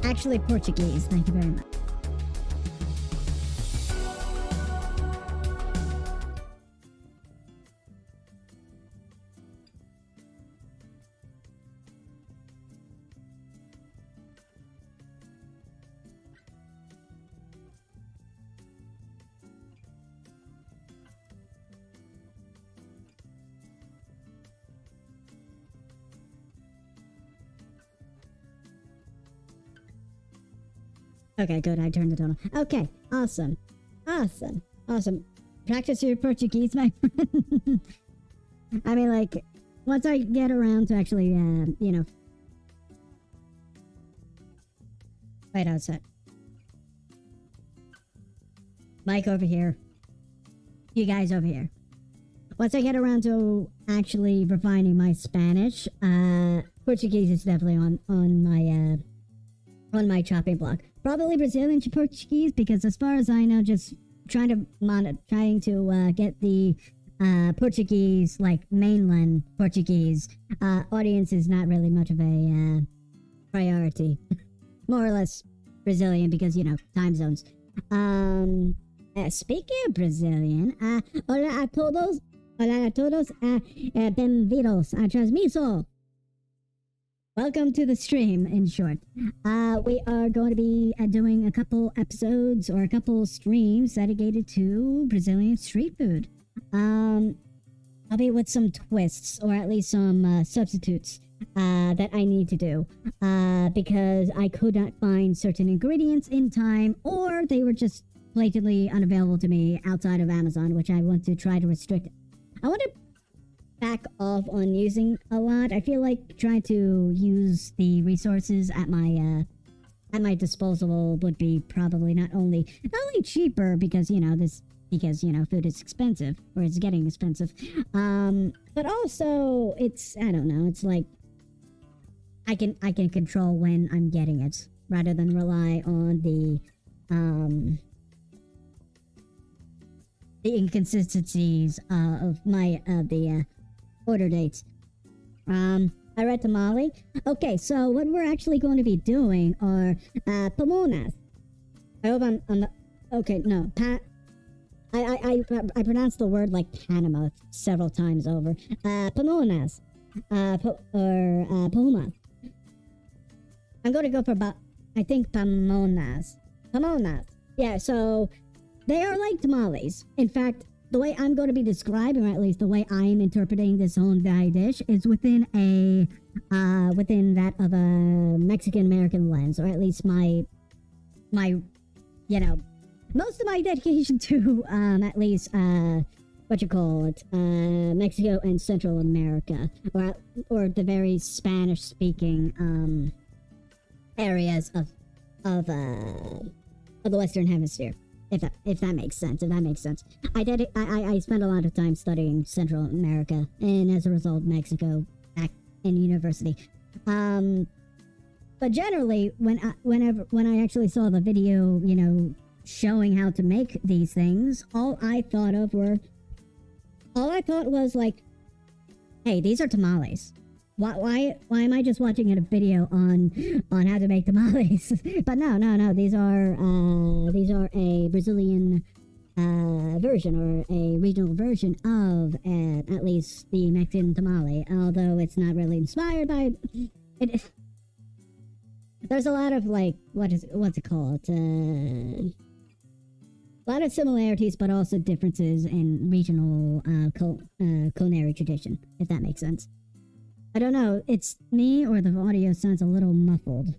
actually Portuguese. Thank you very much. Okay, good. I turned it on. Okay, awesome. Awesome. Awesome. Practice your Portuguese, my friend. I mean, like, once I get around to actually, you know... Wait a sec. Mike over here. You guys over here. Once I get around to actually refining my Spanish, Portuguese is definitely on my chopping block. Probably Brazilian to Portuguese, because as far as I know, just trying to get the Portuguese, like mainland Portuguese audience is not really much of a priority. More or less Brazilian, because, you know, time zones. Speaking of Brazilian, hola a todos, bem-vindos a transmiso. Welcome to the stream, in short. We are going to be doing a couple episodes or a couple streams dedicated to Brazilian street food. I'll be with some twists, or at least some substitutes that I need to do. Because I could not find certain ingredients in time, or they were just blatantly unavailable to me outside of Amazon, which I want to try to restrict. I want to back off on using a lot. I feel like trying to use the resources at my disposal would be probably not only cheaper, because you know food is expensive, or it's getting expensive, but also it's, I don't know, it's like I can control when I'm getting it rather than rely on the inconsistencies of my the order dates. I read tamale. Okay, so what we're actually going to be doing are Pamonhas. I hope I'm the, okay, no, I pronounced the word like Panama several times over. Pamonhas. Pamonha. I'm going to go for I think Pamonhas. Pamonhas. Yeah, so they are like tamales. In fact, the way I'm going to be describing, or at least the way I'm interpreting this whole entire dish, is within that of a Mexican American lens, or at least my, you know, most of my dedication to, at least, Mexico and Central America, or the very Spanish-speaking, areas of the Western Hemisphere. If that makes sense, I spent a lot of time studying Central America, and as a result, Mexico back in university. But generally, when I actually saw the video, you know, showing how to make these things, all I thought was like, hey, these are tamales. Why am I just watching a video on how to make tamales? But no, these are a Brazilian version, or a regional version of at least the Mexican tamale, although it's not really inspired by it. There's a lot of, like, what's it called? A lot of similarities, but also differences in regional culinary tradition, if that makes sense. I don't know, it's me or the audio sounds a little muffled.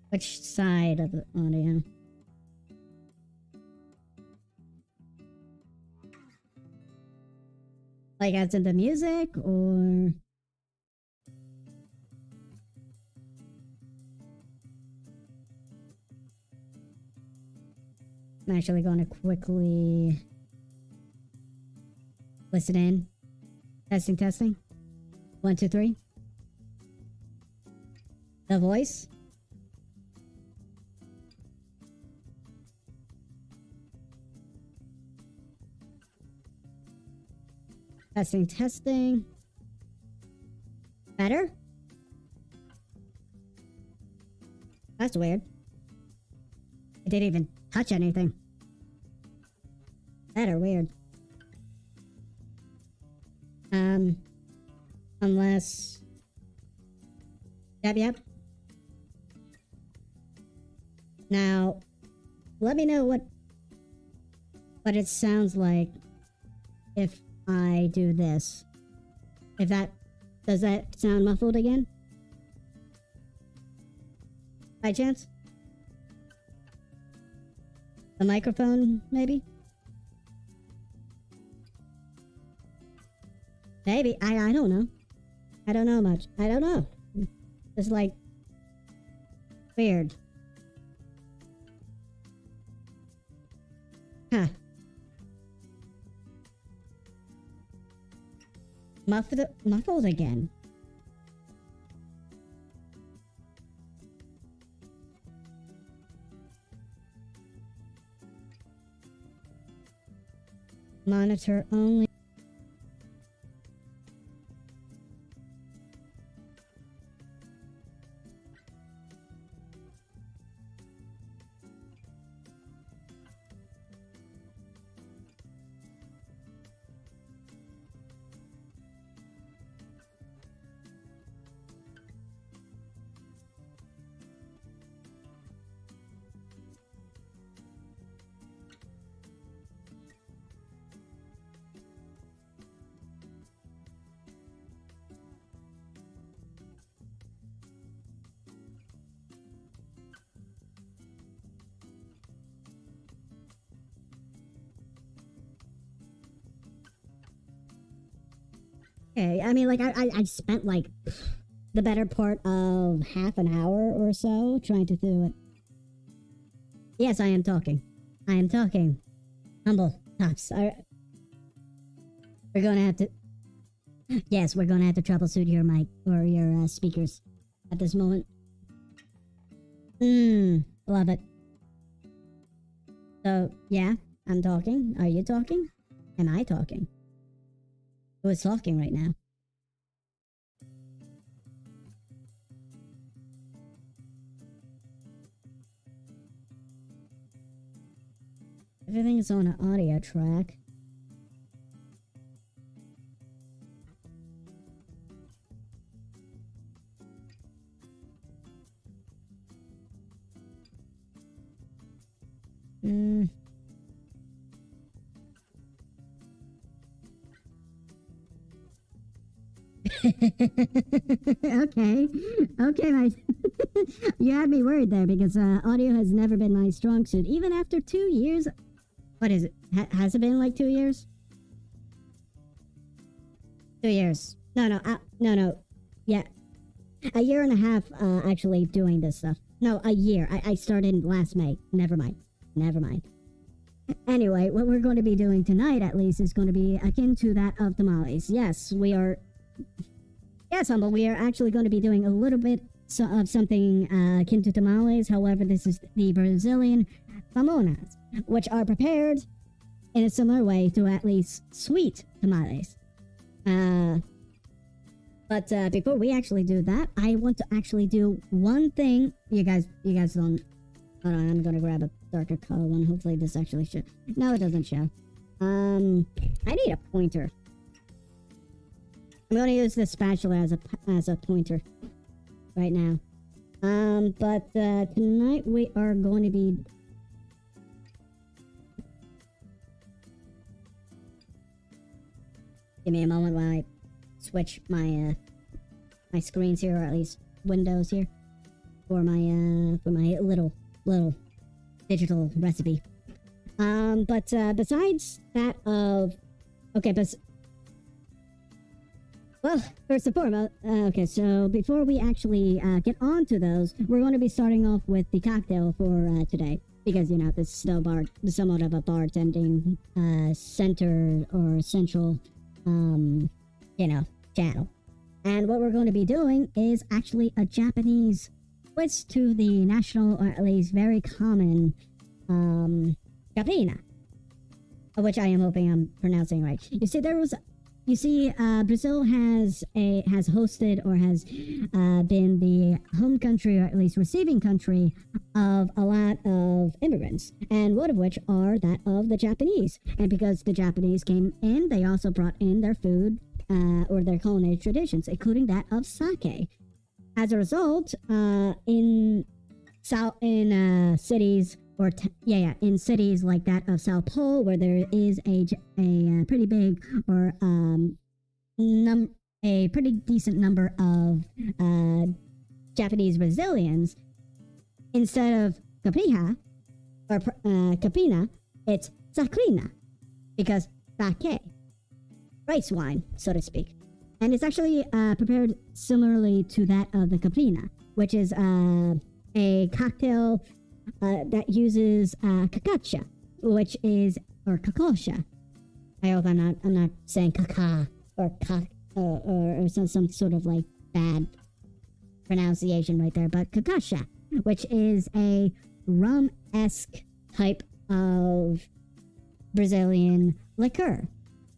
Which side of the audio? Like as in the music, or... I'm actually going to quickly listen in. Testing. 1, 2, 3. The voice. Testing. Better? That's weird. It didn't even touch anything. That are weird. Unless... Yep. Now, let me know what it sounds like if I do this. Does that sound muffled again? By chance? The microphone, maybe? Maybe. I don't know. I don't know much. I don't know. It's like... weird. Huh. Muffled again. Monitor only. Okay, I mean, like, I spent, like, the better part of half an hour or so trying to do it. Yes, I am talking. I am talking. Humble tops. We're gonna have to... Yes, we're gonna have to troubleshoot your mic, or your, speakers at this moment. Love it. So, yeah, I'm talking. Are you talking? Am I talking? Who is talking right now? Everything's on an audio track. Okay, my... You had me worried there because audio has never been my strong suit, even after 2 years. What is it? Has it been like 2 years? 2 years. No. Yeah. A year and a half, actually doing this stuff. No, a year. I started last May. Never mind. Anyway, what we're going to be doing tonight, at least, is going to be akin to that of tamales. Yes, we are... Yes, Humble, we are actually going to be doing a little bit of something akin to tamales. However, this is the Brazilian Pamonhas, which are prepared in a similar way to at least sweet tamales. But before we actually do that, I want to actually do one thing. You guys don't... Hold on, I'm going to grab a darker color one. Hopefully this actually should... No, it doesn't show. I need a pointer. I'm going to use this spatula as a pointer right now. But tonight we are going to be... Give me a moment while I switch my my screens here, or at least windows here, for my little digital recipe. But besides that of... Okay, well, first and foremost, okay, so before we actually get on to those, we're going to be starting off with the cocktail for today. Because, you know, this is still somewhat of a bartending center or central, you know, channel. And what we're going to be doing is actually a Japanese twist to the national, or at least very common, Sakerinha. Which I am hoping I'm pronouncing right. You see, there was you see, Brazil has hosted or has been the home country, or at least receiving country, of a lot of immigrants, and one of which are that of the Japanese. And because the Japanese came in, they also brought in their food or their culinary traditions, including that of sake. As a result, in cities in cities like that of Sao Paulo, where there is a pretty big or a pretty decent number of Japanese Brazilians, instead of Capinha or Capina, it's Sakerinha, because sake, rice wine, so to speak. And it's actually prepared similarly to that of the Capina, which is a cocktail that uses cacacha, which is, or cacosha. I hope I'm not saying caca or some sort of like bad pronunciation right there, but cacosha, which is a rum-esque type of Brazilian liqueur.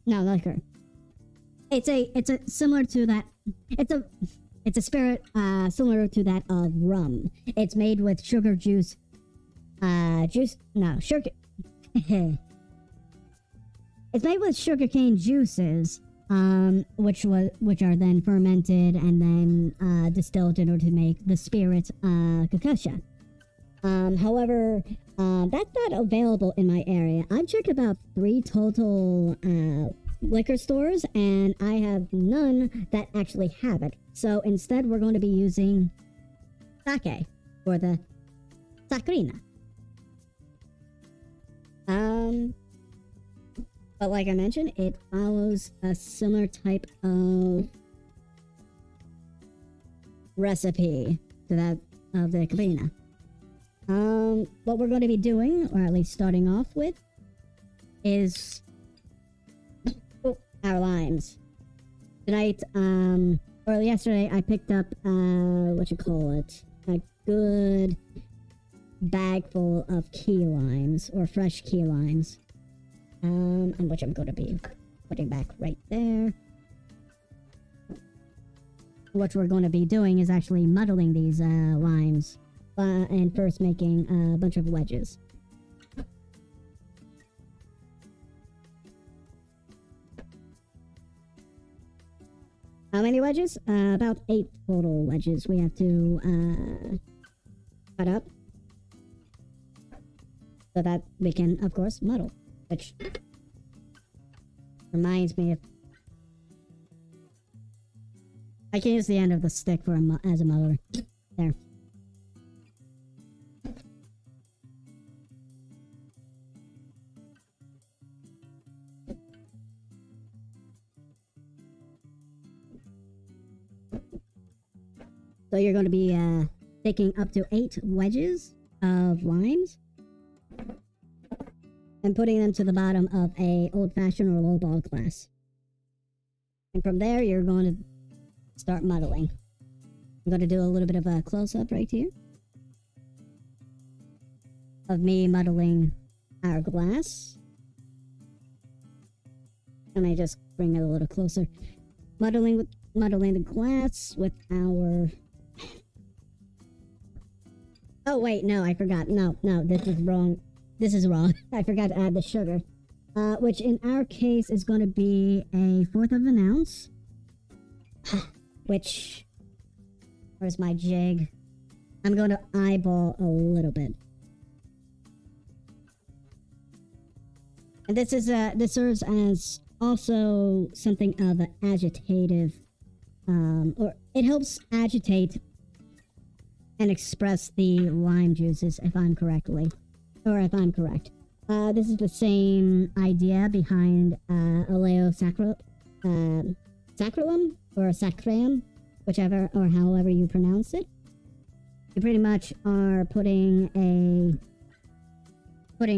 No, liquor. It's a similar to that. It's a spirit similar to that of rum. It's made with sugar juice. Sugar. It's made with sugarcane juices, which are then fermented and then distilled in order to make the spirit cacosha. However, that's not available in my area. I've checked about 3 total liquor stores, and I have none that actually have it. So instead, we're going to be using sake for the Sakerinha. But like I mentioned, it follows a similar type of recipe to that of the Capina. What we're going to be doing, or at least starting off with, is our limes. Tonight, or yesterday, I picked up, a good bag full of key limes, or fresh key limes, and which I'm going to be putting back right there. What we're going to be doing is actually muddling these limes, and first making a bunch of wedges. How many wedges? About 8 total wedges we have to cut up so that we can, of course, muddle. Which reminds me of... I can use the end of the stick for as a muddler. There. So you're going to be taking up to 8 wedges of limes and putting them to the bottom of a old-fashioned or low-ball glass. And from there, you're going to start muddling. I'm going to do a little bit of a close-up right here of me muddling our glass. And I just bring it a little closer. Muddling the glass with our... Oh, wait, no, I forgot. No, this is wrong. This is wrong. I forgot to add the sugar. Which in our case is going to be 1/4 of an ounce. Which... Where's my jig? I'm going to eyeball a little bit. And this serves as also something of an agitative... or it helps agitate and express the lime juices, if I'm correct. This is the same idea behind oleo sacralum or sacram, whichever or however you pronounce it. You pretty much are putting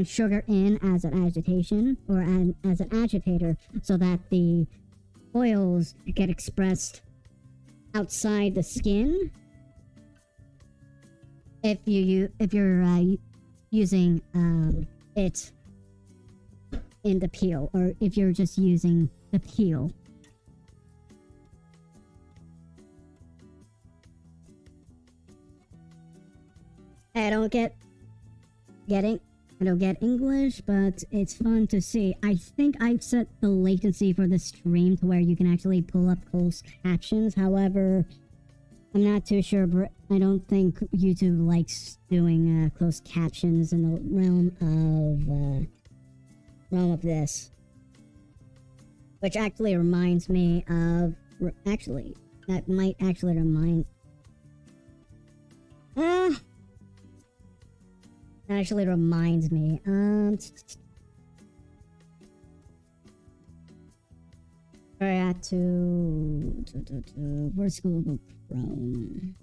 sugar in as an agitation or as an agitator, so that the oils get expressed outside the skin. If you're using it in the peel, or if you're just using the peel I don't get English, but it's fun to see. I think I've set the latency for the stream to where you can actually pull up closed captions. However, I'm not too sure, but I don't think YouTube likes doing closed captions in the realm of this. Which actually reminds me of... that might actually remind... That actually reminds me. I had to where's Google Chrome?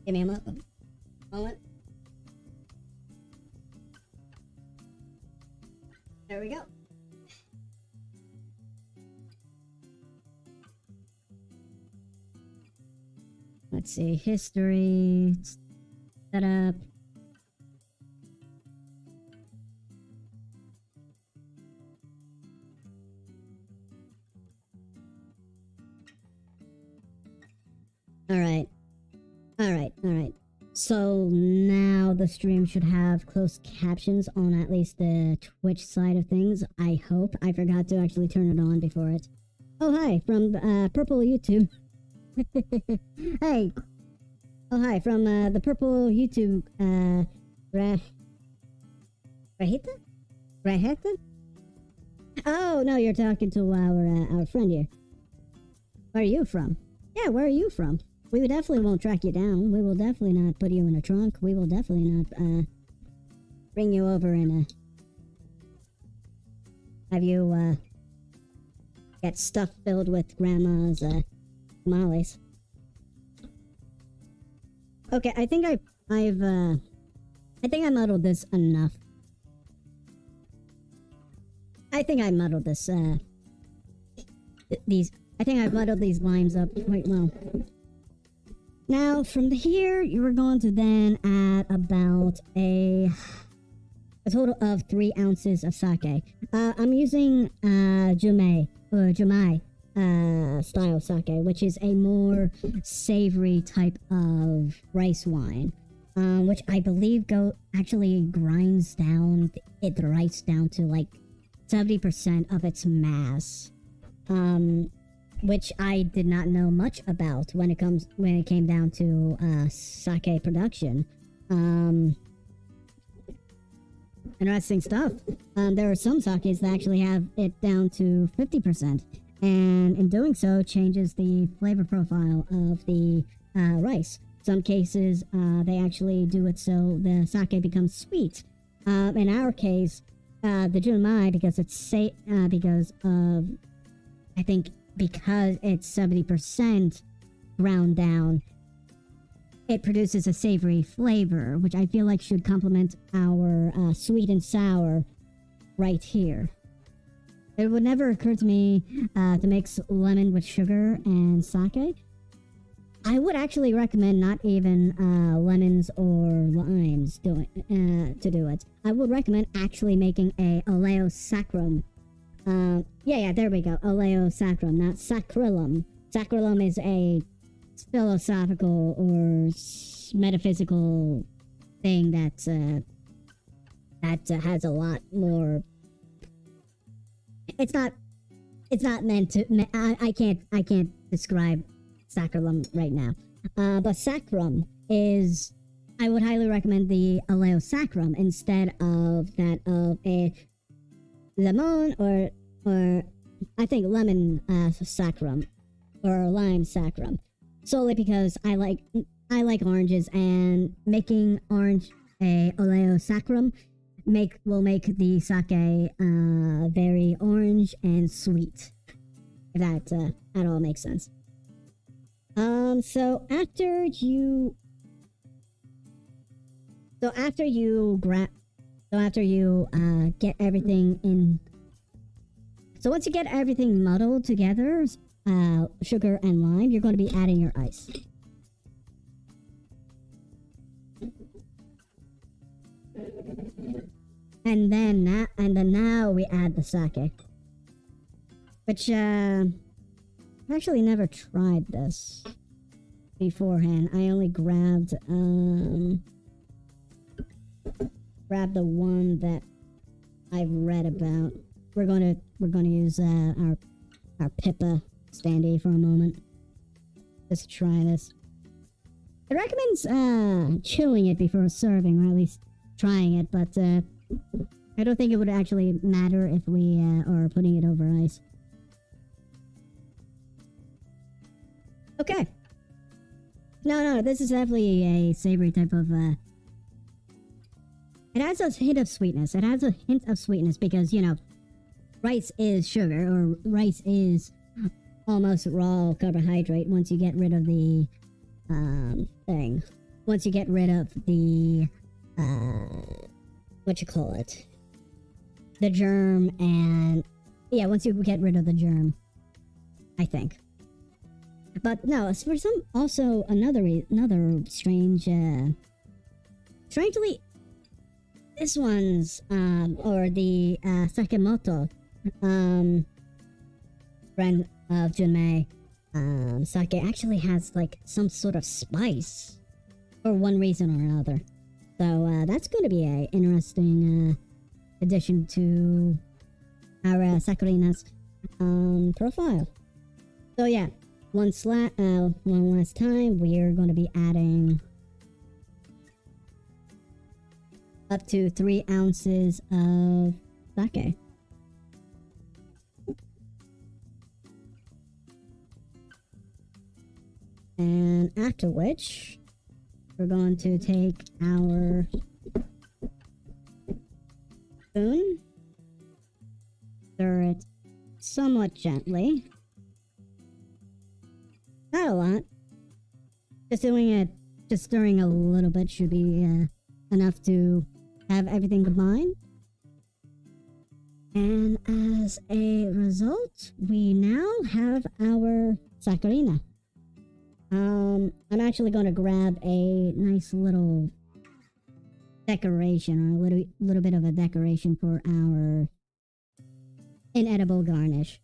Give me a moment. There we go. Let's see, history, setup. Alright. So now the stream should have closed captions on at least the Twitch side of things. I hope. I forgot to actually turn it on before it. Oh, hi, from Purple YouTube. Hey. Oh, hi, from the Purple YouTube, Raheta? Oh, no, you're talking to our friend here. Where are you from? Yeah, where are you from? We definitely won't track you down. We will definitely not put you in a trunk. We will definitely not, bring you over and, have you, get stuff filled with grandma's, tamales. Okay, I think I muddled this enough. I think I muddled this, I think I've muddled these limes up quite well. Now, from here, you're going to then add about a total of 3 ounces of sake. I'm using Jumei style sake, which is a more savory type of rice wine, which I believe actually grinds down the rice down to like 70% of its mass. Which I did not know much about when it came down to sake production. Interesting stuff. There are some sakes that actually have it down to 50%, and in doing so changes the flavor profile of the rice. Some cases they actually do it so the sake becomes sweet. In our case, the junmai, because it's because of, I think, because it's 70% ground down, it produces a savory flavor, which I feel like should complement our sweet and sour right here. It would never occur to me to mix lemon with sugar and sake. I would actually recommend not even lemons or limes to do it. I would recommend actually making a oleo sacrum. Yeah, there we go. Oleo sacrum, not sacrillum. Sacrillum is a philosophical or metaphysical thing that has a lot more. It's not meant to. I can't describe sacrillum right now. But sacrum is. I would highly recommend the oleo sacrum instead of that of a lemon or I think lemon sacrum or lime sacrum, solely because I like oranges, and making orange a oleo sacrum will make the sake very orange and sweet. If that at all makes sense. So after you get everything in. So once you get everything muddled together, sugar and lime, you're going to be adding your ice. And then now we add the sake, which I've actually never tried this. beforehand. I only grabbed the one that I've read about. We're gonna use our Pippa standee for a moment. Just to try this. It recommends chilling it before serving, or at least trying it, but I don't think it would actually matter if we are putting it over ice. Okay. No, this is definitely a savory type of it has a hint of sweetness. It has a hint of sweetness because, you know, rice is sugar, or rice is almost raw carbohydrate once you get rid of the thing. Once you get rid of the what you call it? The germ, and yeah, once you get rid of the germ, I think. But no, for some, also another strange, strangely, this one's, or the, Sakemoto, friend of Junmei, sake actually has, like, some sort of spice, for one reason or another. So, that's going to be a interesting, addition to our, Sakerinha's, profile. So, yeah. One last time, we are going to be adding up to 3 ounces of sake. And after which, we're going to take our spoon, stir it somewhat gently. Not a lot. Just stirring a little bit should be enough to have everything combined. And as a result, we now have our Sakerinha. I'm actually going to grab a nice little decoration, or a little bit of a decoration for our inedible garnish.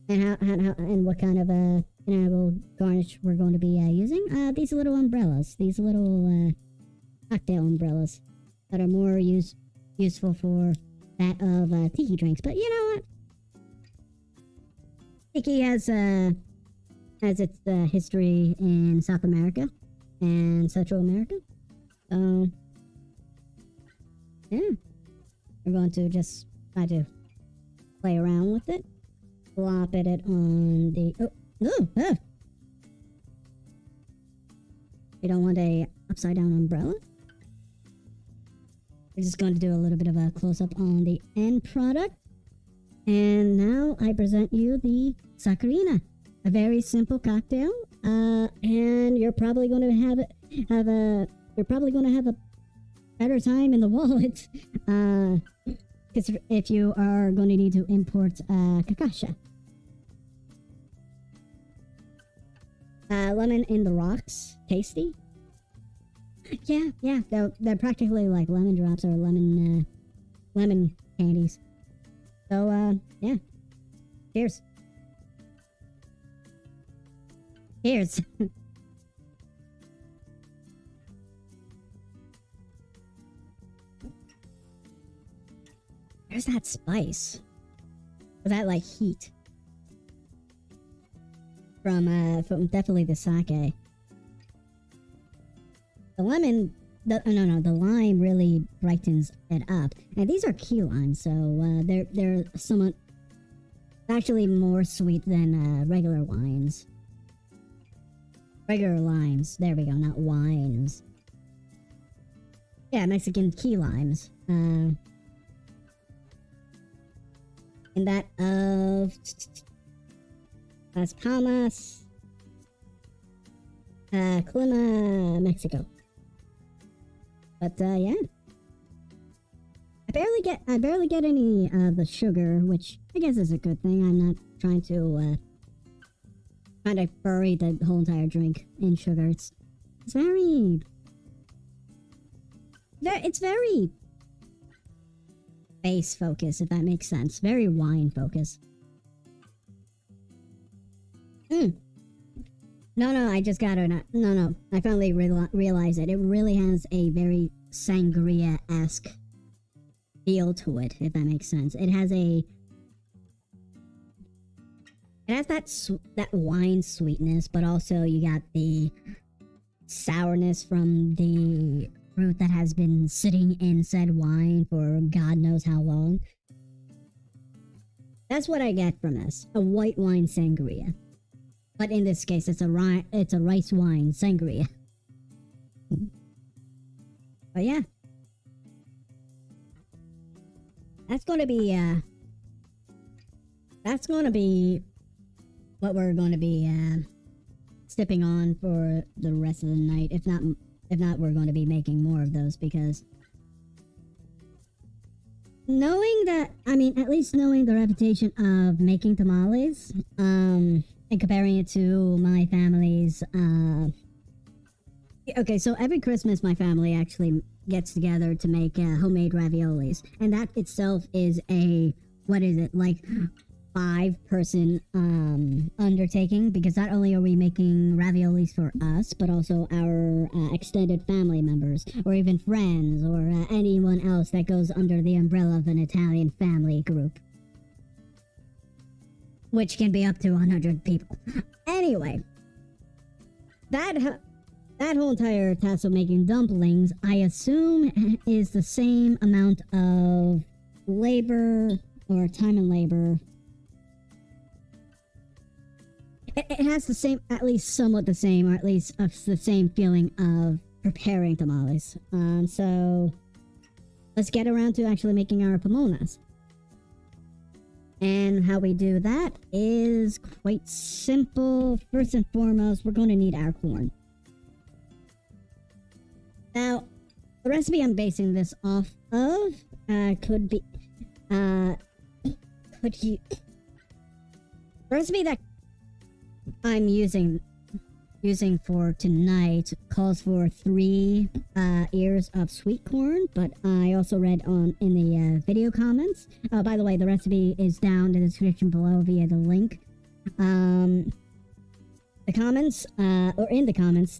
And what kind of inedible garnish we're going to be using? These little umbrellas. These little cocktail umbrellas that are more useful for that of tiki drinks. But you know what? Tiki has its history in South America and Central America. So yeah, we're going to just try to play around with it. Plop it on the... Oh! You don't want a upside down umbrella? We're just going to do a little bit of a close-up on the end product. And now I present you the Sakerinha. A very simple cocktail. And you're probably going to have a better time in the wallet. Because if you are going to need to import kakasha. Lemon in the rocks. Tasty. Yeah. They're practically like lemon drops or lemon candies. So, yeah. Cheers. Cheers. There's that spice. Or that, like, heat. From definitely the sake. The lemon, the lime really brightens it up. And these are key limes, so they're somewhat actually more sweet than regular wines. Regular limes. There we go, not wines. Yeah, Mexican key limes. And that of Las Palmas, Colima, Mexico. But yeah, I barely get any of the sugar, which I guess is a good thing. I'm not trying to bury the whole entire drink in sugar. It's very base focus, if that makes sense. Very wine focus. No, I just got it. No, I finally realized it. It really has a very sangria-esque feel to it, if that makes sense. It has that wine sweetness, but also you got the sourness from the fruit that has been sitting in said wine for God knows how long. That's what I get from this. A white wine sangria. But in this case, it's a rice wine sangria. But yeah. That's gonna be what we're gonna be sipping on for the rest of the night. If not, we're going to be making more of those, because at least knowing the reputation of making tamales, and comparing it to my family's, okay, so every Christmas my family actually gets together to make homemade raviolis, and that itself is what is it, like 5-person undertaking, because not only are we making raviolis for us, but also our extended family members, or even friends, or anyone else that goes under the umbrella of an Italian family group, which can be up to 100 people. Anyway, that whole entire task of making dumplings, I assume, is the same amount of labor, or time and labor. It has the same, at least somewhat the same, or at least the same feeling of preparing tamales. So let's get around to actually making our Pamonhas. And how we do that is quite simple. First and foremost, we're going to need our corn. Now, the recipe I'm basing this off of the recipe that I'm using for tonight calls for 3 ears of sweet corn, but I also read in the video comments. By the way, the recipe is down in the description below via the link. In the comments,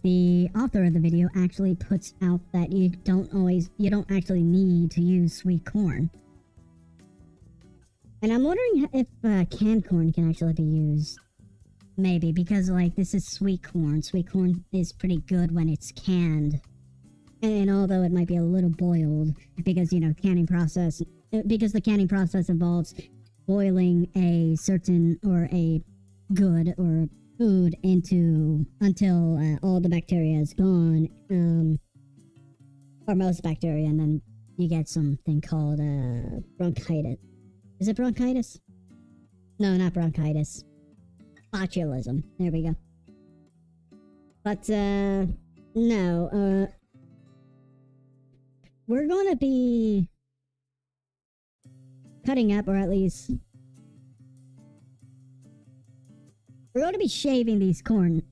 the author of the video actually puts out that you don't actually need to use sweet corn. And I'm wondering if canned corn can actually be used. Maybe, because, like, this is sweet corn. Sweet corn is pretty good when it's canned. And although it might be a little boiled, because, the canning process involves boiling a certain, or a good, or food until all the bacteria is gone, or most bacteria, and then you get something called, bronchitis. Is it bronchitis? No, not bronchitis. Botulism. There we go. But, no, we're gonna be cutting up, or at least we're going to be shaving these corn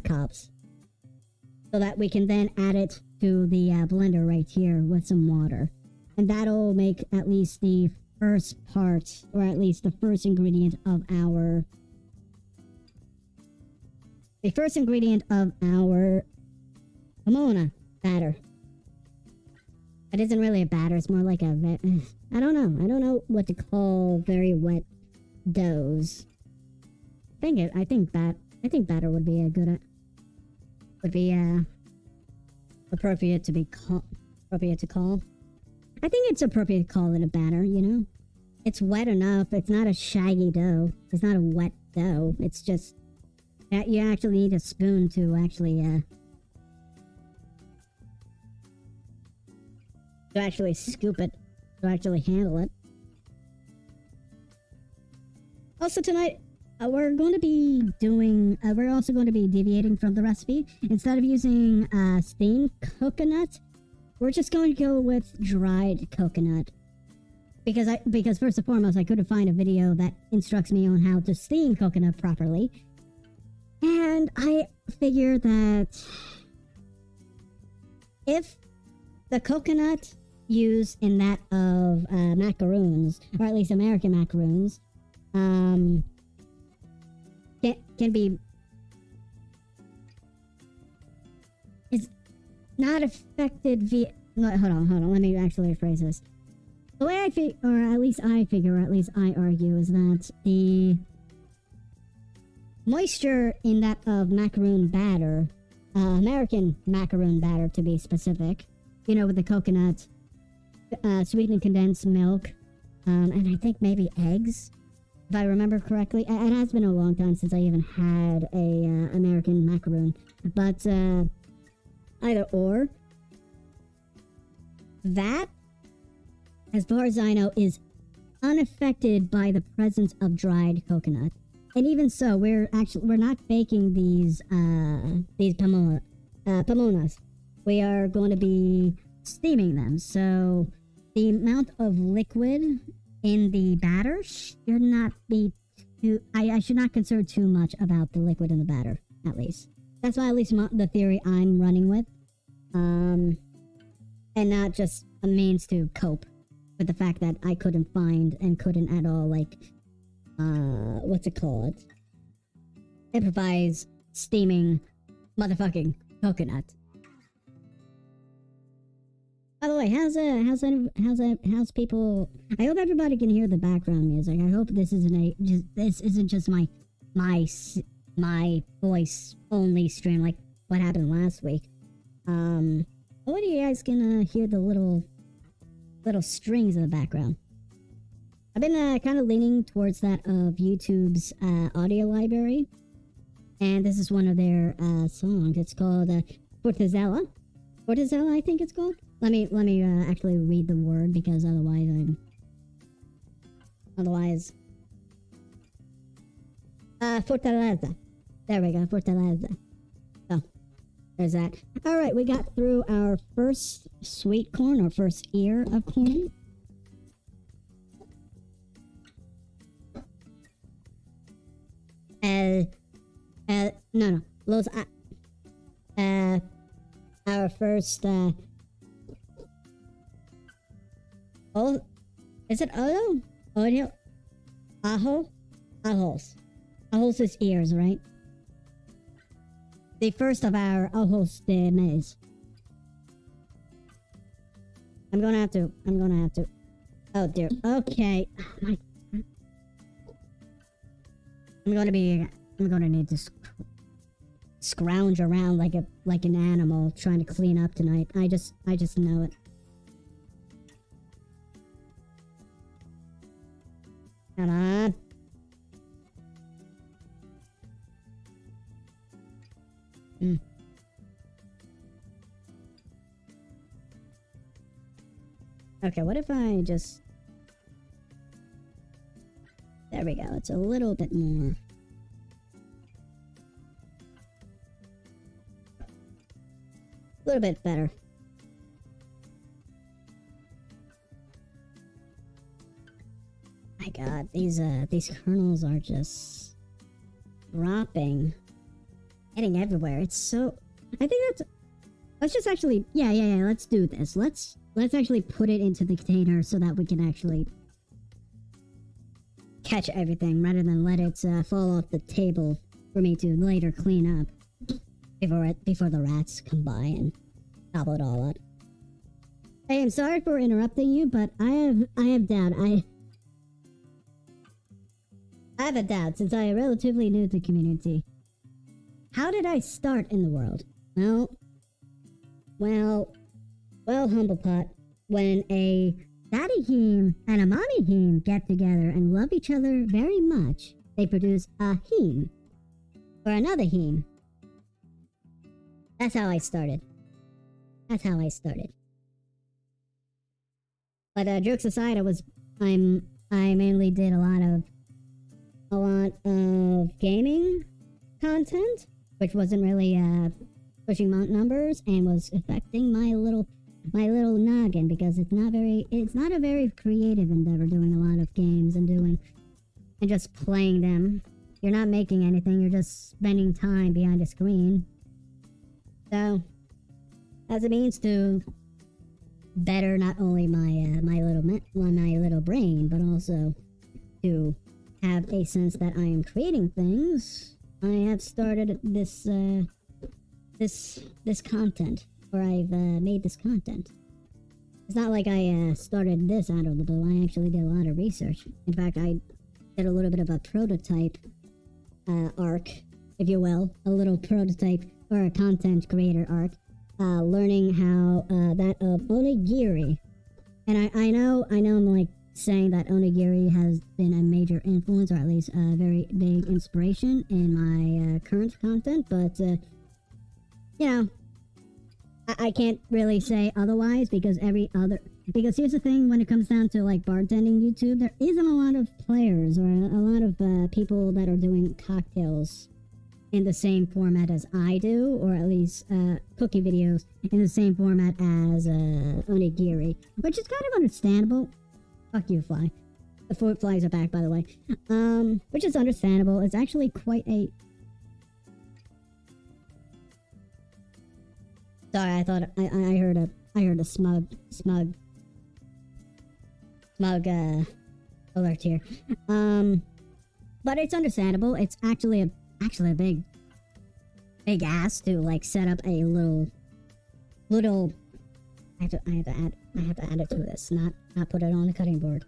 cobs, so that we can then add it to the blender right here with some water. And that'll make at least the first part, or at least the first ingredient of our Pamonha batter. It isn't really a batter, it's more like I don't know what to call very wet doughs. I think batter would be appropriate to call. I think it's appropriate to call it a batter, It's wet enough. It's not a shaggy dough. It's not a wet dough. It's just that you actually need a spoon to actually scoop it, to actually handle it. Also tonight, we're also going to be deviating from the recipe. Instead of using steamed coconut, we're just going to go with dried coconut. Because first and foremost, I couldn't find a video that instructs me on how to steam coconut properly. And I figure that if the coconut used in that of macaroons, or at least American macaroons, can be not affected via... Hold on. Let me actually rephrase this. The way or at least I argue, is that the moisture in that of macaroon batter, American macaroon batter to be specific, you know, with the coconut, sweetened condensed milk, and I think maybe eggs, if I remember correctly. It has been a long time since I even had a American macaroon, but either or, that, as far as I know, is unaffected by the presence of dried coconut. And even so, we're not baking these pamonhas. We are going to be steaming them. So the amount of liquid in the batter should not be too... I should not concern too much about the liquid in the batter, at least. That's why at least the theory I'm running with. And not just a means to cope with the fact that I couldn't find and couldn't at all, like, what's it called? Improvise steaming motherfucking coconut. By the way, how's people? I hope everybody can hear the background music. I hope this isn't just my voice only stream like what happened last week. What are you guys gonna hear the little strings in the background? I've been kind of leaning towards that of YouTube's audio library, and this is one of their songs. It's called Fortezella, I think it's called. Let me actually read the word, because otherwise Fortaleza. There we go, Fortaleza. So there's that. All right, we got through our first sweet corn, or first ear of corn. No. Our first, is it Odo? Audio? Ajos is ears, right? The first of our ojos de maíz. I'm gonna have to. Oh dear. Okay. I'm gonna need to scrounge around like an animal trying to clean up tonight. I just know it. Come on. Okay, what if I just... There we go, it's a little bit more. A little bit better. My god, these kernels are just dropping. Getting everywhere. It's so... I think that's... Let's just actually... Yeah, let's do this. Let's actually put it into the container so that we can actually catch everything rather than let it fall off the table for me to later clean up before the rats come by and gobble it all up. I am sorry for interrupting you, but I have doubt. I have a doubt, since I am relatively new to the community. How did I start in the world? Well, Humblepot, when a daddy Himm and a mommy Himm get together and love each other very much, they produce a Himm, or another Himm. That's how I started. But jokes aside, I mainly did a lot of gaming content, which wasn't really pushing numbers and was affecting my little noggin, because it's not a very creative endeavor doing a lot of games and just playing them. You're not making anything, you're just spending time behind a screen. So, as a means to better not only my little brain, but also to have a sense that I am creating things, I have started this content, or I've made this content. It's not like I started this out of the blue. I actually did a lot of research. In fact, I did a little bit of a prototype arc, if you will, a little prototype or a content creator arc, learning how that of onigiri. And I know I'm like saying that onigiri has been a major influence, or at least a very big inspiration in my current content, but you know, I can't really say otherwise, because because here's the thing, when it comes down to like bartending YouTube, there isn't a lot of players or a lot of people that are doing cocktails in the same format as I do, or at least cooking videos in the same format as onigiri, which is kind of understandable. Fuck you, fly. The fruit flies are back, by the way. Which is understandable. It's actually quite a... Sorry, I thought I heard a smug alert here. But it's understandable. It's actually a big ass to like set up a little I have to add it to this, not put it on the cutting board.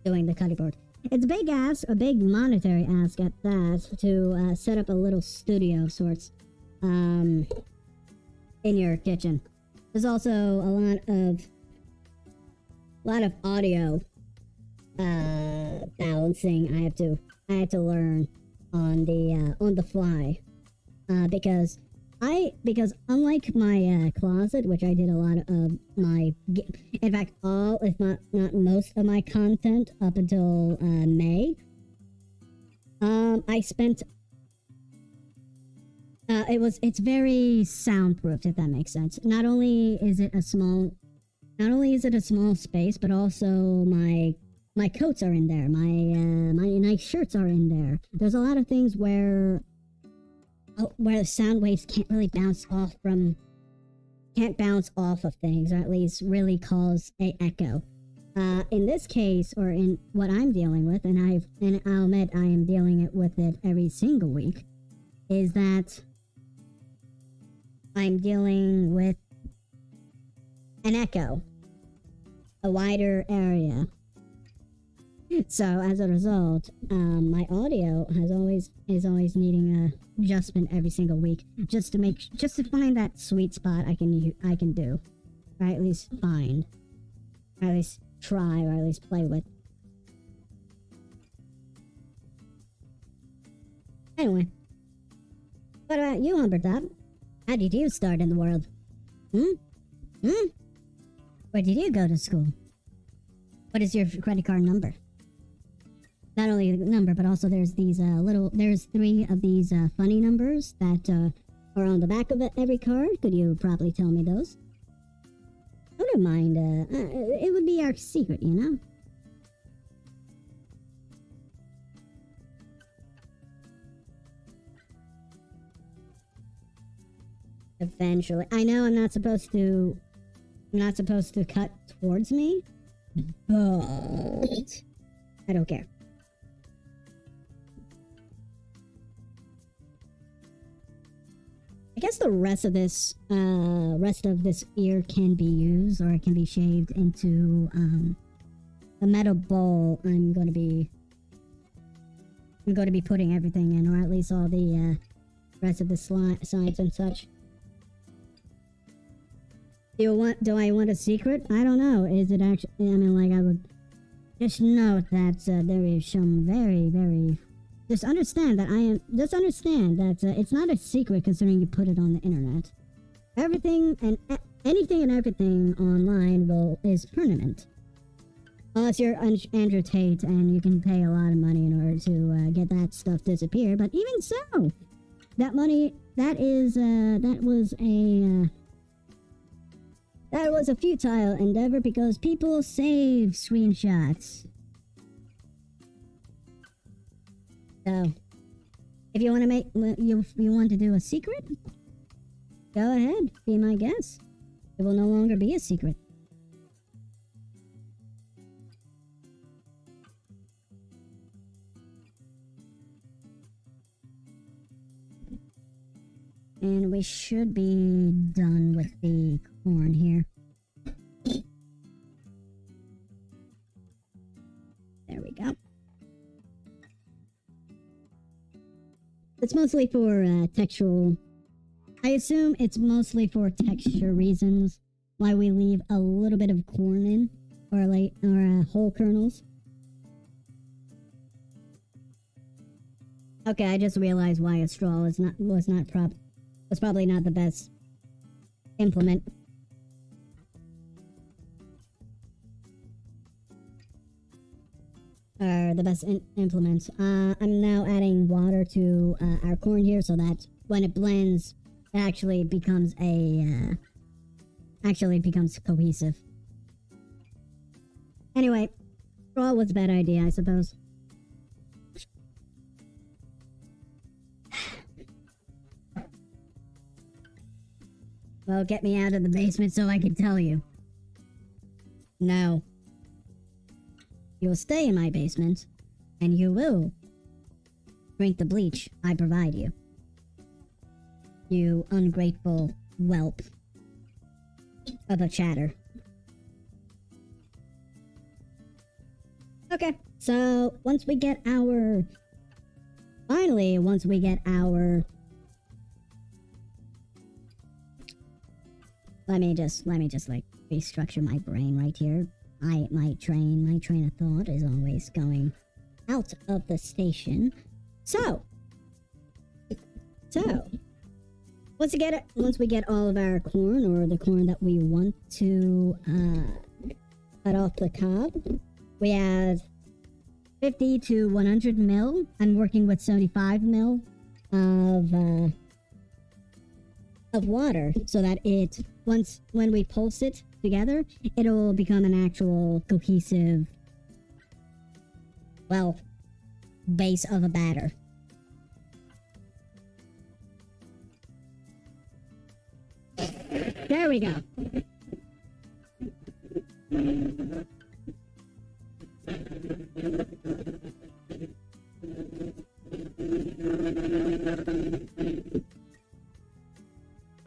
Doing the cutting board. It's a big ask, a big monetary ask at that, to set up a little studio of sorts in your kitchen. There's also a lot of audio balancing I had to learn on the fly, because unlike my closet, which I did a lot of my, in fact all, if not most of my content up until May, I spent it's very soundproof, if that makes sense. Not only is it a small space, but also my coats are in there, my nice shirts are in there. There's a lot of things where the sound waves can't bounce off of things, or at least really cause a echo. In this case, or in what I'm dealing with, and I'll admit I am dealing with it every single week, is that I'm dealing with an echo, a wider area. So as a result, my audio is always needing a adjustment every single week, just to find that sweet spot I can do, or at least find, or at least try, or at least play with. Anyway, what about you, Humbertop? How did you start in the world? Where did you go to school? What is your credit card number? Not only the number, but also there's these there's 3 of these funny numbers that are on the back of every card. Could you probably tell me those? I don't mind, it would be our secret, you know? Eventually. I know I'm not supposed to cut towards me, but I don't care. I guess the rest of this ear can be used, or it can be shaved into the metal bowl. I'm going to be putting everything in, or at least all the rest of the sides and such. Do I want a secret? I don't know. Is it actually? I mean, like, I would just note that there is some very, very. Just understand that it's not a secret, considering you put it on the internet. Everything and anything and everything online is permanent. Unless you're Andrew Tate and you can pay a lot of money in order to get that stuff disappear. But even so, that was a futile endeavor, because people save screenshots. So, if you want to you want to do a secret, go ahead, be my guest. It will no longer be a secret. and we should be done with the corn here. There we go. It's mostly for textural. I assume it's mostly for texture reasons why we leave a little bit of corn in, or whole kernels. Okay, I just realized why a straw was probably not the best implement. Or the best implements. I'm now adding water to our corn here so that when it blends, it actually becomes cohesive. Anyway, straw was a bad idea, I suppose. Well, get me out of the basement so I can tell you. No. You will stay in my basement, and you will drink the bleach I provide you. You ungrateful whelp of a chatter. Okay, so once we get our... Let me just like restructure my brain right here. My train of thought is always going out of the station. So once we get all of our corn, or the corn that we want to cut off the cob, we have 50 to 100 mil. I'm working with 75 mil of water, so that when we pulse it together, it'll become an actual cohesive, well, base of a batter. There we go.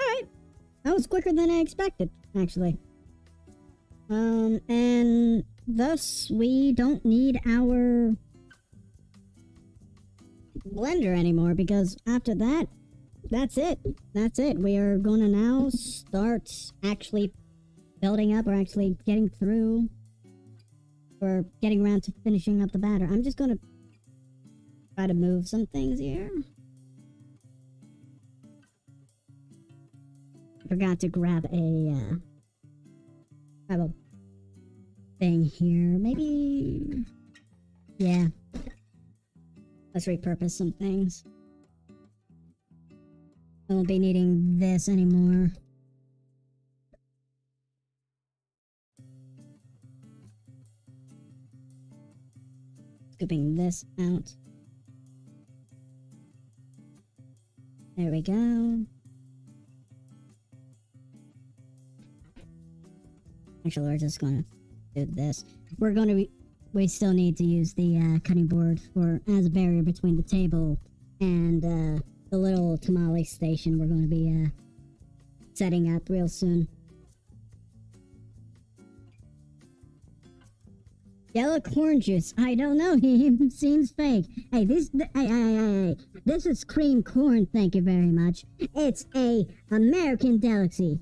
Alright. That was quicker than I expected, actually. And thus we don't need our blender anymore, because after that, that's it. That's it. We are going to now start actually building up, or actually getting through, or getting around to finishing up the batter. I'm just going to try to move some things here. Forgot to grab a thing here. Maybe, yeah. Let's repurpose some things. I won't be needing this anymore. Scooping this out. There we go. Actually, we're just gonna do this. We still need to use the cutting board as a barrier between the table and the little tamale station we're going to be setting up real soon. Yellow corn juice. I don't know. He seems fake. Hey, this is cream corn. Thank you very much. It's a American delicacy.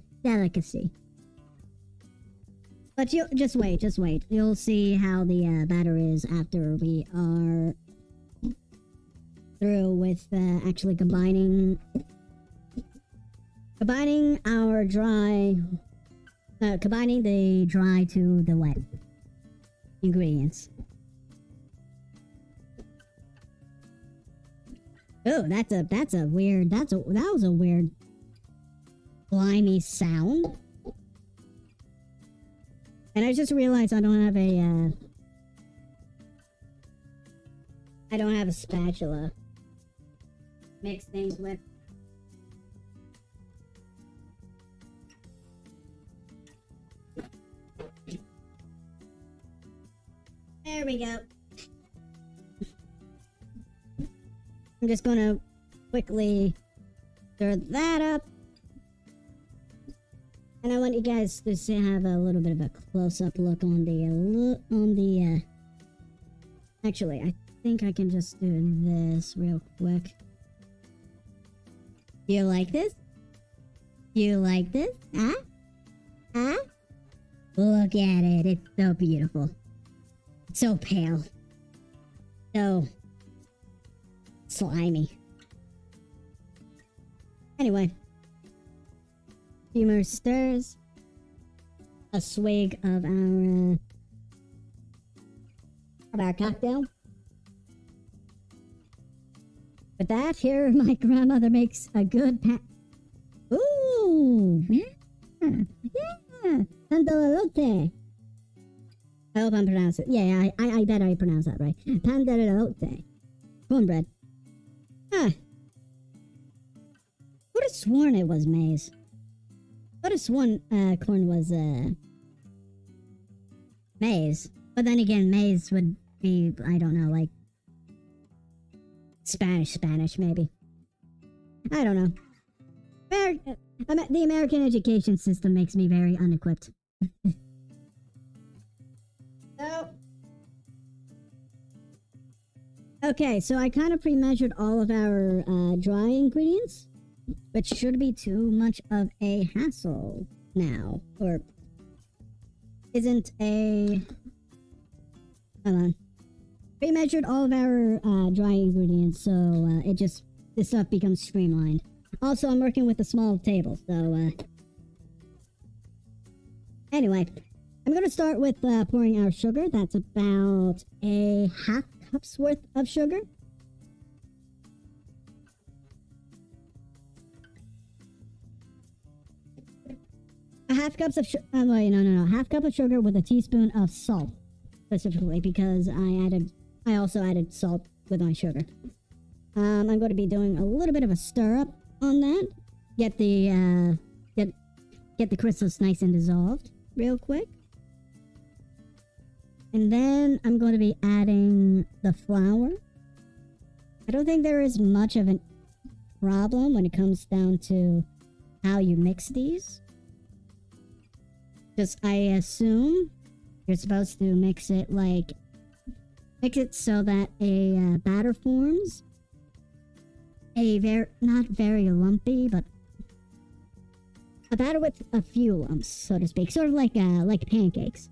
But you just wait. You'll see how the batter is after we are through with actually combining our combining the dry to the wet ingredients. Oh, that was a weird slimy sound. And I just realized I don't have a spatula. Mix things with. There we go. I'm just gonna quickly Stir that up. And I want you guys to have a little bit of a close-up look on the, actually, I think I can just do this real quick. Do you like this? Do you like this? Huh? Huh? Look at it. It's so beautiful. It's so pale. So slimy. Anyway. Few more stirs. A swig of our cocktail. With that, here my grandmother makes a good Ooh! Yeah! Yeah! Pandererote! I hope I'm pronouncing it. Yeah, I bet I pronounced that right. Pandererote. Cornbread. Ah. Would have sworn it was maize. Would have sworn corn was maize. But then again, maize would be, I don't know, like Spanish maybe. I don't know. The American education system makes me very unequipped. So, okay, so I kind of pre-measured all of our dry ingredients, which should be too much of a hassle now, or isn't a... Hold on. Pre-measured all of our dry ingredients, so this stuff becomes streamlined. Also, I'm working with a small table, so anyway, I'm gonna start with pouring our sugar. That's about a half cup's worth of sugar. Half cup of sugar with a teaspoon of salt, specifically because I also added salt with my sugar. I'm going to be doing a little bit of a stir up on that. Get the crystals nice and dissolved real quick. And then I'm going to be adding the flour. I don't think there is much of a problem when it comes down to how you mix these. Just, I assume you're supposed to mix it so that a batter forms. Not very lumpy, but a batter with a few lumps, so to speak. Sort of like pancakes.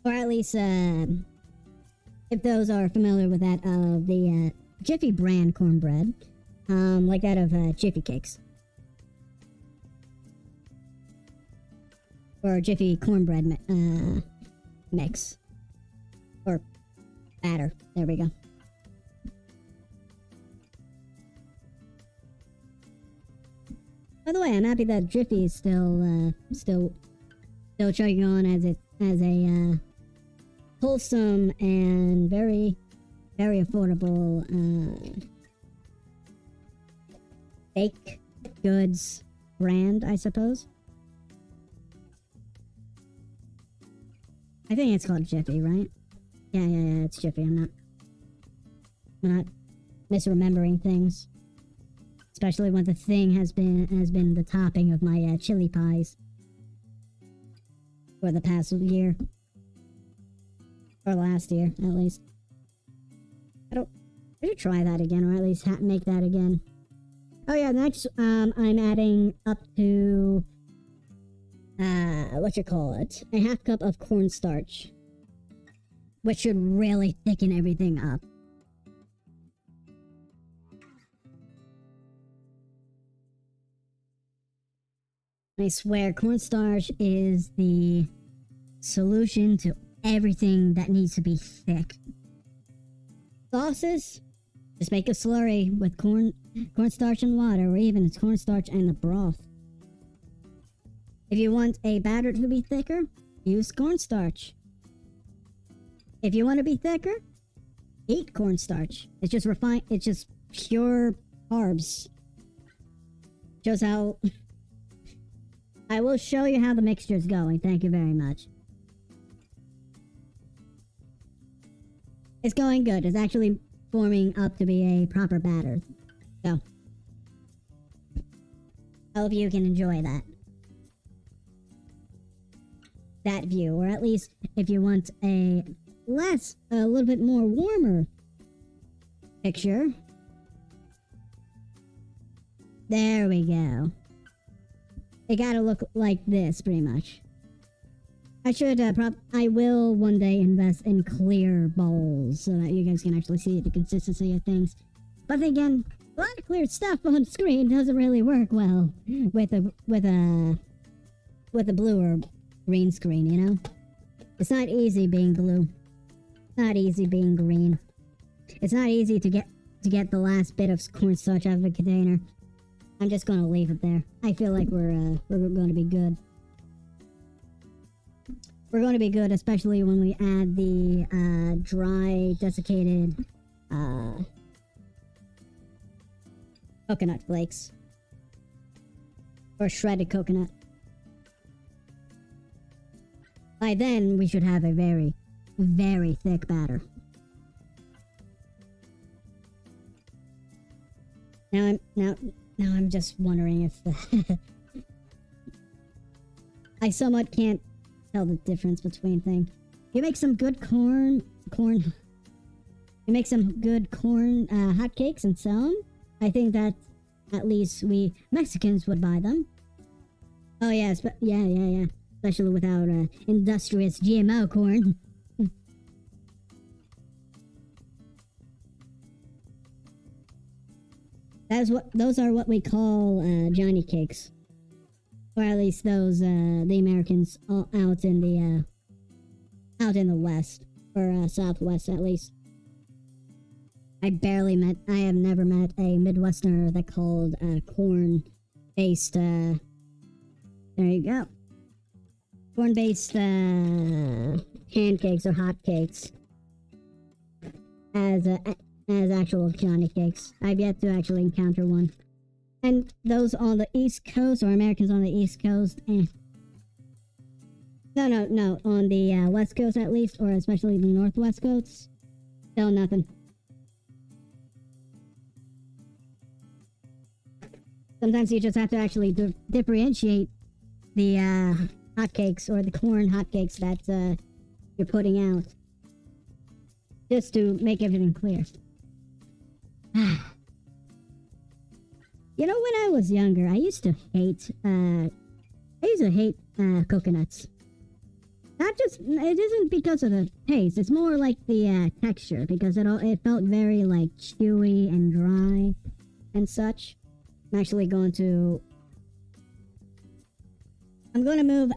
Or at least, if those are familiar with that, the Jiffy brand cornbread. Like that of Jiffy Cakes. Or Jiffy cornbread mix. Or batter. There we go. By the way, I'm happy that Jiffy is still chugging on as a wholesome and very, very affordable baked goods brand, I suppose. I think it's called Jiffy, right? Yeah, it's Jiffy. I'm not misremembering things. Especially when the thing has been the topping of my chili pies for the past year. Or last year, at least. I should try that again, or at least make that again. Oh yeah, next, I'm adding up to, a half cup of cornstarch. Which should really thicken everything up. I swear, cornstarch is the solution to everything that needs to be thick. Sauces? Just make a slurry with cornstarch and water, or even it's cornstarch and a broth. If you want a batter to be thicker, use cornstarch. If you want to be thicker, eat cornstarch. It's just refined, it's just pure carbs. Shows how... I will show you how the mixture is going. Thank you very much. It's going good. It's actually forming up to be a proper batter. So, I hope you can enjoy that. That view, or at least if you want a little bit more warmer picture. There we go. It gotta look like this, pretty much. I will one day invest in clear bowls so that you guys can actually see the consistency of things. But then again, a lot of clear stuff on screen doesn't really work well with a blue or green screen, you know? It's not easy being blue. Not easy being green. It's not easy to get the last bit of cornstarch out of a container. I'm just gonna leave it there. I feel like we're gonna be good. We're going to be good, especially when we add the dry, desiccated coconut flakes. Or shredded coconut. By then, we should have a very, very thick batter. Now I'm just wondering if I somewhat can't tell the difference between things. You make some good corn. You make some good corn hotcakes and sell them. I think that at least we Mexicans would buy them. Oh yeah, yeah. Especially without industrious GMO corn. Those are what we call Johnny cakes. Or at least those, the Americans out in the West. Or Southwest, at least. I have never met a Midwesterner that called corn-based, there you go. Corn-based, pancakes or hotcakes as actual Johnny cakes. I've yet to actually encounter one. And those on the East Coast, or Americans on the East Coast, No, on the West Coast at least, or especially the Northwest Coast, still nothing. Sometimes you just have to actually differentiate the hotcakes or the corn hotcakes that you're putting out, just to make everything clear. You know, when I was younger, I used to hate coconuts. It isn't because of the taste. It's more like the texture, because it felt very like chewy and dry and such. I'm going to move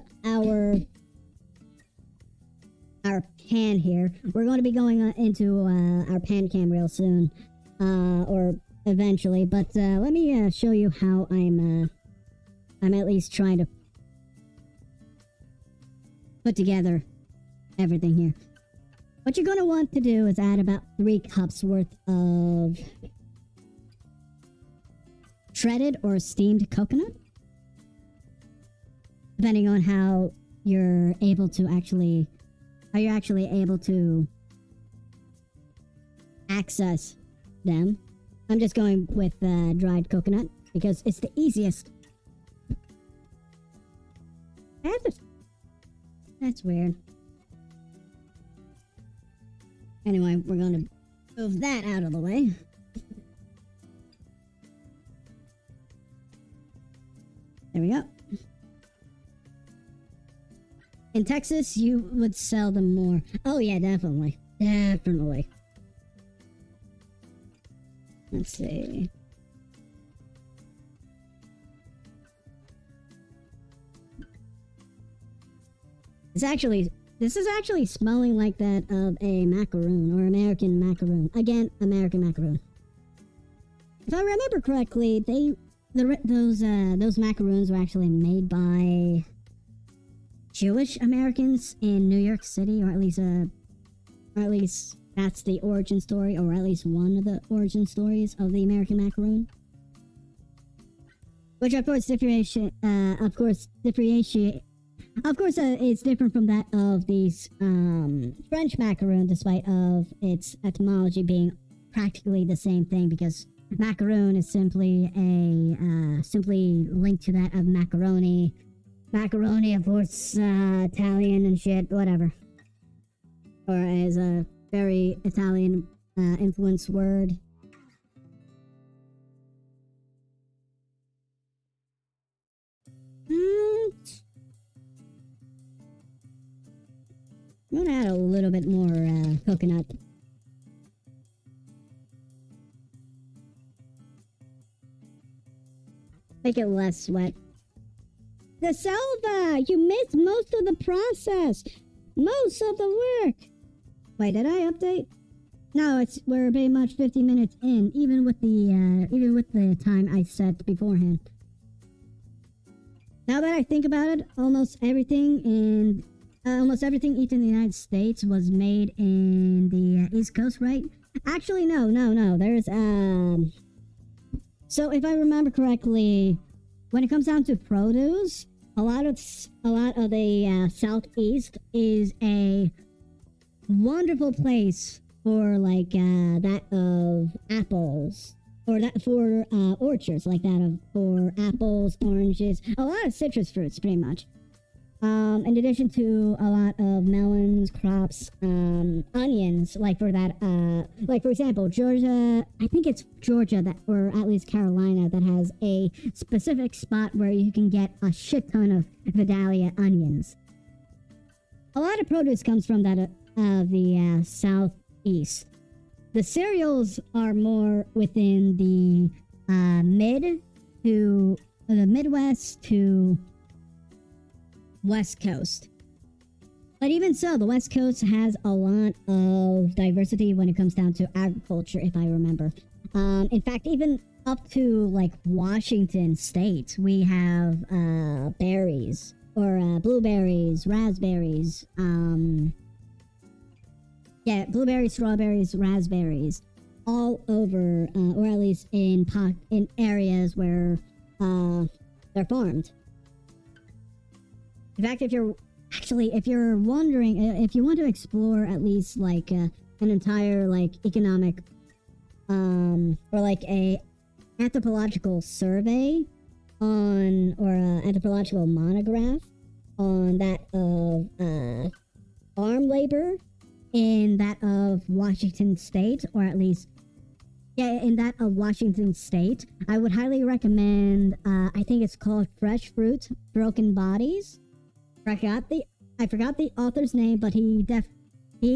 our pan here. We're going to be going into our pan cam real soon, or eventually. But let me show you how I'm at least trying to put together everything here. What you're going to want to do is add about 3 cups worth of shredded or steamed coconut, depending on how you're able to actually access them. I'm just going with dried coconut because it's the easiest. That's weird. Anyway, we're going to move that out of the way. There we go. In Texas, you would sell them more. Oh yeah, definitely. Definitely. Let's see. This is actually smelling like that of a macaroon, or American macaroon. Again, American macaroon. If I remember correctly, those macaroons were actually made by Jewish Americans in New York City, or at least that's the origin story, or at least one of the origin stories of the American macaroon. Which of course it's different from that of these French macaroon, despite of its etymology being practically the same thing, because macaroon is simply a simply linked to that of macaroni. Macaroni, of course, Italian and shit, whatever. Or as a very Italian influenced word. I'm gonna add a little bit more coconut. Make it less wet. The Selva! You missed most of the process! Most of the work! Wait, did I update? No, we're pretty much 50 minutes in, even with the time I set beforehand. Now that I think about it, almost everything eaten in the United States was made in the East Coast, right? Actually, no. There's So if I remember correctly, when it comes down to produce, a lot of the Southeast is a wonderful place for like that of apples, or that for orchards like that of for apples, oranges, a lot of citrus fruits, pretty much. In addition to a lot of melons, crops, onions, like for that, like for example, Georgia, I think it's Georgia that, or at least Carolina, that has a specific spot where you can get a shit ton of Vidalia onions. A lot of produce comes from that, the southeast. The cereals are more within the, the Midwest to West Coast. But even so, the West Coast has a lot of diversity when it comes down to agriculture, if I remember. In fact, even up to like Washington State, we have berries, or blueberries, raspberries, blueberries, strawberries, raspberries, all over, or at least in areas where they're farmed. In fact, if you're wondering, if you want to explore at least like an entire like economic, or like a anthropological survey on, or a anthropological monograph on that of farm labor in that of Washington State, or at least in that of Washington State, I would highly recommend. I think it's called Fresh Fruit, Broken Bodies. I forgot the author's name, but he,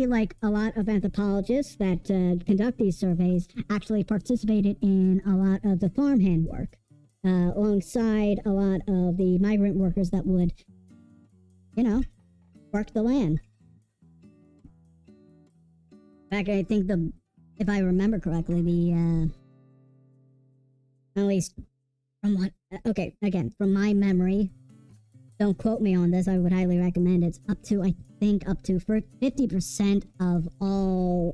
like a lot of anthropologists that conduct these surveys, actually participated in a lot of the farmhand work, alongside a lot of the migrant workers that would, work the land. In fact, I think if I remember correctly, at least from what, from my memory, don't quote me on this, I would highly recommend it's up to 50% of all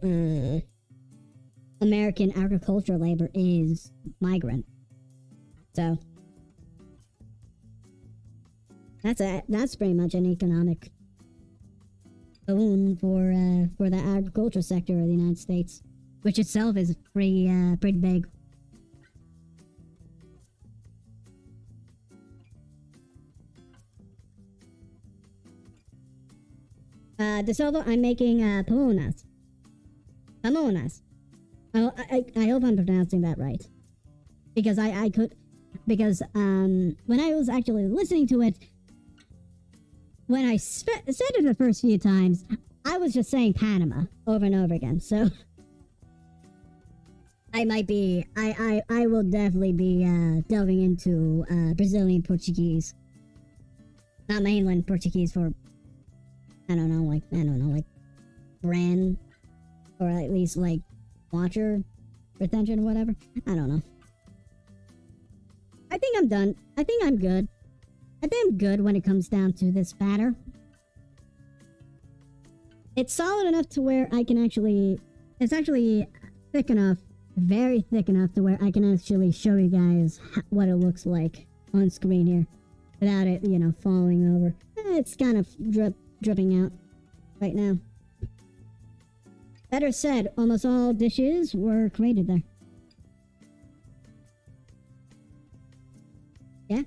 American agricultural labor is migrant. So that's pretty much an economic boon for the agricultural sector of the United States, which itself is pretty big. De Silva, I'm making Pamonhas. Pamonhas. I hope I'm pronouncing that right. Because when I was actually listening to it, when I said it the first few times, I was just saying Panama over and over again, so I will definitely be delving into Brazilian Portuguese. Not mainland Portuguese for I don't know, like brand, or at least like watcher retention or whatever. I don't know. I think I'm done. I think I'm good. I think I'm good when it comes down to this batter. It's solid enough to where I can it's actually thick enough, very thick enough to where I can actually show you guys what it looks like on screen here without it, falling over. It's kind of dripping out right now. Better said, almost all dishes were created there. Yeah?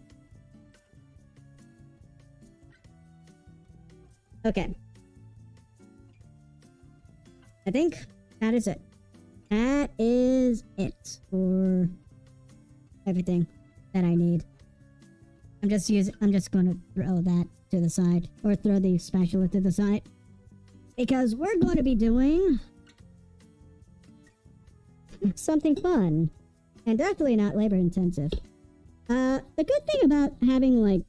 Okay. I think that is it. That is it for everything that I need. I'm just gonna throw that to the side, or throw the spatula to the side, because we're going to be doing something fun and definitely not labor intensive. The good thing about having like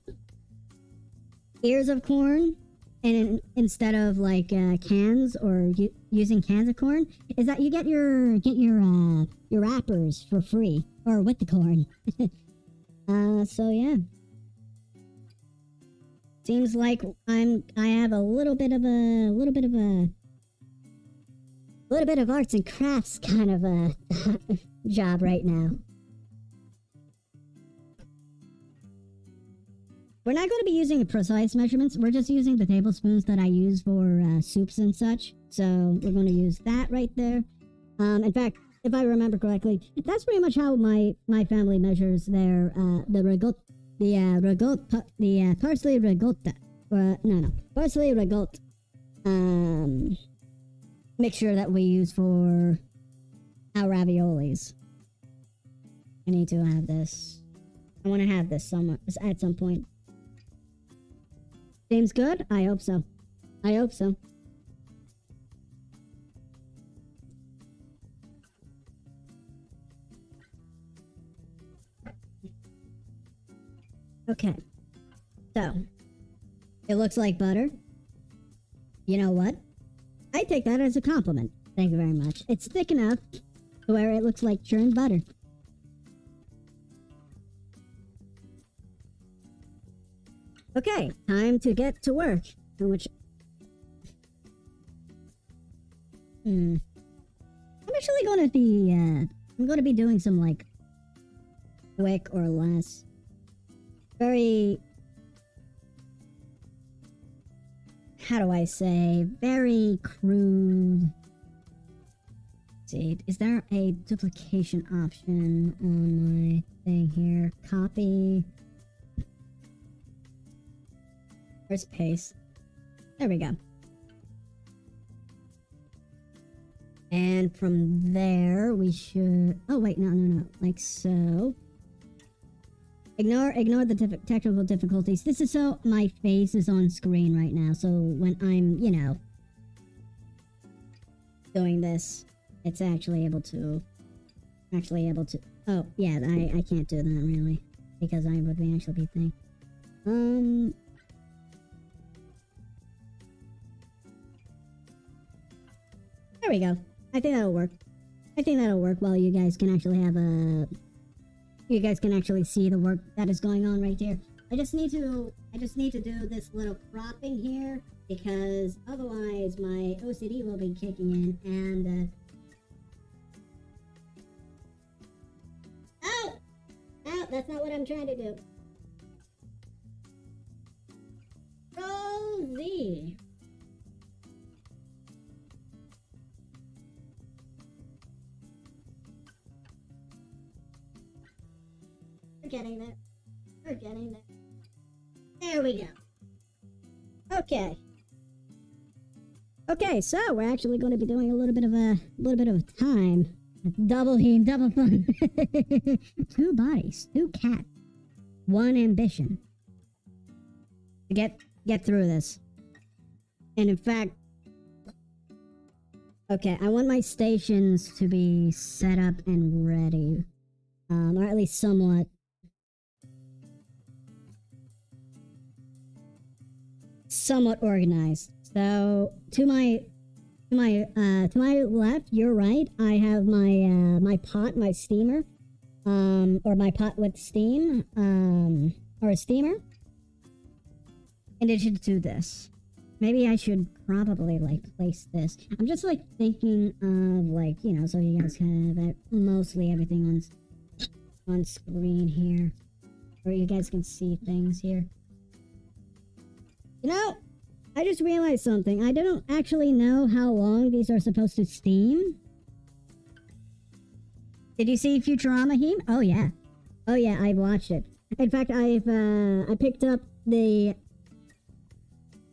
ears of corn and instead of like cans, or using cans of corn, is that you get your wrappers for free, or with the corn. So yeah, seems like I have a little bit of arts and crafts kind of a job right now. We're not going to be using precise measurements. We're just using the tablespoons that I use for soups and such. So we're going to use that right there. In fact, if I remember correctly, that's pretty much how my family measures their parsley ricotta. Parsley ricotta. Mixture that we use for our raviolis. I need to have this. I want to have this at some point. Seems good? I hope so. I hope so. Okay. So, it looks like butter. You know what? I take that as a compliment. Thank you very much. It's thick enough to where it looks like churned butter. Okay, time to get to work. Which I'm actually going to be I'm going to be doing some like quick or less very, how do I say, very crude. Let's see, is there a duplication option on my thing here? Copy. Where's paste? There we go. And from there, we should... Oh, wait, no. Like so. Ignore the technical difficulties. This is so my face is on screen right now. So when I'm, you know, doing this, it's actually able to... Oh, yeah, I can't do that, really. Because I would actually be thinking. There we go. I think that'll work. I think that'll work while you guys can actually have a... You guys can actually see the work that is going on right here. I just need to do this little cropping here, because otherwise my OCD will be kicking in, and Oh! That's not what I'm trying to do. Rosie! We're getting there. We're getting there. There we go. Okay. Okay, so we're actually going to be doing a little bit of time. Double Himm, double fun. 2 bodies, 2 cats, 1 ambition. Get through this. And in fact, okay, I want my stations to be set up and ready, or at least somewhat organized. So to my left, you're right. I have my my pot, my steamer, or my pot with steam, or a steamer. In addition to this, maybe I should probably like place this. I'm just like thinking of like, you know, so you guys have mostly everything on screen here, or you guys can see things here. You know, I just realized something. I don't actually know how long these are supposed to steam. Did you see Futurama, Himm? Oh yeah. Oh yeah, I watched it. In fact, I picked up the...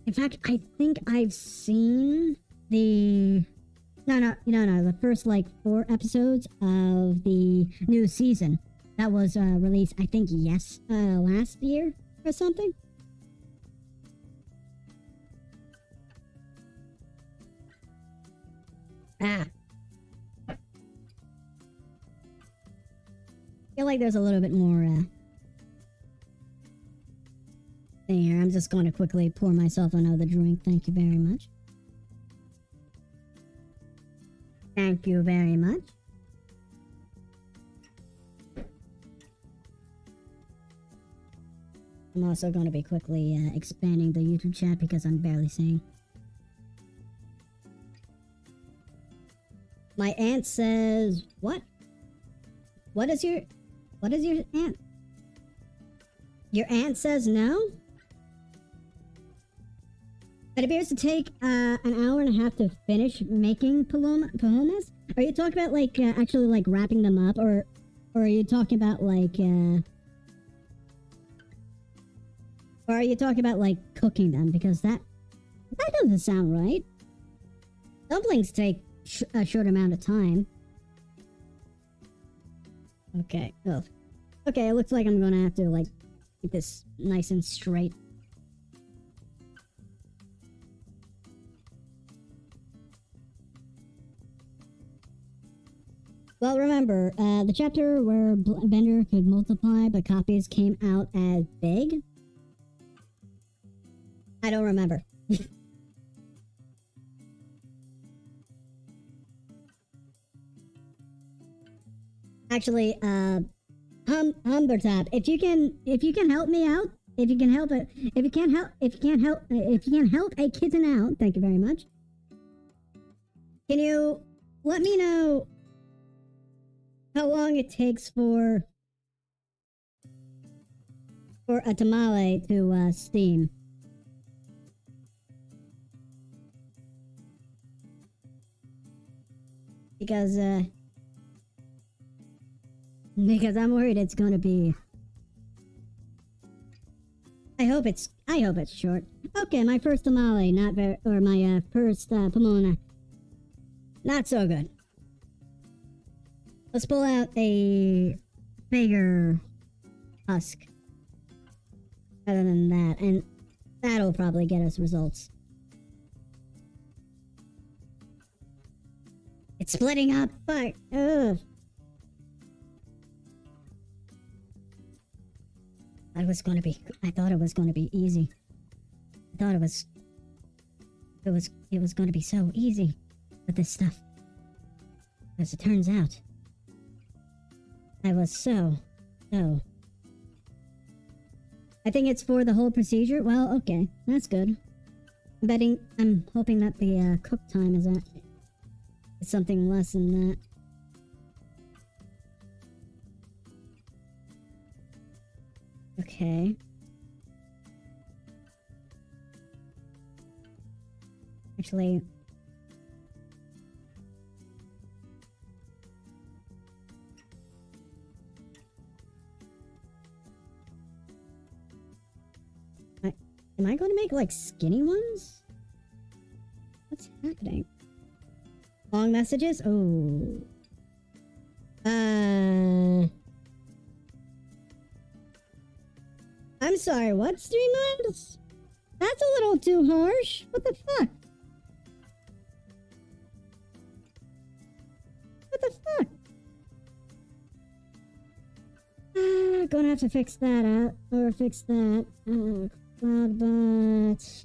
In fact, I think I've seen the... No, the first, like, 4 episodes of the new season. That was, released, I think, last year or something. I feel like there's a little bit more, thing here. I'm just going to quickly pour myself another drink. Thank you very much. Thank you very much. I'm also going to be quickly expanding the YouTube chat because I'm barely seeing. My aunt says, what? What is your aunt? Your aunt says no? It appears to take an hour and a half to finish making Pamonhas. Are you talking about like actually like wrapping them up, or are you talking about like or are you talking about like cooking them? Because that doesn't sound right. Dumplings take a short amount of time. Okay. Oh. Okay. It looks like I'm gonna have to like keep this nice and straight. Well, remember, the chapter where Bender could multiply, but copies came out as big? I don't remember. Actually, Humbertop, if you can help me out, if you can help a kitten out, thank you very much. Can you let me know how long it takes for a tamale to steam? Because I'm worried it's gonna be... I hope it's short. Okay, my first tamale, my first Pamonha. Not so good. Let's pull out a bigger husk. Other than that, and that'll probably get us results. It's splitting up, fuck. Ugh. I thought it was gonna be easy. I thought it was gonna be so easy with this stuff. As it turns out, I was so. I think it's for the whole procedure. Well, okay, that's good. I'm hoping that the cook time is something less than that. Okay. Actually, am I going to make like skinny ones? What's happening? Long messages? Oh. I'm sorry, what, Streamlabs? That's a little too harsh. What the fuck? What the fuck? Gonna have to fix that out. Or fix that. Cloudbot.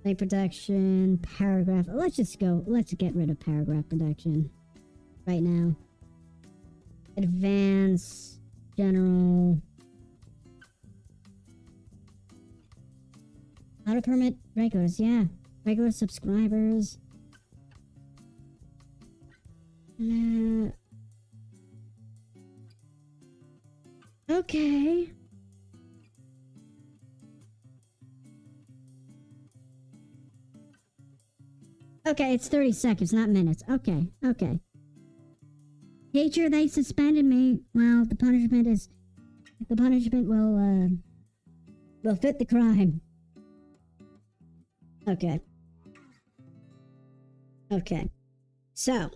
Link protection. Paragraph. Let's just go. Let's get rid of paragraph protection. Right now. Advanced. General. Auto permit regulars. Yeah. Regular subscribers. Okay. Okay, it's 30 seconds, not minutes. Okay, okay. Teacher, they suspended me. Well, the punishment will fit the crime. Okay. Okay. So,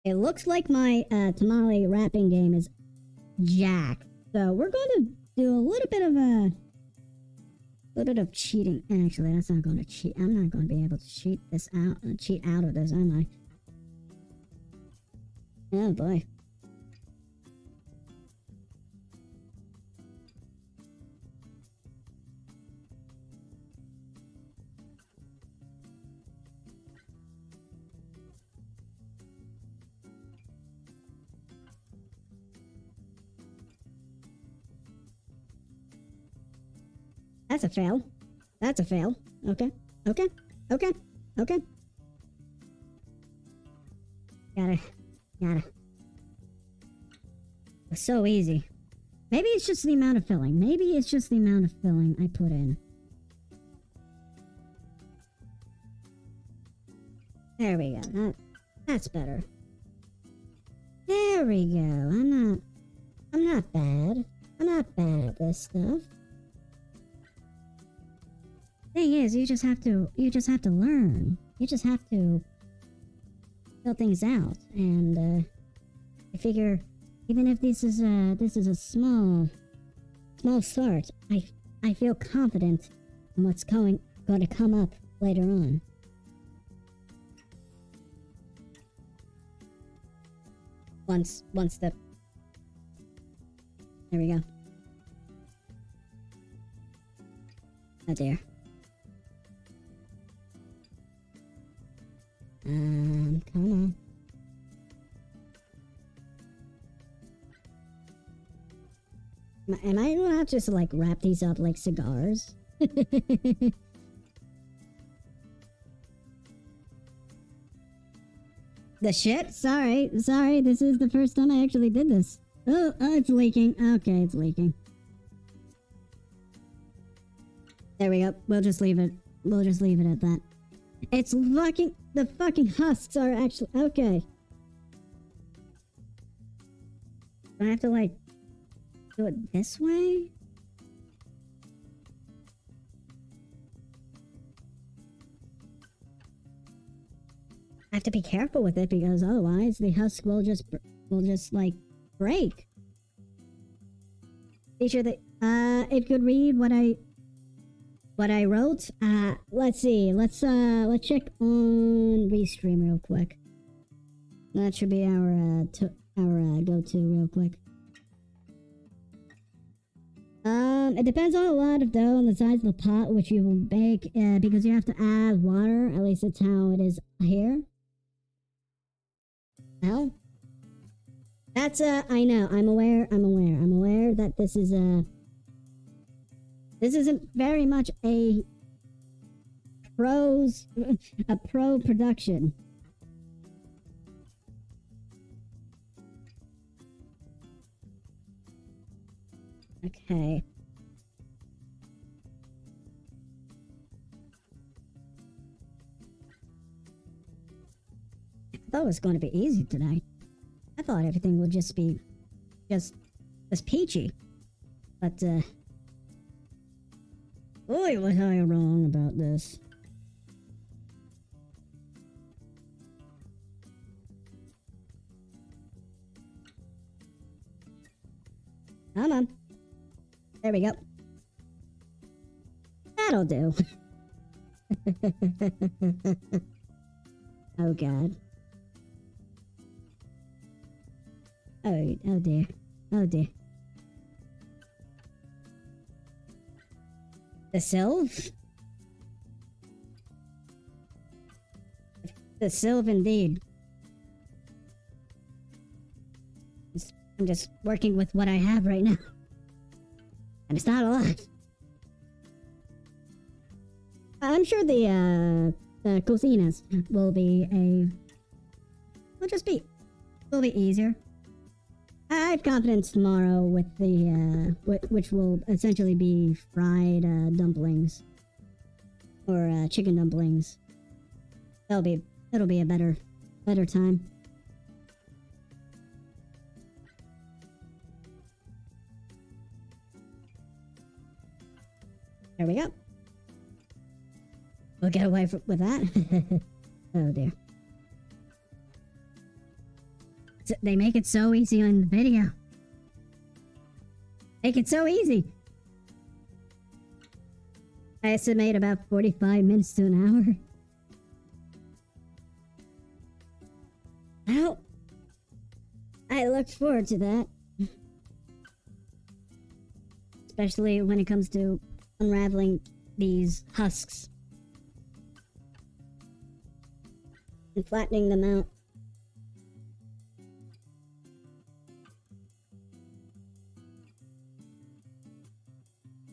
it looks like my tamale wrapping game is jacked. So we're going to do a little bit of cheating. Actually, that's not going to cheat. I'm not going to be able to cheat out of this, am I? Oh boy. That's a fail. That's a fail. Okay. Okay. Okay. Okay. Got it. It's so easy. Maybe it's just the amount of filling. Maybe it's just the amount of filling I put in. There we go. That's better. There we go. I'm not bad. I'm not bad at this stuff. Thing is, you just have to learn. You just have to fill things out, and I figure even if this is a small start, I feel confident in what's going to come up later on. Once the there we go. Oh dear. Come on. Am I allowed to just like wrap these up like cigars? The shit? Sorry. This is the first time I actually did this. Oh, it's leaking. Okay, it's leaking. There we go. We'll just leave it at that. It's fucking... The fucking husks are actually... Okay. Do I have to, like... do it this way? I have to be careful with it because otherwise the husk will just like break. Teacher, if you could read what I wrote. Let's see. Let's check on Restream real quick. That should be our go-to real quick. It depends on a lot of dough on the size of the pot which you will bake, because you have to add water. At least that's how it is here. Well, that's I know. I'm aware that this isn't very much a pro production. Okay. I thought it was going to be easy tonight. I thought everything would just be just peachy. But boy, was I wrong about this. Come on. There we go. That'll do. Oh god. Oh dear. Oh dear. The sylph? The sylph indeed. I'm just working with what I have right now. And it's not a lot. I'm sure the cocinas will be easier. I have confidence tomorrow with the which will essentially be fried dumplings or chicken dumplings. It'll be a better time. There we go. We'll get away with that. Oh dear. They make it so easy on the video. Make it so easy. I estimate about 45 minutes to an hour. Well, I look forward to that. Especially when it comes to unraveling these husks. And flattening them out.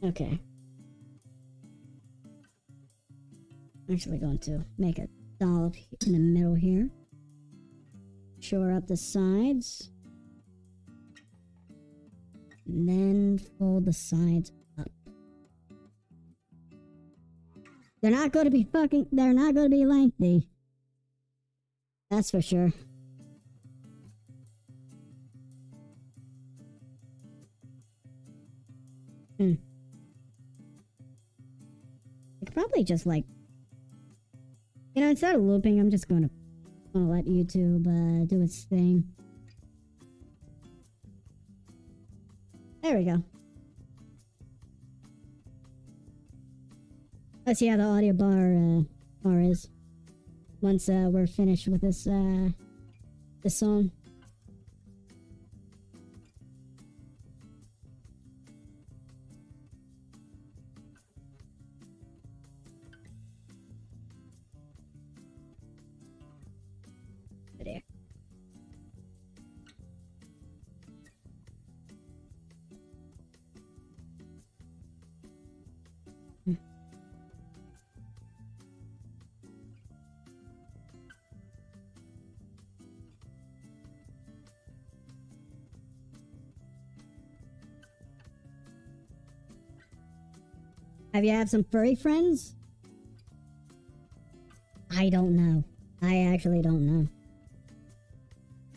Okay. I'm actually going to make a dollop in the middle here. Shore up the sides. And then fold the sides up. They're not going to be lengthy. That's for sure. I could probably just like, instead of looping, I'm just gonna let YouTube do its thing. There we go. Let's see how the audio bar is once we're finished with this song. There. Have you had some furry friends? I don't know. I actually don't know.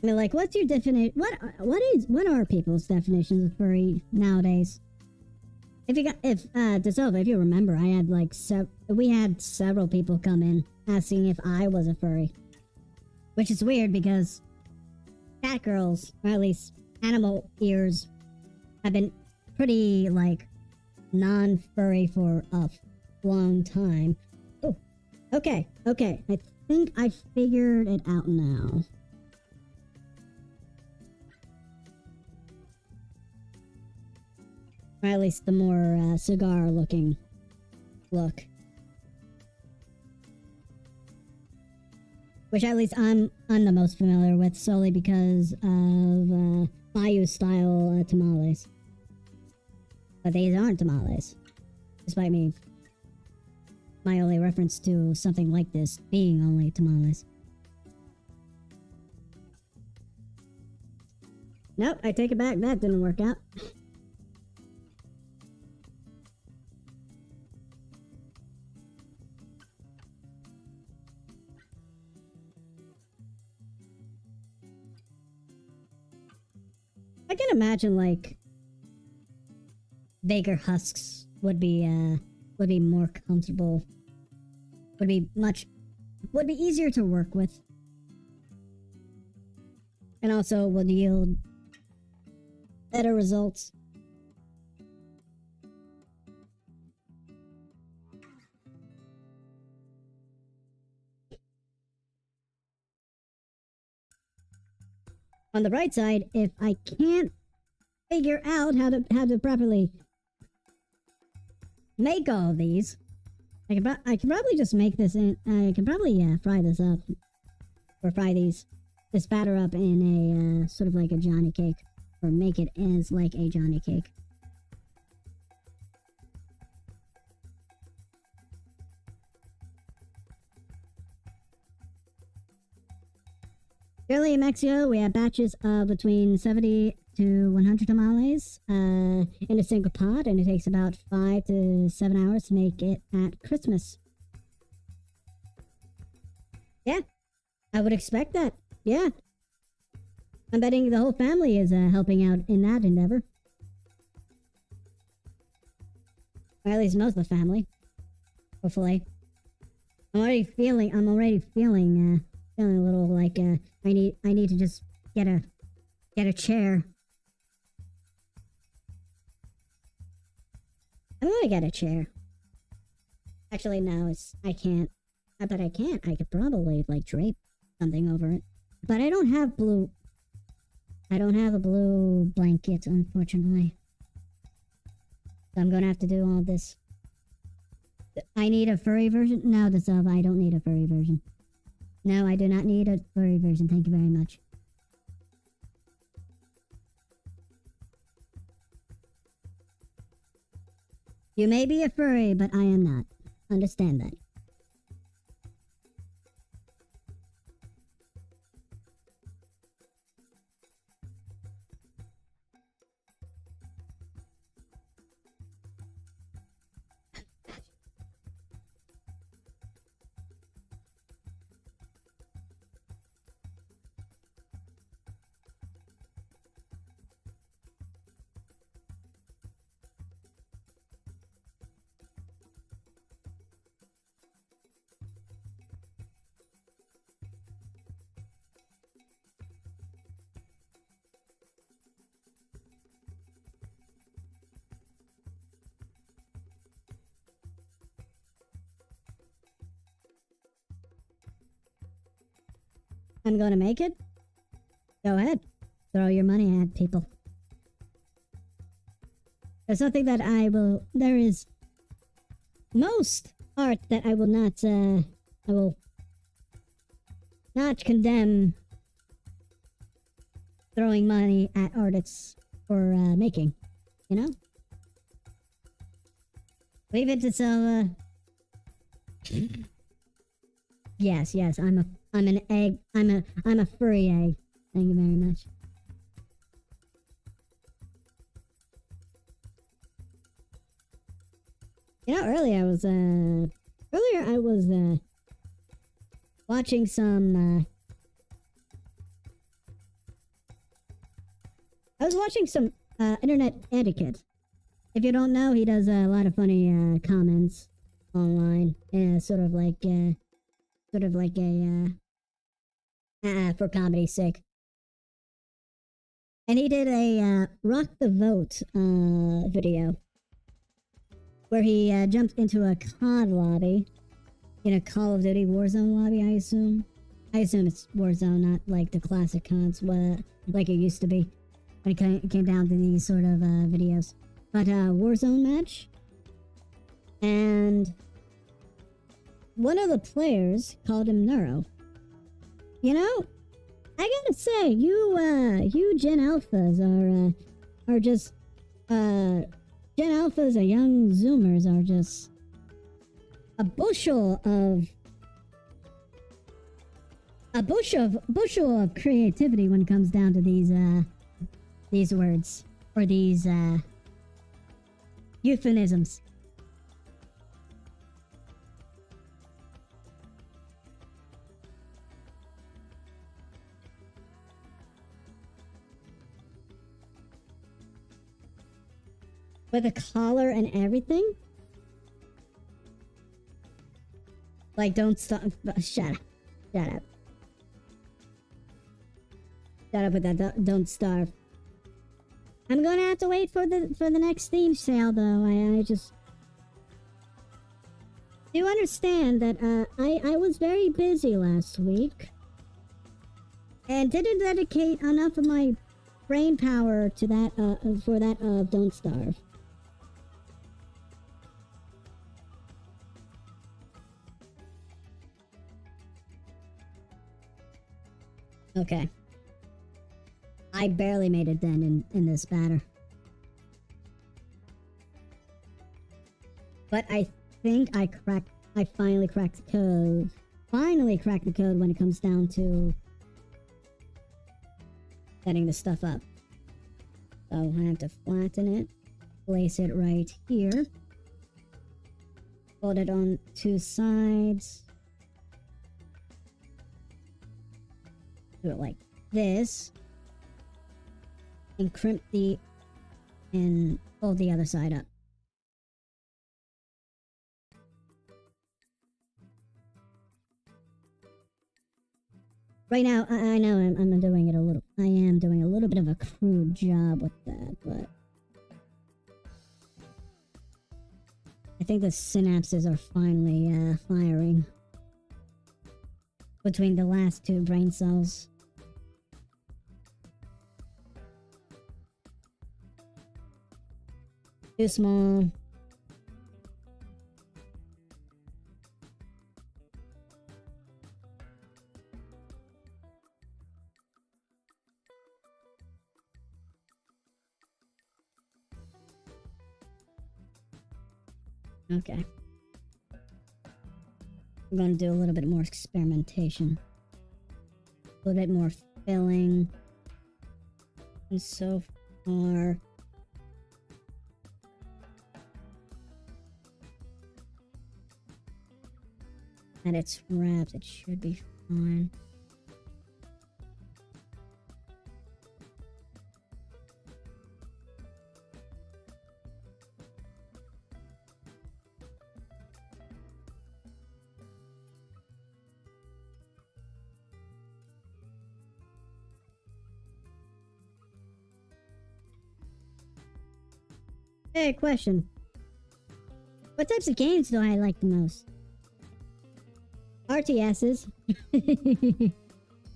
I mean, like, what's your definition? What are people's definitions of furry nowadays? If you remember, I had like we had several people come in asking if I was a furry, which is weird because cat girls, or at least animal ears, have been pretty like non-furry for a long time. Oh, okay. I think I figured it out now. Or at least the more cigar-looking look. Which at least I'm the most familiar with, solely because of Bayou-style tamales. But these aren't tamales. Despite my only reference to something like this being only tamales. Nope, I take it back. That didn't work out. I can imagine, like, bigger husks would be more comfortable. Would be easier to work with. And also would yield better results. On the right side, if I can't figure out how to properly make all of these, I can probably just make this in. I can probably fry this up, or fry this batter up in a sort of like a Johnny cake, or make it as like a Johnny cake. Currently in Mexico, we have batches of between 70 to 100 tamales in a single pot, and it takes about 5 to 7 hours to make it at Christmas. Yeah, I would expect that. Yeah. I'm betting the whole family is helping out in that endeavor. Or at least most of the family. Hopefully. I'm already feeling a little like, I need to just get a chair. I'm gonna get a chair. Actually, no, I can't. But I can't. I could probably, like, drape something over it. But I don't have a blue blanket, unfortunately. So I'm gonna have to do all this. I need a furry version? No, I don't need a furry version. No, I do not need a furry version. Thank you very much. You may be a furry, but I am not. Understand that. I'm gonna make it? Go ahead. Throw your money at people. There's something that there is most art that I will not condemn throwing money at artists for making, you know? Leave it to some, Yes, I'm an egg. I'm a furry egg. Thank you very much. You know, earlier I was watching some internet etiquette. If you don't know, he does a lot of funny comments online, sort of like a for comedy's sake. And he did a rock the vote video where he jumped into a COD lobby in a Call of Duty Warzone lobby. I assume it's Warzone, not like the classic CODs, like it used to be when it came down to these sort of videos. But Warzone match, and one of the players called him Neuro. You know, I gotta say, you Gen Alphas are just, Gen Alphas or young Zoomers are just a bushel of creativity when it comes down to these words, or these, euphemisms. With a collar and everything? Like, don't stop. Shut up. Shut up. Shut up with that. Don't starve. I'm gonna have to wait for the next Steam sale, though. I just do understand that I was very busy last week and didn't dedicate enough of my brain power to that for that Don't Starve. Okay. I barely made a dent in this batter. But I think I finally cracked the code. Finally cracked the code when it comes down to setting the stuff up. So I have to flatten it, place it right here, fold it on two sides, do it like this, and crimp and fold the other side up. Right now, I know I'm doing it a little. I am doing a little bit of a crude job with that, but I think the synapses are finally firing between the last two brain cells. Too small. Okay. I'm going to do a little bit more experimentation. A little bit more filling. And so far, and it's wrapped, it should be fine. Hey, question. What types of games do I like the most? RTSs. And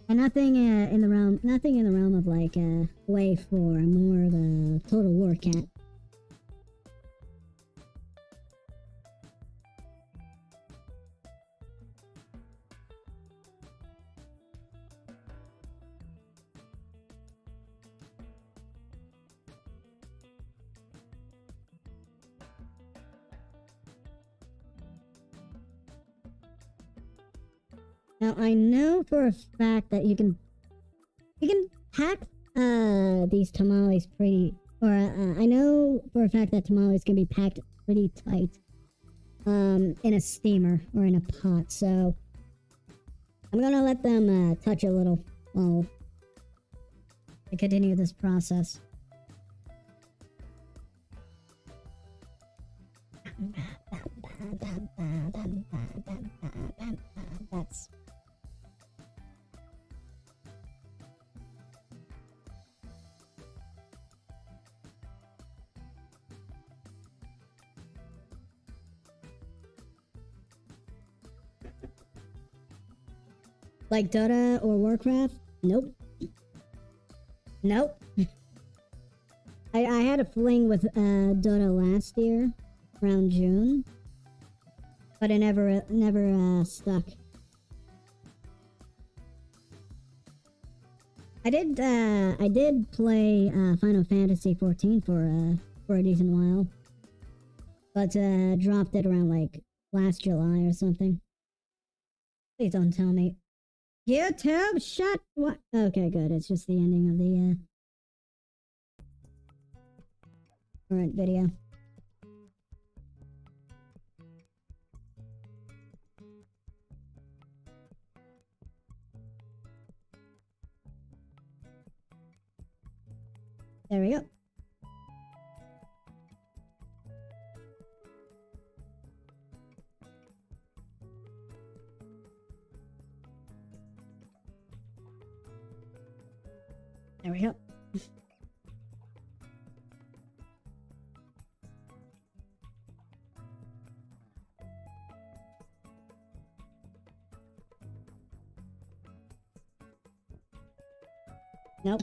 nothing in the realm of like Wave 4. I'm more of a Total War cat. Now I know for a fact that you can pack these tamales pretty, or I know for a fact that tamales can be packed pretty tight in a steamer or in a pot. So I'm gonna let them touch a little while I continue this process. That's like Dota or Warcraft? Nope. Nope. I had a fling with Dota last year, around June, but it never stuck. I did play Final Fantasy 14 for a decent while, but dropped it around like last July or something. Please don't tell me. YouTube, shut what? Okay, good. It's just the ending of the current video. There we go. There we go. Nope.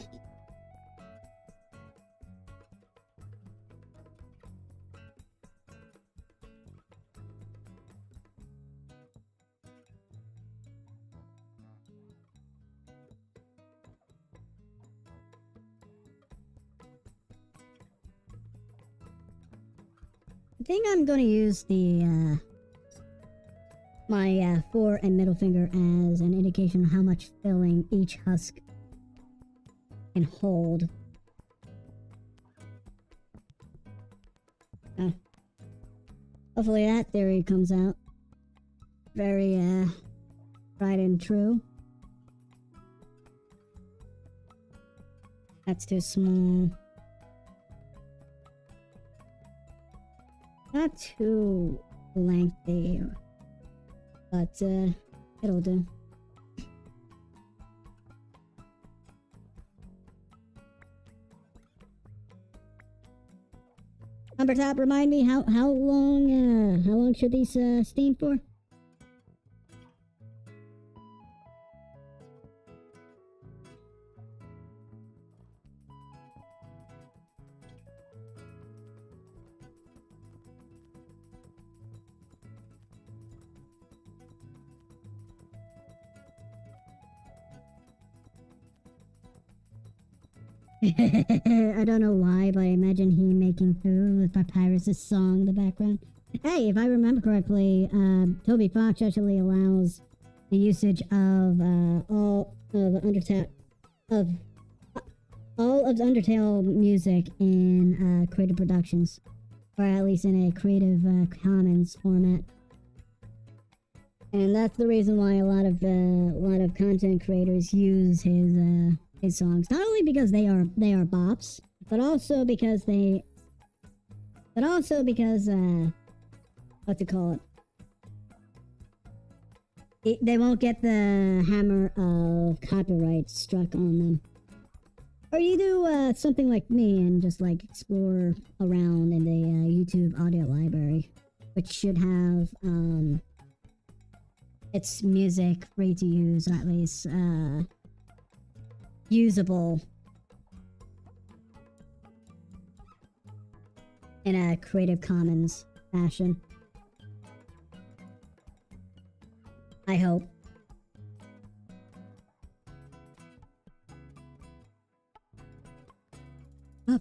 I think I'm going to use the my fore and middle finger as an indication of how much filling each husk can hold. Hopefully that theory comes out very tried and true. That's too small. Not too lengthy, but it'll do. Lumbertop, remind me how long should these steam for? I don't know why, but I imagine he making food with Papyrus' song in the background. Hey, if I remember correctly, Toby Fox actually allows the usage of all of Undertale music in creative productions, or at least in a Creative Commons format. And that's the reason why a lot of content creators use his songs, not only because they are bops, but also because what to call it, they won't get the hammer of copyright struck on them. Or you do something like me and just like explore around in the YouTube audio library, which should have its music free to use, or at least usable in a Creative Commons fashion. I hope. Oh,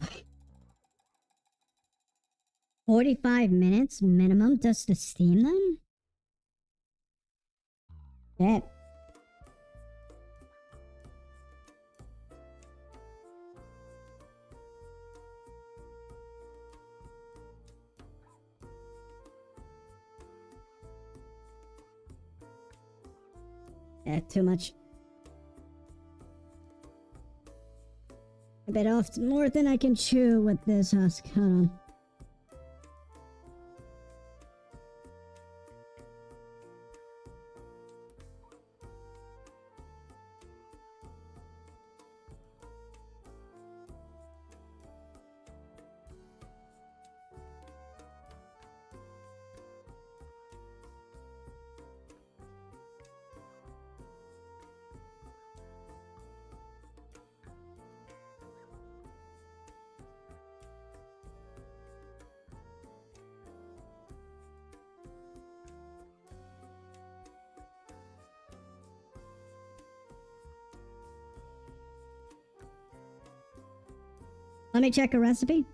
45 minutes minimum just to steam them? Yeah. Yeah, too much. I bit off more than I can chew with this husk. Hold on. Let me check a recipe.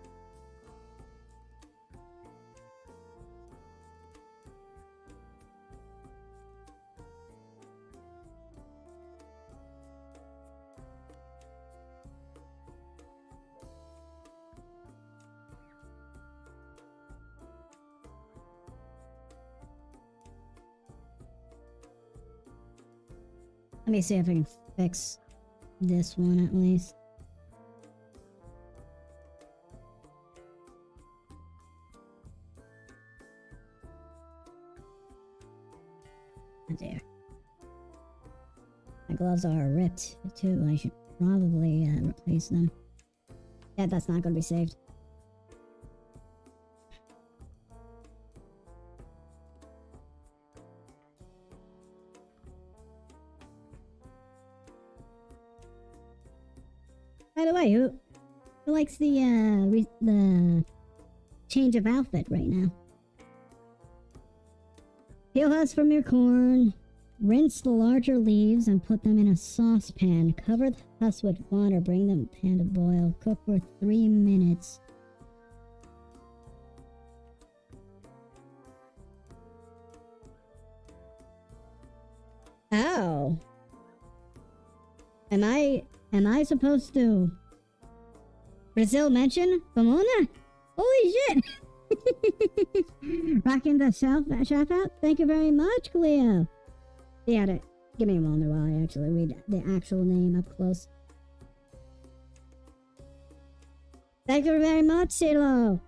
Let me see if I can fix this one at least. Oh dear. My gloves are ripped too. I should probably replace them. Yeah, that's not going to be saved. By the way, who likes the change of outfit right now? Peel husk from your corn, rinse the larger leaves and put them in a saucepan. Cover the husk with water, bring them pan to boil. Cook for 3 minutes. Oh. Am I supposed to Brazil mention Pamonha? Holy shit! Rocking the chef out. Thank you very much, Cleo. Yeah, give me a moment while I actually read the actual name up close. Thank you very much, Silo.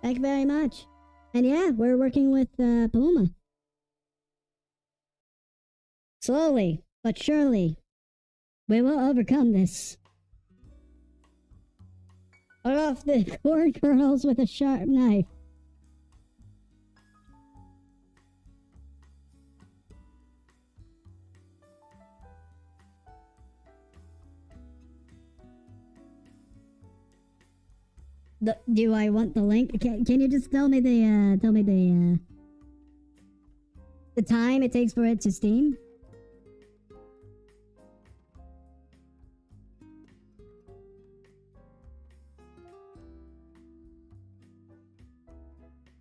Thank you very much. And yeah, we're working with Pamonha. Slowly, but surely, we will overcome this. Cut off the corn kernels with a sharp knife. Do I want the link? Can you just tell me the time it takes for it to steam?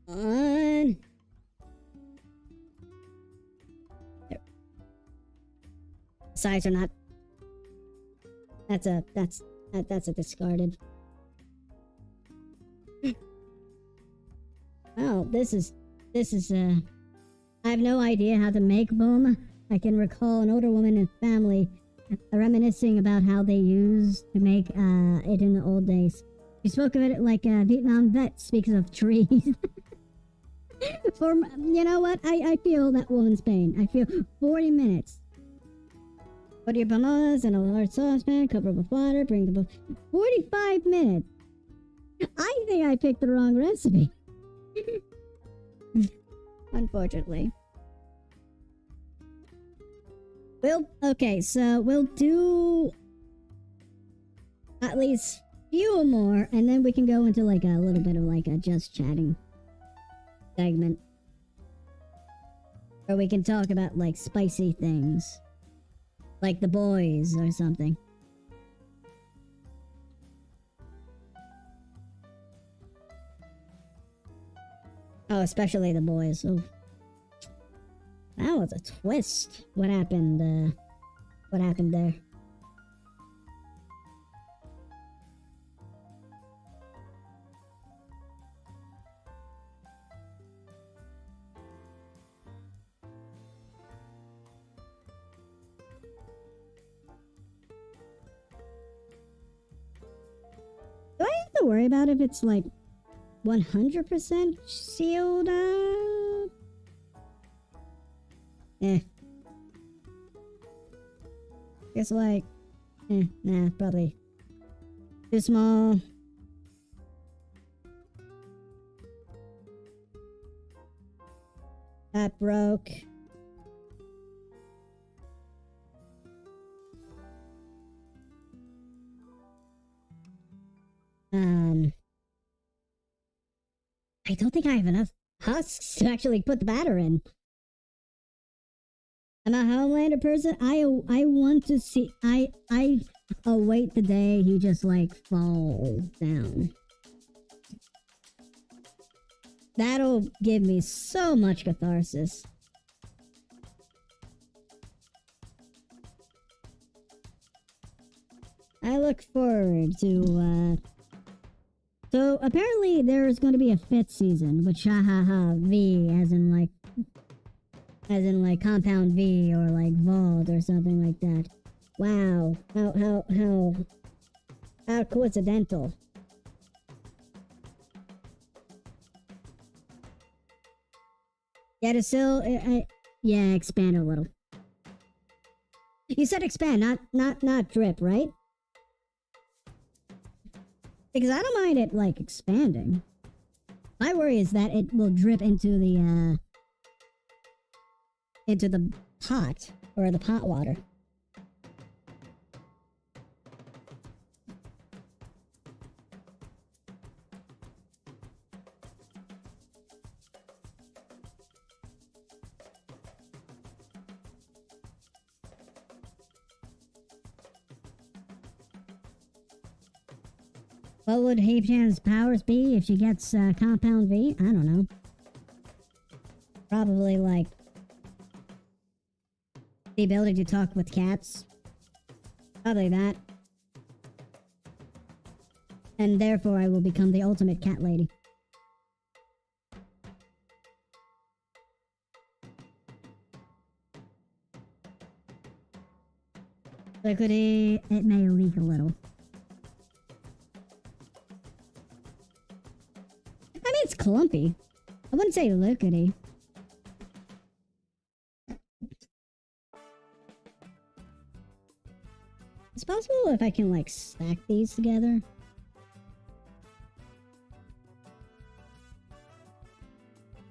On. Sides are not. That's a discarded. Oh, this is I have no idea how to make boom. I can recall an older woman and family reminiscing about how they used to make it in the old days. She spoke of it like a Vietnam vet speaks of trees. For you know what? I feel that woman's pain. I feel 40 minutes. Put your pamonhas in a large saucepan, cover it with water, bring the 45 minutes. I think I picked the wrong recipe. Unfortunately. Okay, so we'll do at least few more, and then we can go into like a little bit of like a just chatting segment. Or we can talk about like spicy things. Like the boys or something. Oh, especially the boys. Oh. That was a twist. What happened there? Do I have to worry about if it's like 100% sealed up? Guess like, nah, probably too small. That broke. I don't think I have enough husks to actually put the batter in. I'm a Homelander person. I want to see. I await the day he just like falls down. That'll give me so much catharsis. I look forward to. So apparently there is going to be a 5th season, which V as in like Compound V or like Vault or something like that. Wow. How coincidental. Yeah, to still, yeah, expand a little. You said expand, not drip, right? Because I don't mind it, like, expanding. My worry is that it will drip into the pot, or the pot water. What would Himm-Chan's powers be if she gets Compound V? I don't know. Probably like the ability to talk with cats. Probably that. And therefore I will become the ultimate cat lady. Liquidy, it may leak a little. I mean, it's clumpy. I wouldn't say liquidy. It's possible if I can, like, stack these together.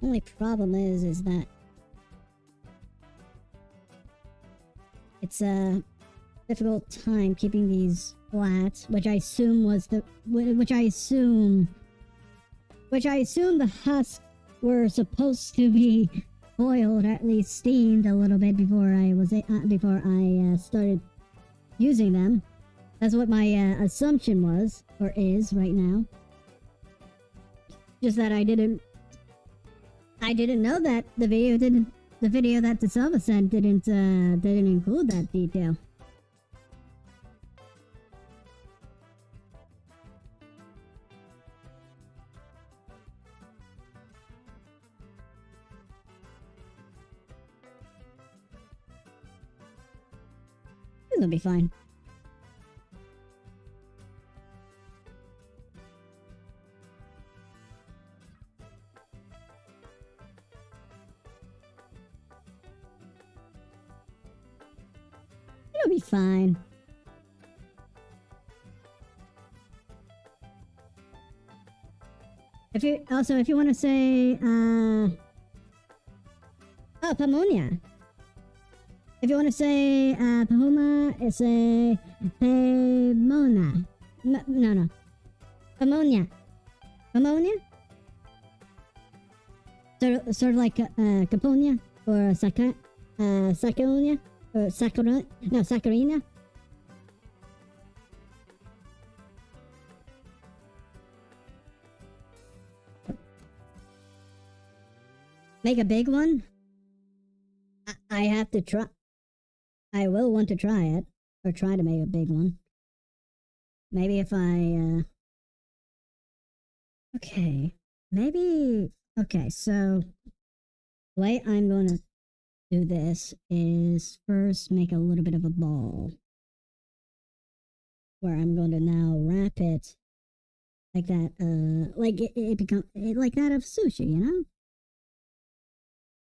Only problem is that it's a difficult time keeping these flat, which I assume the husks were supposed to be boiled, or at least steamed a little bit before I started using them. That's what my assumption was, or is right now. Just that I didn't know that the video that the Silva sent didn't include that detail. It'll be fine. It'll be fine. If you want to say, Pamonha. If you want to say, Pamonha, it's a Pamonha. No. Pamonha. Pamonha? Sort of like, Caponia, or Sakerinha, or Sakerinha. Make a big one? I have to try. I will want to try it, or try to make a big one. Maybe if I, okay. Maybe, okay, so the way I'm going to do this is first make a little bit of a ball, where I'm going to now wrap it like that, like it becomes like that of sushi, you know?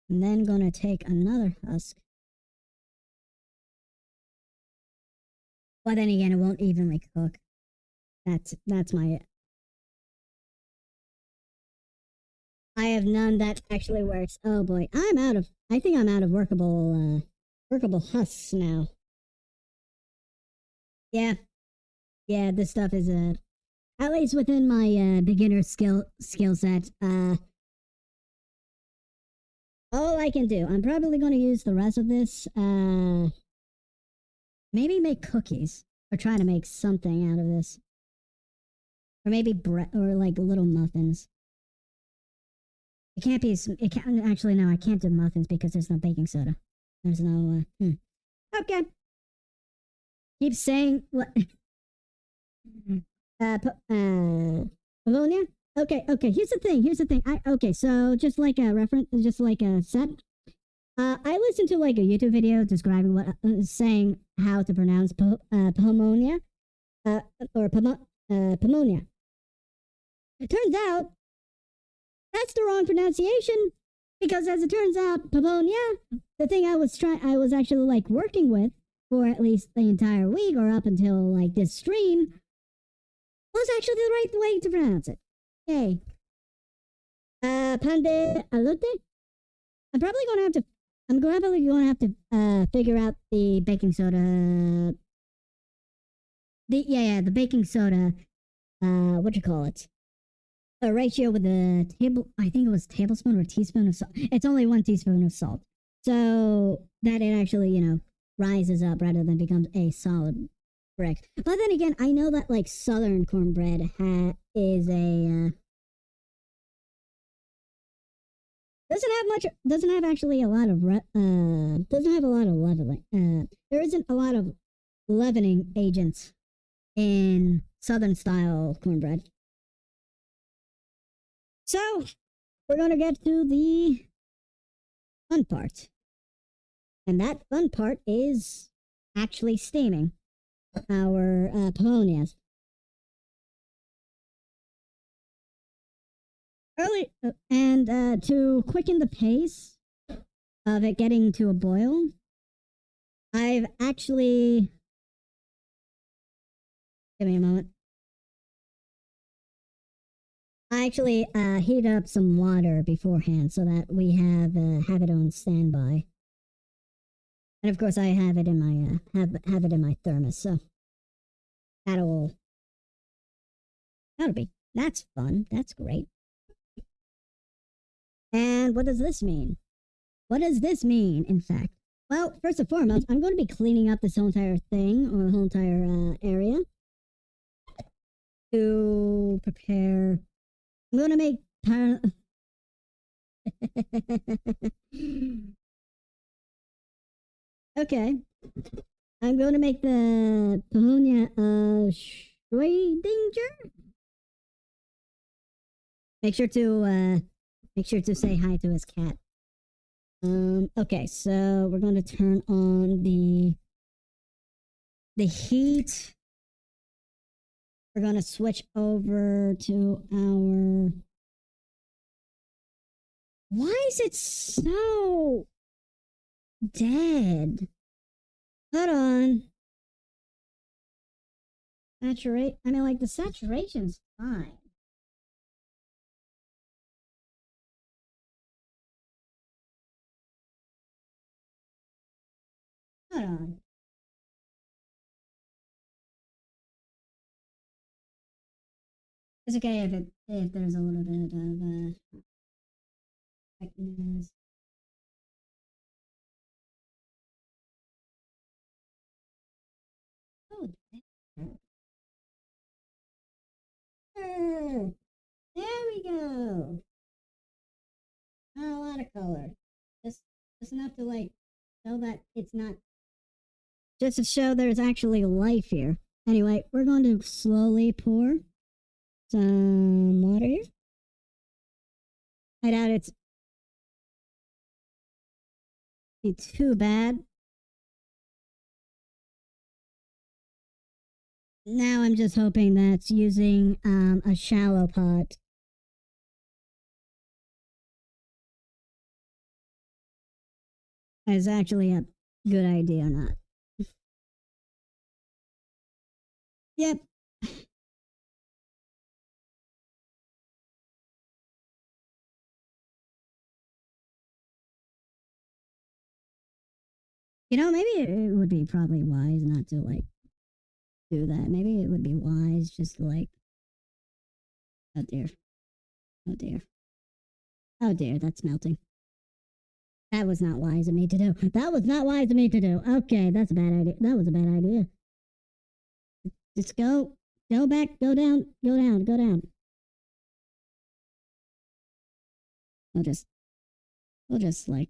And then gonna take another husk. But then again, it won't evenly cook. That's my... I have none that actually works. Oh boy, I think I'm out of workable husks now. Yeah, this stuff is, at least within my, beginner skill set, all I can do. I'm probably going to use the rest of this, maybe make cookies, or try to make something out of this. Or maybe bread, or like little muffins. Actually, no, I can't do muffins because there's no baking soda. There's no, Okay. Keep saying what? Pamonha? Okay, here's the thing. Okay, so just like a reference, just like a set. I listened to like a YouTube video describing saying how to pronounce Pamonha, or Pamonha. It turns out that's the wrong pronunciation, because as it turns out, Pamonha, the thing I was actually like working with for at least the entire week, or up until like this stream, was actually the right way to pronounce it. Okay. Pande alote? I'm probably going to have to figure out the baking soda. The baking soda, what you call it? A ratio with the I think it was tablespoon or teaspoon of salt. It's only 1 teaspoon of salt. So that it actually, you know, rises up rather than becomes a solid brick. But then again, I know that like southern cornbread is a doesn't have actually a lot of doesn't have a lot of leavening. There isn't a lot of leavening agents in southern style cornbread. So we're gonna get to the fun part, and that fun part is actually steaming our Pamonhas. To quicken the pace of it getting to a boil, I've actually... Give me a moment. I actually heat up some water beforehand so that we have it on standby. And of course, I have it in my have it in my thermos. So that'll be that's fun. That's great. And what does this mean? What does this mean? In fact, well, first and foremost, I'm going to be cleaning up this whole entire thing or whole entire area to prepare. I'm going to make. Okay. I'm going to make the Pamonha Schrödinger. Make sure to say hi to his cat. Okay, so we're going to turn on the heat. We're going to switch over to our. Why is it so dead? Hold on. Saturate. I mean, like, the saturation's fine. Hold on. It's okay if there's a little bit of thickness. Oh, there we go. Not a lot of color. Just enough to like show that it's not. Just to show there's actually life here. Anyway, we're going to slowly pour some water here. I doubt it's be too bad. Now I'm just hoping that's using a shallow pot. Is actually a good idea or not. Yep. You know, maybe it would be probably wise not to like do that. Maybe it would be wise just to like. Oh dear. Oh dear. Oh dear, that's melting. That was not wise of me to do. That was not wise of me to do. Okay, that's a bad idea. That was a bad idea. Just go back, go down. We'll just like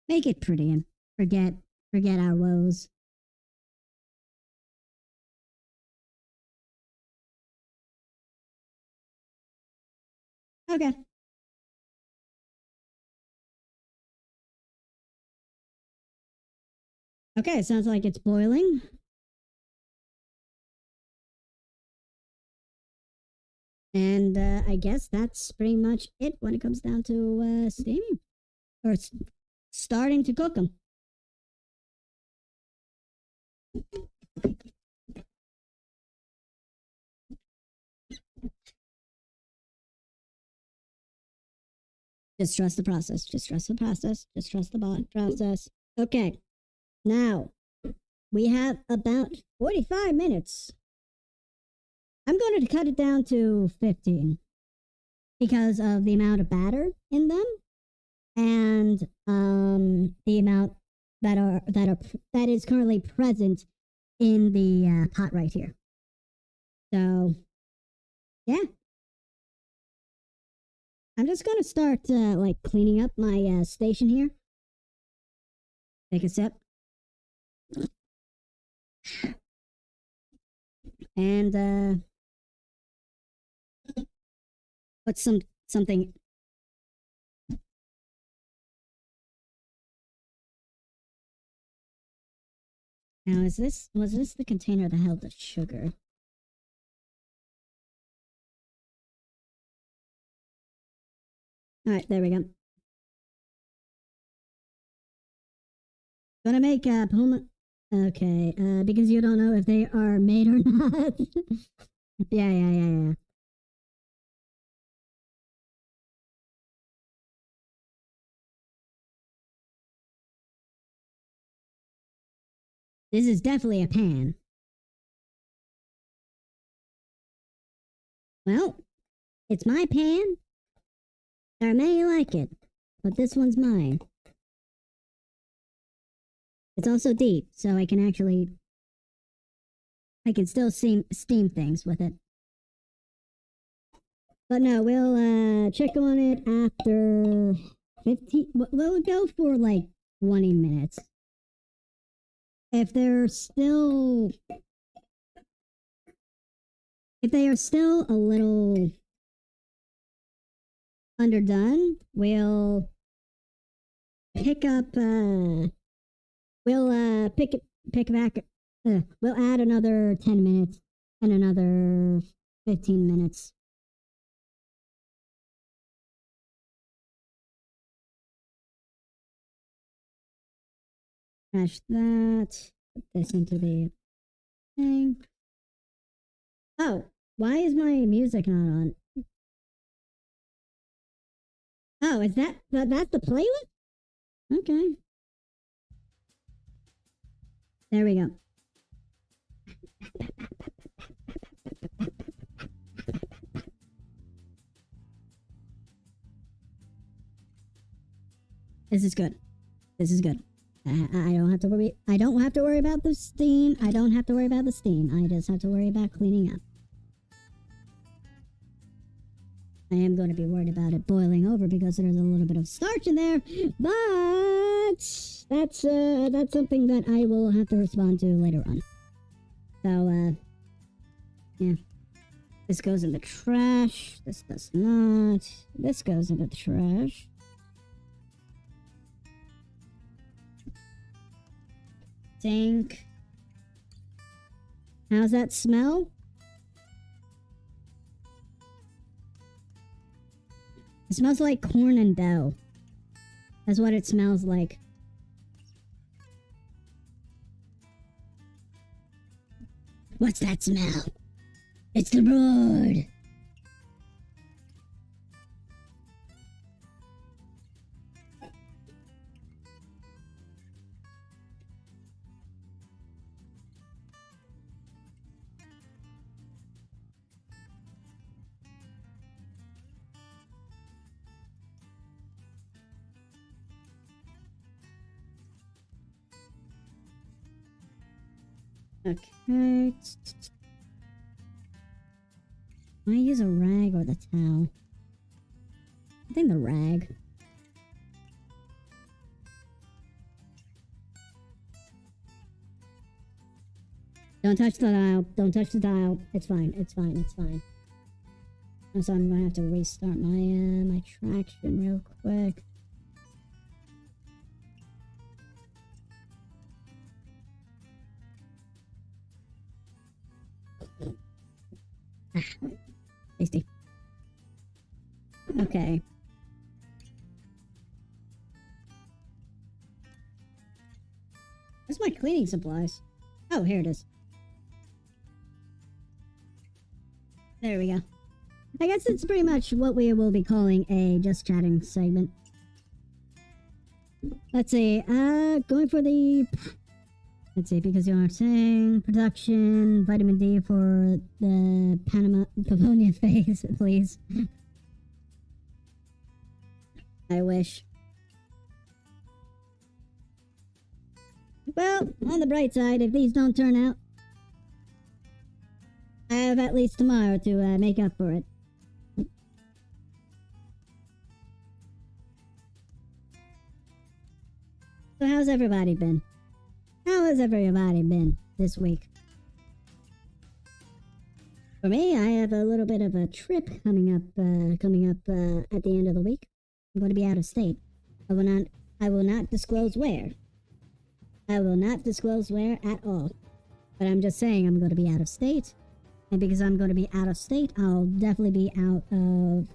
make it pretty and forget our woes. Okay. Okay, sounds like it's boiling. And I guess that's pretty much it when it comes down to steaming. Or starting to cook them. Just trust the process. Just trust the process. Just trust the process. Okay. Now, we have about 45 minutes. I'm going to cut it down to 15 because of the amount of batter in them and the amount that is currently present in the pot right here. So, yeah. I'm just going to start like cleaning up my station here. Take a sip. And put something. Now, was this the container that held the sugar? All right, there we go. Gonna make Puma. Okay, because you don't know if they are made or not. Yeah. This is definitely a pan. Well, it's my pan. There are many like it, but this one's mine. It's also deep, so I can still steam things with it. But no, we'll check on it after 15. We'll go for like 20 minutes. If they are still a little underdone, we'll pick up. We'll pick back. We'll add another 10 minutes and another 15 minutes. Crash that. Put this into the thing. Oh, why is my music not on? Oh, is that's the playlist? Okay. There we go. This is good. This is good. I don't have to worry. I don't have to worry about the steam. I don't have to worry about the steam. I just have to worry about cleaning up. I am going to be worried about it boiling over because there's a little bit of starch in there, but that's something that I will have to respond to later on. So, yeah. This goes in the trash. This does not. This goes in the trash. Sink. How's that smell? It smells like corn and dough. That's what it smells like. What's that smell? It's the road. Okay. I use a rag or the towel? I think the rag. Don't touch the dial. Don't touch the dial. It's fine. It's fine. It's fine. So I'm gonna have to restart my traction real quick. Tasty. Okay. Where's my cleaning supplies? Oh, here it is. There we go. I guess it's pretty much what we will be calling a just chatting segment. Let's see. Going for the... Let's see, because you are saying production, vitamin D for the Pamonha phase, please. I wish. Well, on the bright side, if these don't turn out, I have at least tomorrow to make up for it. So how's everybody been? How has everybody been this week? For me, I have a little bit of a trip coming up at the end of the week. I'm going to be out of state. I will not disclose where. I will not disclose where at all. But I'm just saying I'm going to be out of state. And because I'm going to be out of state, I'll definitely be out of...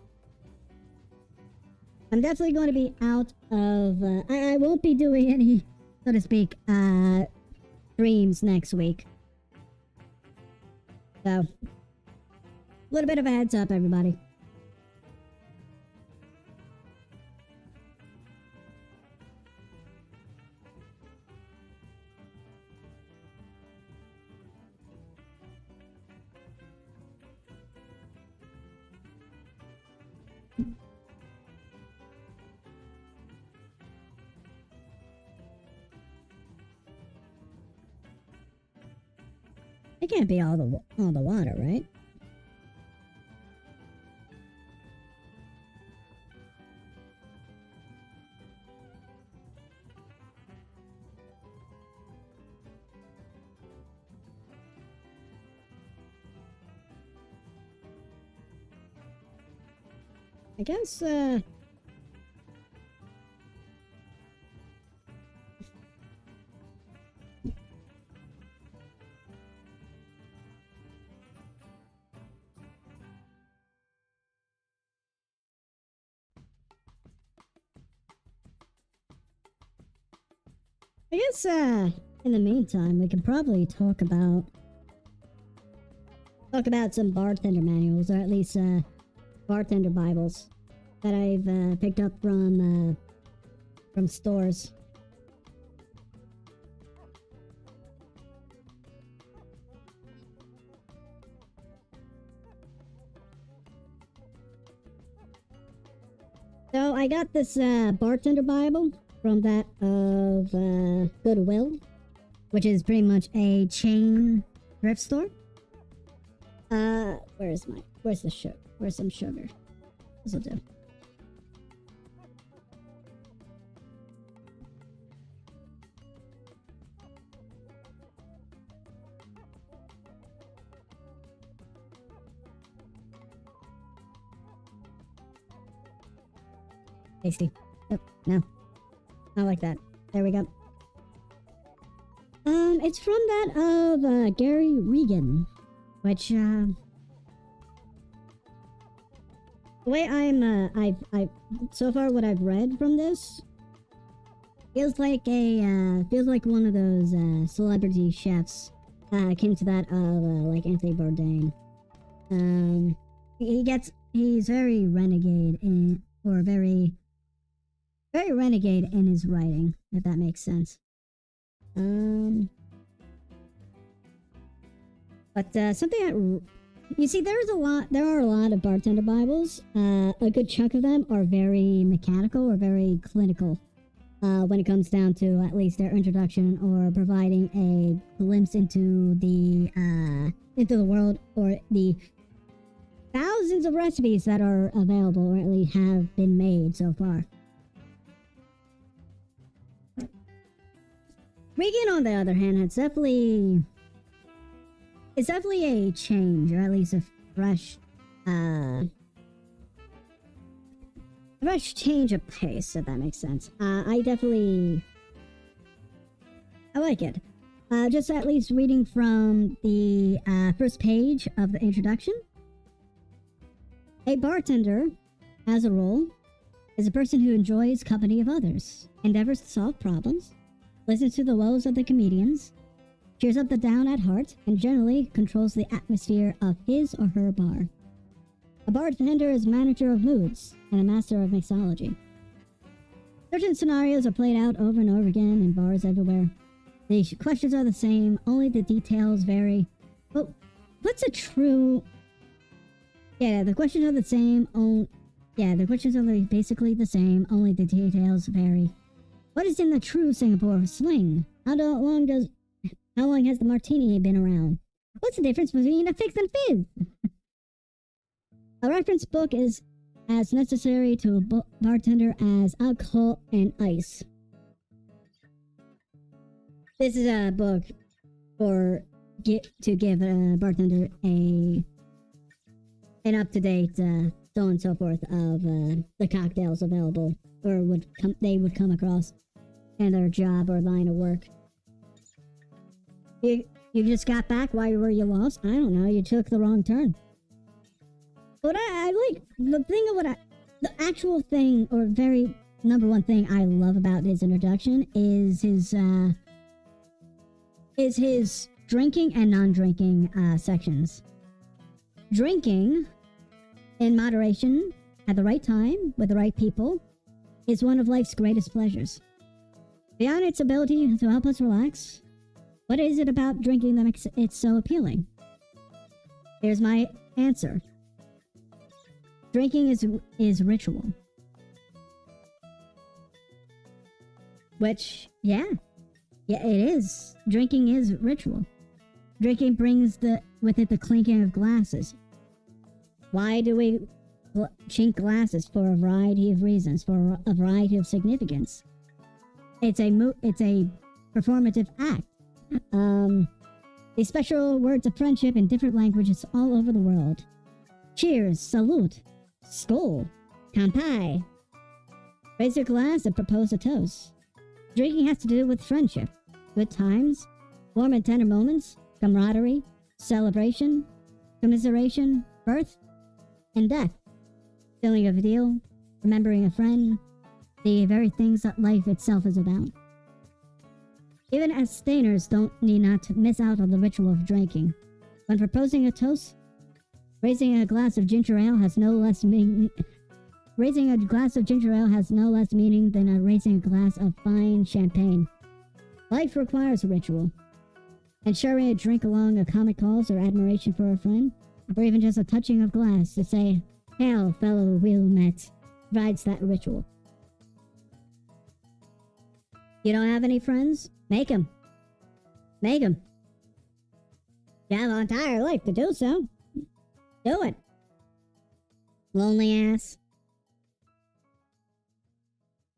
I'm definitely going to be out of... I won't be doing any, so to speak, streams next week. So, a little bit of a heads up, everybody. It can't be all the water, right? I guess, in the meantime, we can probably talk about some bartender manuals, or at least, bartender Bibles that I've picked up from stores. So I got this bartender Bible from that of Goodwill, which is pretty much a chain thrift store. Where's the sugar? Where's some sugar? This'll do. Tasty. Oh, no. Not like that. There we go. It's from that of Gary Regan, which the way I've so far what I've read from this feels like one of those celebrity chefs akin to that of like Anthony Bourdain. He's very renegade very renegade in his writing, if that makes sense. But something you see, there are a lot of bartender Bibles. A good chunk of them are very mechanical or very clinical when it comes down to at least their introduction or providing a glimpse into the world or the thousands of recipes that are available or at least have been made so far. Regan, on the other hand, it's definitely a change, or at least a fresh change of pace, if that makes sense. I like it. Just at least reading from the first page of the introduction. A bartender, as a role, is a person who enjoys company of others, endeavors to solve problems, listens to the woes of the comedians, cheers up the down at heart, and generally controls the atmosphere of his or her bar. A bartender is manager of moods and a master of mixology. Certain scenarios are played out over and over again in bars everywhere. The questions are the same, only the details vary. But what's a true... Yeah, the questions are the same, the questions are basically the same, only the details vary. What is in the true Singapore sling? How long has the martini been around? What's the difference between a fix and fizz? A reference book is as necessary to a bartender as alcohol and ice. This is a book to give a bartender an up-to-date so on and so forth of the cocktails available or they would come across in their job or line of work. You just got back. Why were you lost? I don't know. You took the wrong turn. But I like the actual thing, or very number one thing I love about his introduction is his drinking and non-drinking sections. Drinking in moderation at the right time with the right people is one of life's greatest pleasures. Beyond its ability to help us relax, what is it about drinking that makes it so appealing? Here's my answer. Drinking is ritual. Which, yeah, it is. Drinking is ritual. Drinking brings with it the clinking of glasses. Why do we chink glasses? For a variety of reasons, for a variety of significance. It's a performative act. These special words of friendship in different languages all over the world. Cheers, salute, skål, kanpai. Raise your glass and propose a toast. Drinking has to do with friendship, good times, warm and tender moments, camaraderie, celebration, commiseration, birth, and death. Filling of a deal, remembering a friend, the very things that life itself is about. Even abstainers don't need not to miss out on the ritual of drinking. When proposing a toast, raising a glass of ginger ale has no less meaning. Raising a glass of ginger ale has no less meaning than raising a glass of fine champagne. Life requires a ritual. And sharing a drink along a comic cause or admiration for a friend, or even just a touching of glass to say, "Hail, fellow wheelmet," provides that ritual. You don't have any friends? Make them. Make them. You have an entire life to do so. Do it. Lonely ass.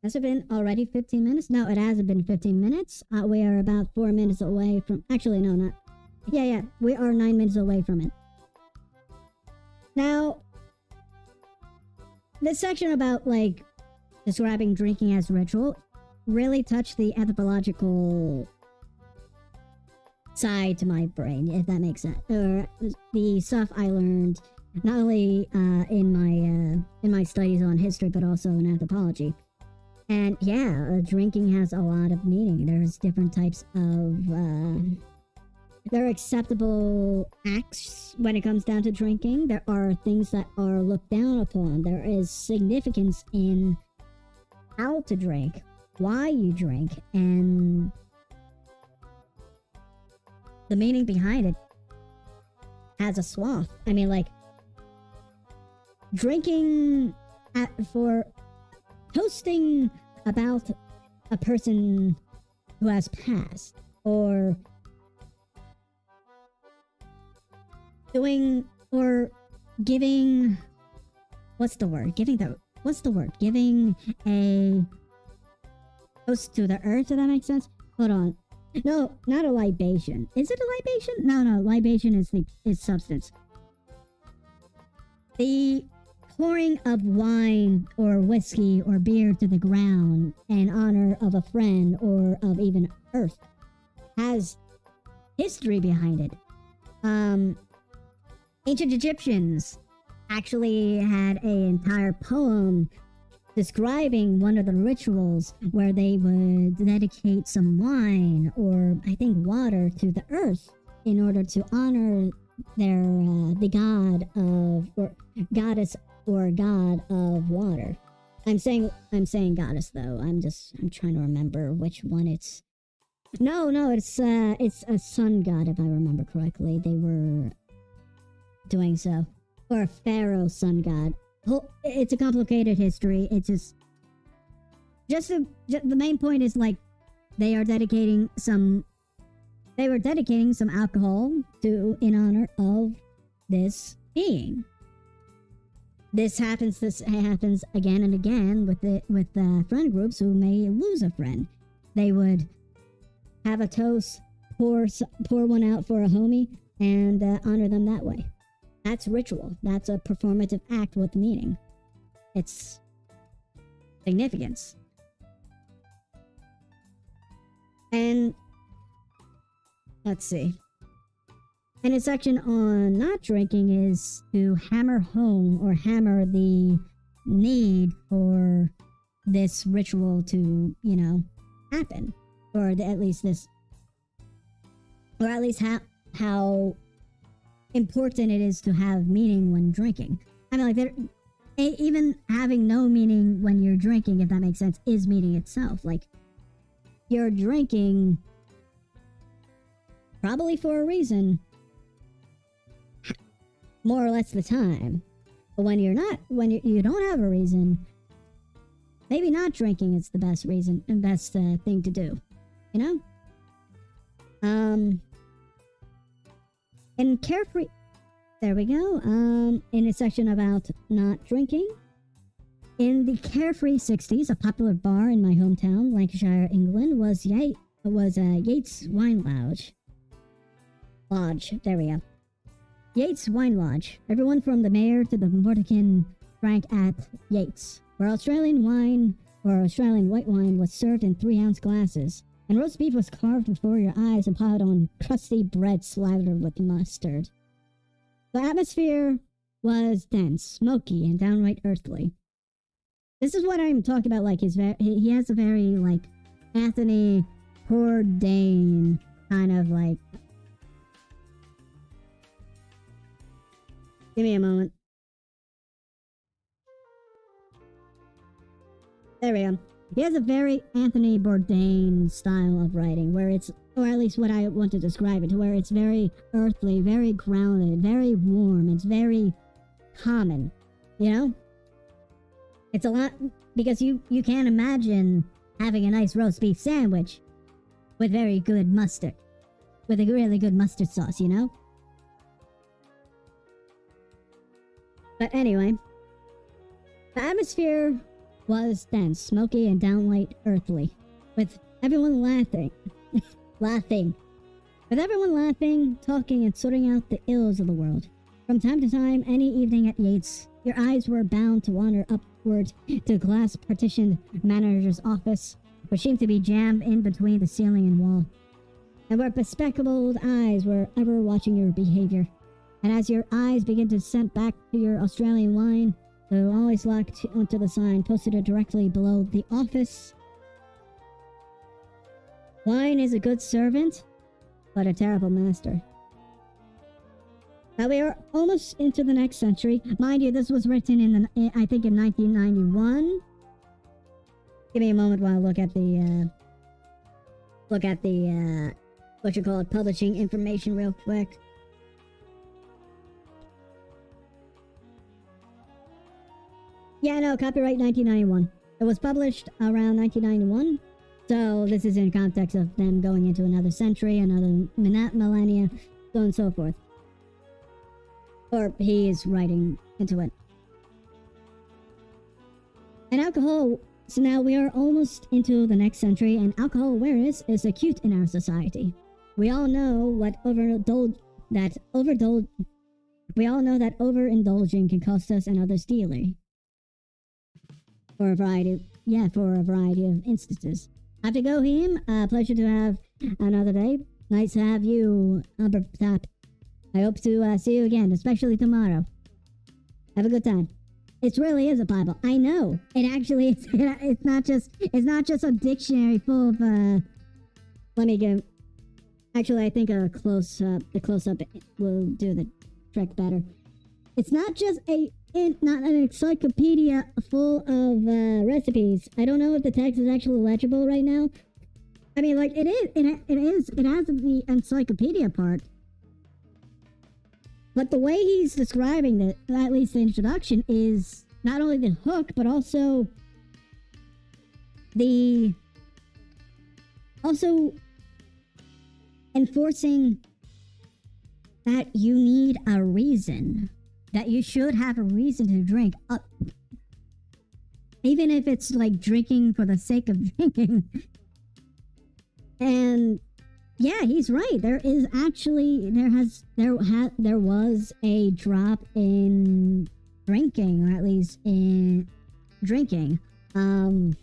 Has it been already 15 minutes? No, it hasn't been 15 minutes. We are about 4 minutes away from... Actually, no, not... Yeah. We are 9 minutes away from it. Now, this section about, like, describing drinking as ritual really touched the anthropological side to my brain, if that makes sense. Or the stuff I learned not only in my studies on history, but also in anthropology. And yeah, drinking has a lot of meaning. There's different types of there are acceptable acts when it comes down to drinking. There are things that are looked down upon. There is significance in how to drink, why you drink, and the meaning behind it has a swath. I mean, like, drinking for toasting about a person who has passed, or doing, or giving, giving a toast to the earth, if that makes sense. Hold on. No, not a libation. Is it a libation? No, libation is substance. The pouring of wine or whiskey or beer to the ground in honor of a friend or of even earth has history behind it. Ancient Egyptians actually had an entire poem describing one of the rituals where they would dedicate some wine or I think water to the earth in order to honor their the god of or goddess or god of water. I'm saying goddess though. I'm trying to remember which one it's. No, it's a sun god if I remember correctly. They were doing so, or a pharaoh sun god. It's a complicated history. It's just the main point is like they were dedicating some alcohol to in honor of this being. This happens again and again with friend groups who may lose a friend. They would have a toast, pour one out for a homie, and honor them that way. That's ritual. That's a performative act with meaning. It's significance. And let's see. And a section on not drinking is to hammer home or hammer the need for this ritual to, happen. Or at least how important it is to have meaning when drinking. I mean, like, even having no meaning when you're drinking, if that makes sense, is meaning itself. Like, you're drinking probably for a reason, more or less the time. But when you don't have a reason, maybe not drinking is the best reason and best thing to do. In Carefree... There we go. In a section about not drinking. In the Carefree 60s, a popular bar in my hometown, Lancashire, England, was Yates Wine Lodge. There we go. Yates Wine Lodge. Everyone from the mayor to the Mortican drank at Yates, where Australian wine or Australian white wine was served in 3-ounce glasses, and roast beef was carved before your eyes and piled on crusty bread slathered with mustard. The atmosphere was dense, smoky, and downright earthly. This is what I'm talking about, like, he has a very, like, Anthony Bourdain kind of, like... Give me a moment. There we go. He has a very Anthony Bourdain style of writing, where it's, or at least what I want to describe it, to where it's very earthly, very grounded, very warm, it's very common, you know? It's a lot, because you can't imagine having a nice roast beef sandwich with very good mustard, with a really good mustard sauce, you know? But anyway, the atmosphere was dense, smoky, and downright earthly, with everyone laughing. With everyone laughing, talking, and sorting out the ills of the world. From time to time, any evening at Yates, your eyes were bound to wander upward to the glass-partitioned manager's office, which seemed to be jammed in between the ceiling and wall, and where bespectacled eyes were ever watching your behavior. And as your eyes begin to descend back to your Australian wine, they will always lock onto the sign posted directly below the office. Wine is a good servant, but a terrible master. Now we are almost into the next century. Mind you, this was written I think in 1991. Give me a moment while I look at the what you call it, publishing information real quick. Yeah, no, copyright 1991. It was published around 1991. So this is in context of them going into another century, another millennia, so on and so forth. Or he is writing into it. And alcohol, so now we are almost into the next century, and alcohol awareness is acute in our society. We all know that overindulging can cost us and others dearly. For a variety of instances. Have to go, Himm. Pleasure to have another day. Nice to have you, Tap. I hope to see you again, especially tomorrow. Have a good time. It really is a Bible. I know. It actually is. It's not just a dictionary full of let me go. Actually, I think the close up will do the trick better. It's not just not an encyclopedia full of recipes. I don't know if the text is actually legible right now. I mean, like, it is. It has the encyclopedia part. But the way he's describing it, at least the introduction, is not only the hook, but also enforcing that you need a reason. That you should have a reason to drink. Even if it's like drinking for the sake of drinking. And yeah, he's right. There is actually there was a drop in drinking, or at least in drinking, around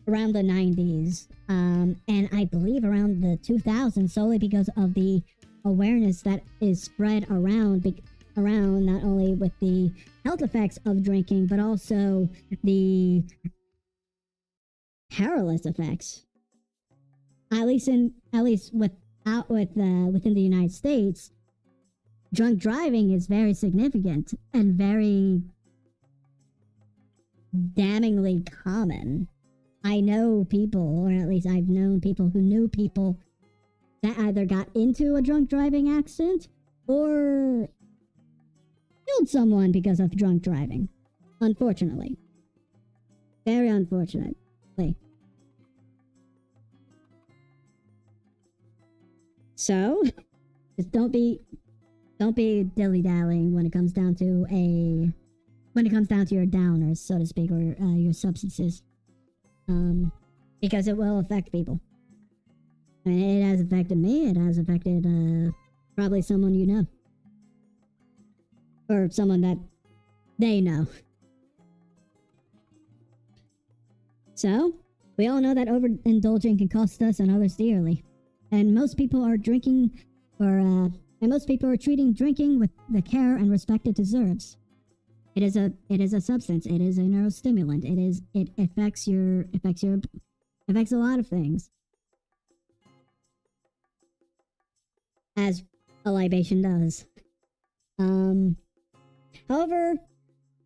the 90s, and I believe around the 2000s, solely because of the awareness that is spread around not only with the health effects of drinking, but also the perilous effects. At least within the United States, drunk driving is very significant and very damningly common. I know people, or at least I've known people who knew people that either got into a drunk driving accident or killed someone because of drunk driving. Unfortunately. Very unfortunately. So, Just don't be dilly-dallying when it comes down to your downers, so to speak, or your substances. Because it will affect people. I mean, it has affected me. It has affected probably someone you know, or someone that they know. So, we all know that overindulging can cost us and others dearly. And most people are treating drinking with the care and respect it deserves. It is a substance. It is a neurostimulant. It affects a lot of things. As a libation does. However,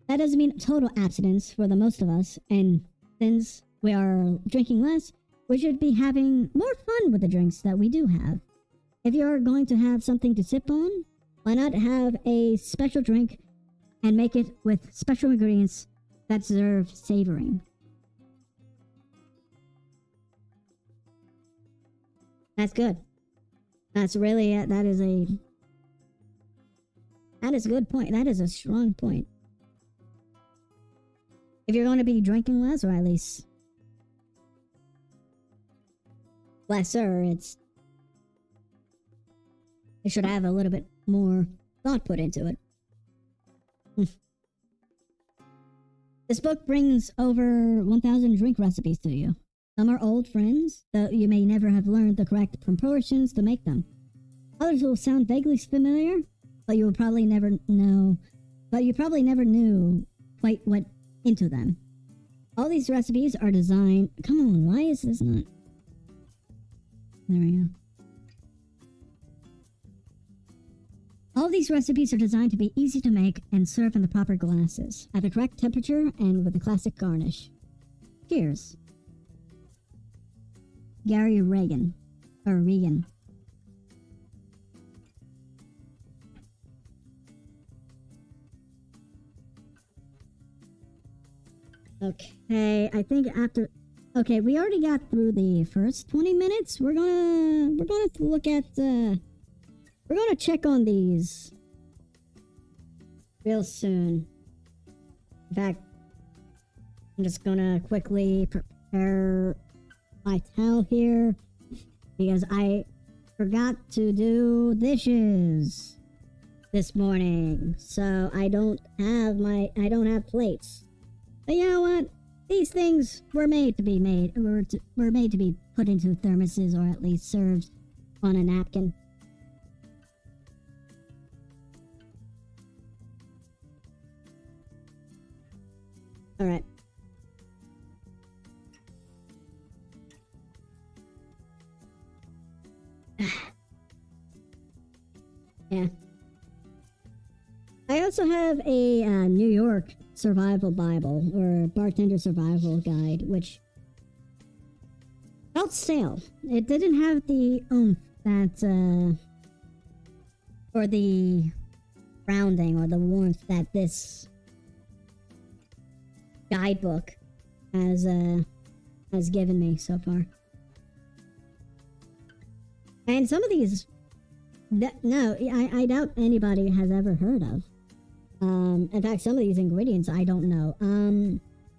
that doesn't mean total abstinence for the most of us, and since we are drinking less, we should be having more fun with the drinks that we do have. If you're going to have something to sip on, why not have a special drink and make it with special ingredients that deserve savoring? That's good. That's really, that is a good point. That is a strong point. If you're going to be drinking less, or at least lesser, you should have a little bit more thought put into it. This book brings over 1,000 drink recipes to you. Some are old friends, though you may never have learned the correct proportions to make them. Others will sound vaguely familiar, but you probably never knew quite what into them. All these recipes are designed... Come on, why is this not... There we go. All these recipes are designed to be easy to make and serve in the proper glasses, at the correct temperature and with the classic garnish. Cheers. Gary Regan. Or Regan. Okay, I think after... Okay, we already got through the first 20 minutes. We're gonna look at... we're gonna check on these real soon. In fact, I'm just gonna quickly prepare my towel here because I forgot to do dishes this morning, so I don't have plates. But you know what? These things were made to be put into thermoses, or at least served on a napkin. All right. Yeah. I also have a New York survival Bible, or bartender survival guide, which felt stale. It didn't have the oomph that, or the grounding or the warmth that this guidebook has given me so far. And some of these, I doubt anybody has ever heard of. In fact, some of these ingredients I don't know.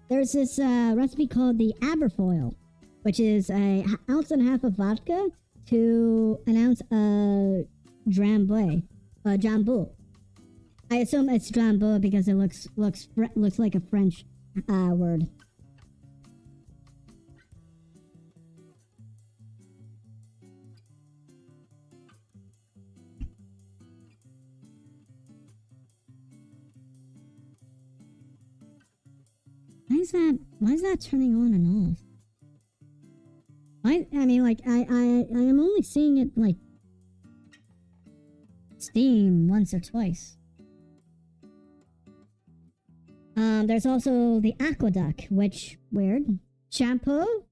There's this recipe called the Aberfoyle, which is an ounce and a half of vodka to an ounce of jambu. I assume it's jambu because it looks like a French word. Why is that turning on and off? I mean, like, I am only seeing it, like, steam once or twice. There's also the aqueduct, which, weird. Shampoo,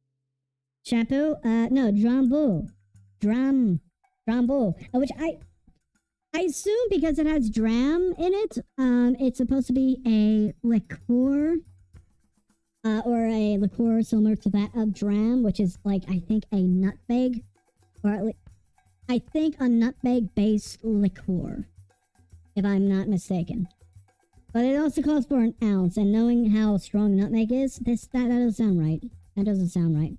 no, drambu, which I assume because it has dram in it, it's supposed to be a liqueur. Or a liqueur similar to that of dram, which is like, I think, a nutmeg, or at least, I think, a nutmeg-based liqueur, if I'm not mistaken. But it also calls for an ounce, and knowing how strong nutmeg is, that doesn't sound right. That doesn't sound right.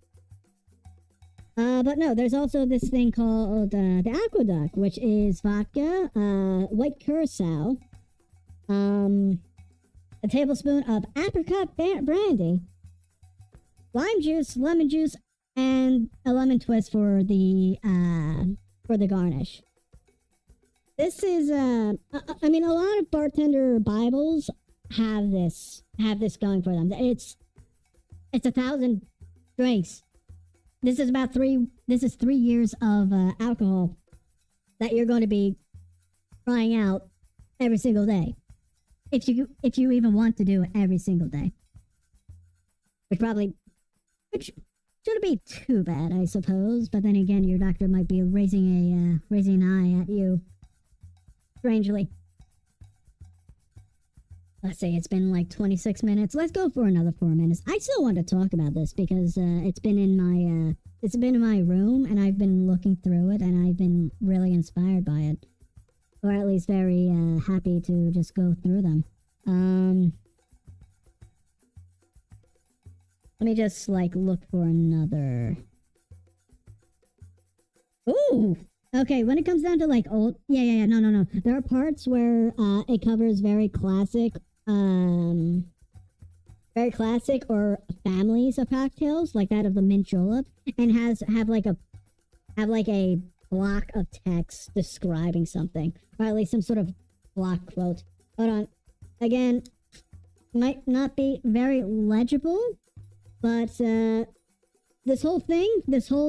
But no, there's also this thing called the aqueduct, which is vodka, white curacao, a tablespoon of apricot brandy, lime juice, lemon juice, and a lemon twist for the garnish. This is I mean, a lot of bartender Bibles have this going for them. It's 1,000 drinks. This is 3 years of alcohol that you're going to be trying out every single day. If you even want to do it every single day. Which shouldn't be too bad, I suppose. But then again, your doctor might be raising an eye at you. Strangely. Let's see, it's been like 26 minutes. Let's go for another 4 minutes. I still want to talk about this because it's been in my room, and I've been looking through it, and I've been really inspired by it. Or at least very happy to just go through them. Let me just, like, look for another... Ooh! Okay, when it comes down to, like, old... Yeah, no. There are parts where it covers very classic or families of cocktails, like that of the mint julep, and have like a block of text describing something, or at least some sort of block quote. Hold on. Again, might not be very legible, but this whole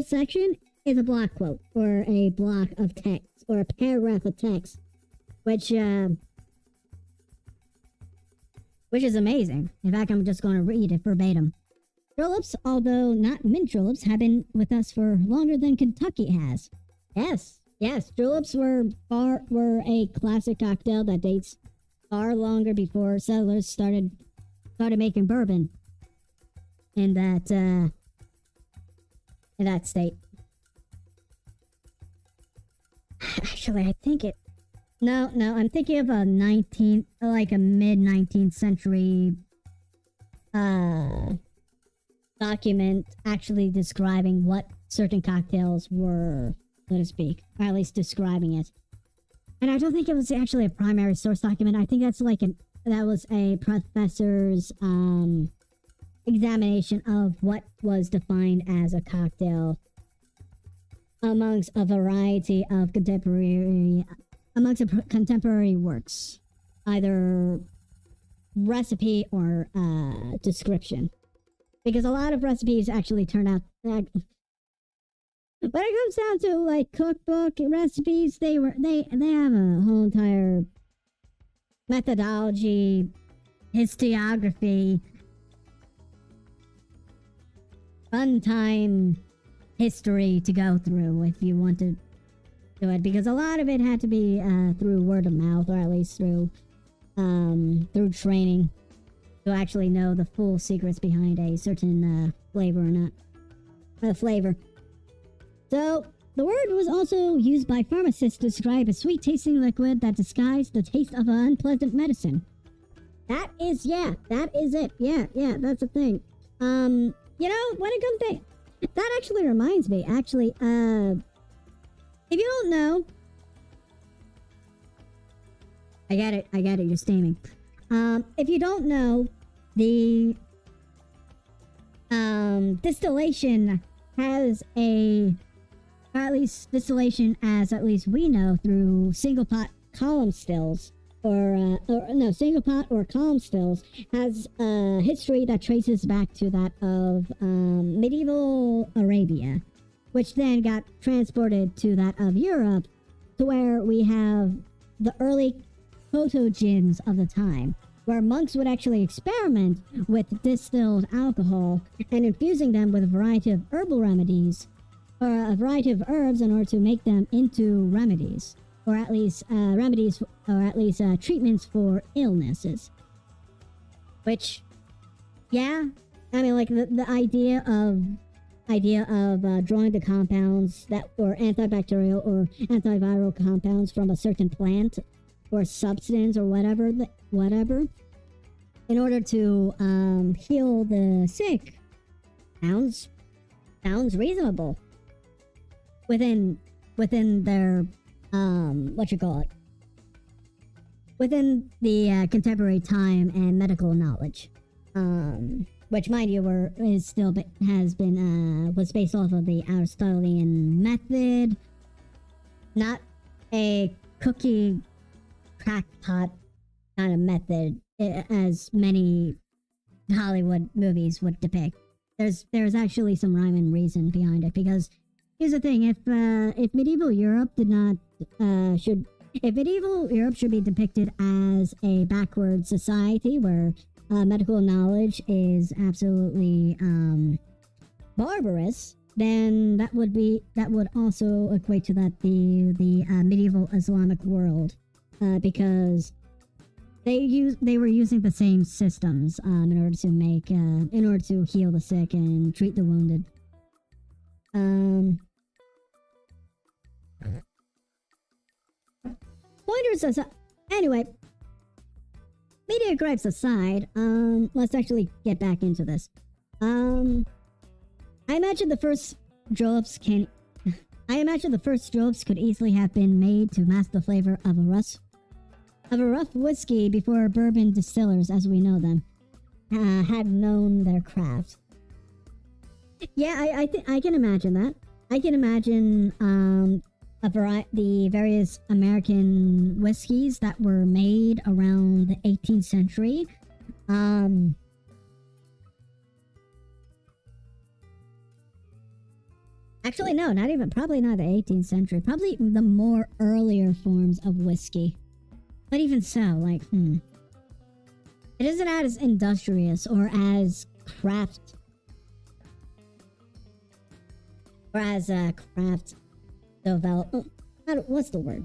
section is a block quote, or a block of text, or a paragraph of text, which is amazing. In fact, I'm just going to read it verbatim. Juleps, although not mint juleps, have been with us for longer than Kentucky has. Yes, juleps were a classic cocktail that dates far longer before settlers started making bourbon in that state. Actually, I think it... No, I'm thinking of a mid-19th century document actually describing what certain cocktails were, so to speak, or at least describing it. And I don't think it was actually a primary source document. I think that was a professor's examination of what was defined as a cocktail amongst a variety of contemporary works, either recipe or description, because a lot of recipes actually turn out when it comes down to like cookbook recipes, they have a whole entire methodology, historiography, fun time history to go through if you want to do it, because a lot of it had to be through word of mouth, or at least through training to actually know the full secrets behind a certain flavor or not. Flavor. So, the word was also used by pharmacists to describe a sweet-tasting liquid that disguised the taste of an unpleasant medicine. That is it. Yeah, that's the thing. When it comes to... That actually reminds me, if you don't know... I get it, you're steaming. If you don't know, the distillation has or at least distillation as at least we know through single pot column stills, single pot or column stills, has a history that traces back to that of medieval Arabia, which then got transported to that of Europe, to where we have the early proto-gins of the time, where monks would actually experiment with distilled alcohol and infusing them with a variety of herbal remedies, or a variety of herbs, in order to make them into remedies, or at least treatments for illnesses. Which, yeah, I mean, like the idea of idea of drawing the compounds that were antibacterial or antiviral compounds from a certain plant or substance or whatever, in order to heal the sick. Sounds reasonable. Within their within the contemporary time and medical knowledge, which, mind you, was based off of the Aristotelian method, not a cookie crackpot kind of method, as many Hollywood movies would depict. There's actually some rhyme and reason behind it, because here's the thing: if medieval Europe should be depicted as a backward society where medical knowledge is absolutely barbarous, then that would also equate to that the medieval Islamic world, because they were using the same systems in order to heal the sick and treat the wounded. Pointers aside, anyway, media gripes aside, let's actually get back into this. I imagine the first drops could easily have been made to mask the flavor of a rough whiskey before bourbon distillers, as we know them, had known their craft. Yeah, I can imagine that. I can imagine the various American whiskeys that were made around the 18th century. Actually, no, probably not the 18th century. Probably the more earlier forms of whiskey. But even so, like, it isn't as industrious or as craft developed. What's the word?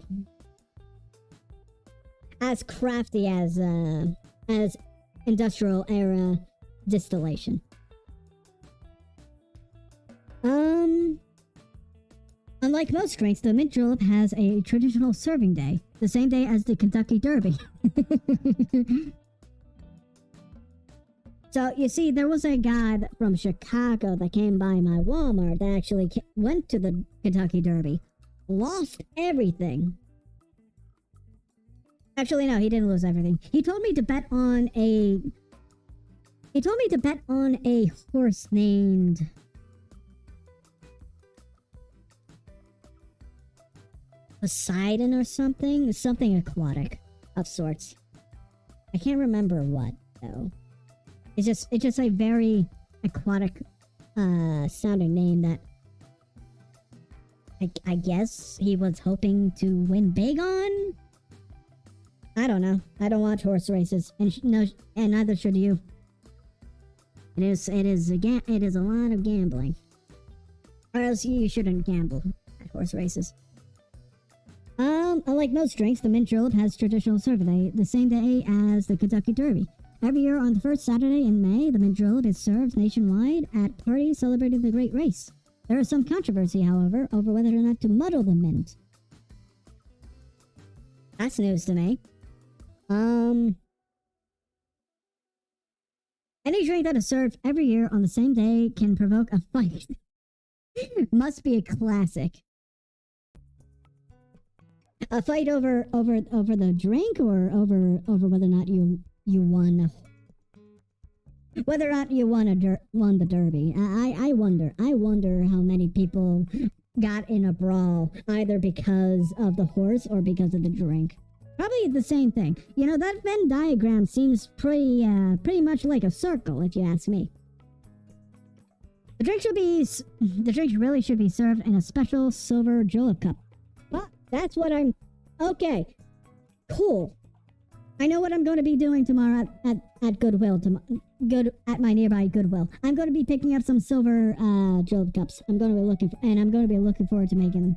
As crafty as industrial era distillation. Unlike most drinks, the mint julep has a traditional serving day, the same day as the Kentucky Derby. So, you see, there was a guy from Chicago that came by my Walmart that actually went to the Kentucky Derby. Lost everything. Actually, no, he didn't lose everything. He told me to bet on a horse named Poseidon or something aquatic of sorts. I can't remember what though. It's just a very aquatic sounding name that I guess he was hoping to win big on. I don't know. I don't watch horse races, and neither should you. It is a lot of gambling, or else you shouldn't gamble at horse races. Unlike most drinks, the mint julep has traditional serving day, the same day as the Kentucky Derby. Every year on the first Saturday in May, the mint julep is served nationwide at parties celebrating the great race. There is some controversy, however, over whether or not to muddle the mint. That's news to me. Any drink that is served every year on the same day can provoke a fight. Must be a classic. A fight over the drink, or over whether or not you won. Whether or not you won the derby. I wonder how many people got in a brawl either because of the horse or because of the drink. Probably the same thing. You know, that Venn diagram seems pretty much like a circle, if you ask me. The drink really should be served in a special silver julep cup. Well, that's what okay. Cool. I know what I'm going to be doing tomorrow at Goodwill. At my nearby Goodwill. I'm going to be picking up some silver julep cups. I'm going to be looking forward to making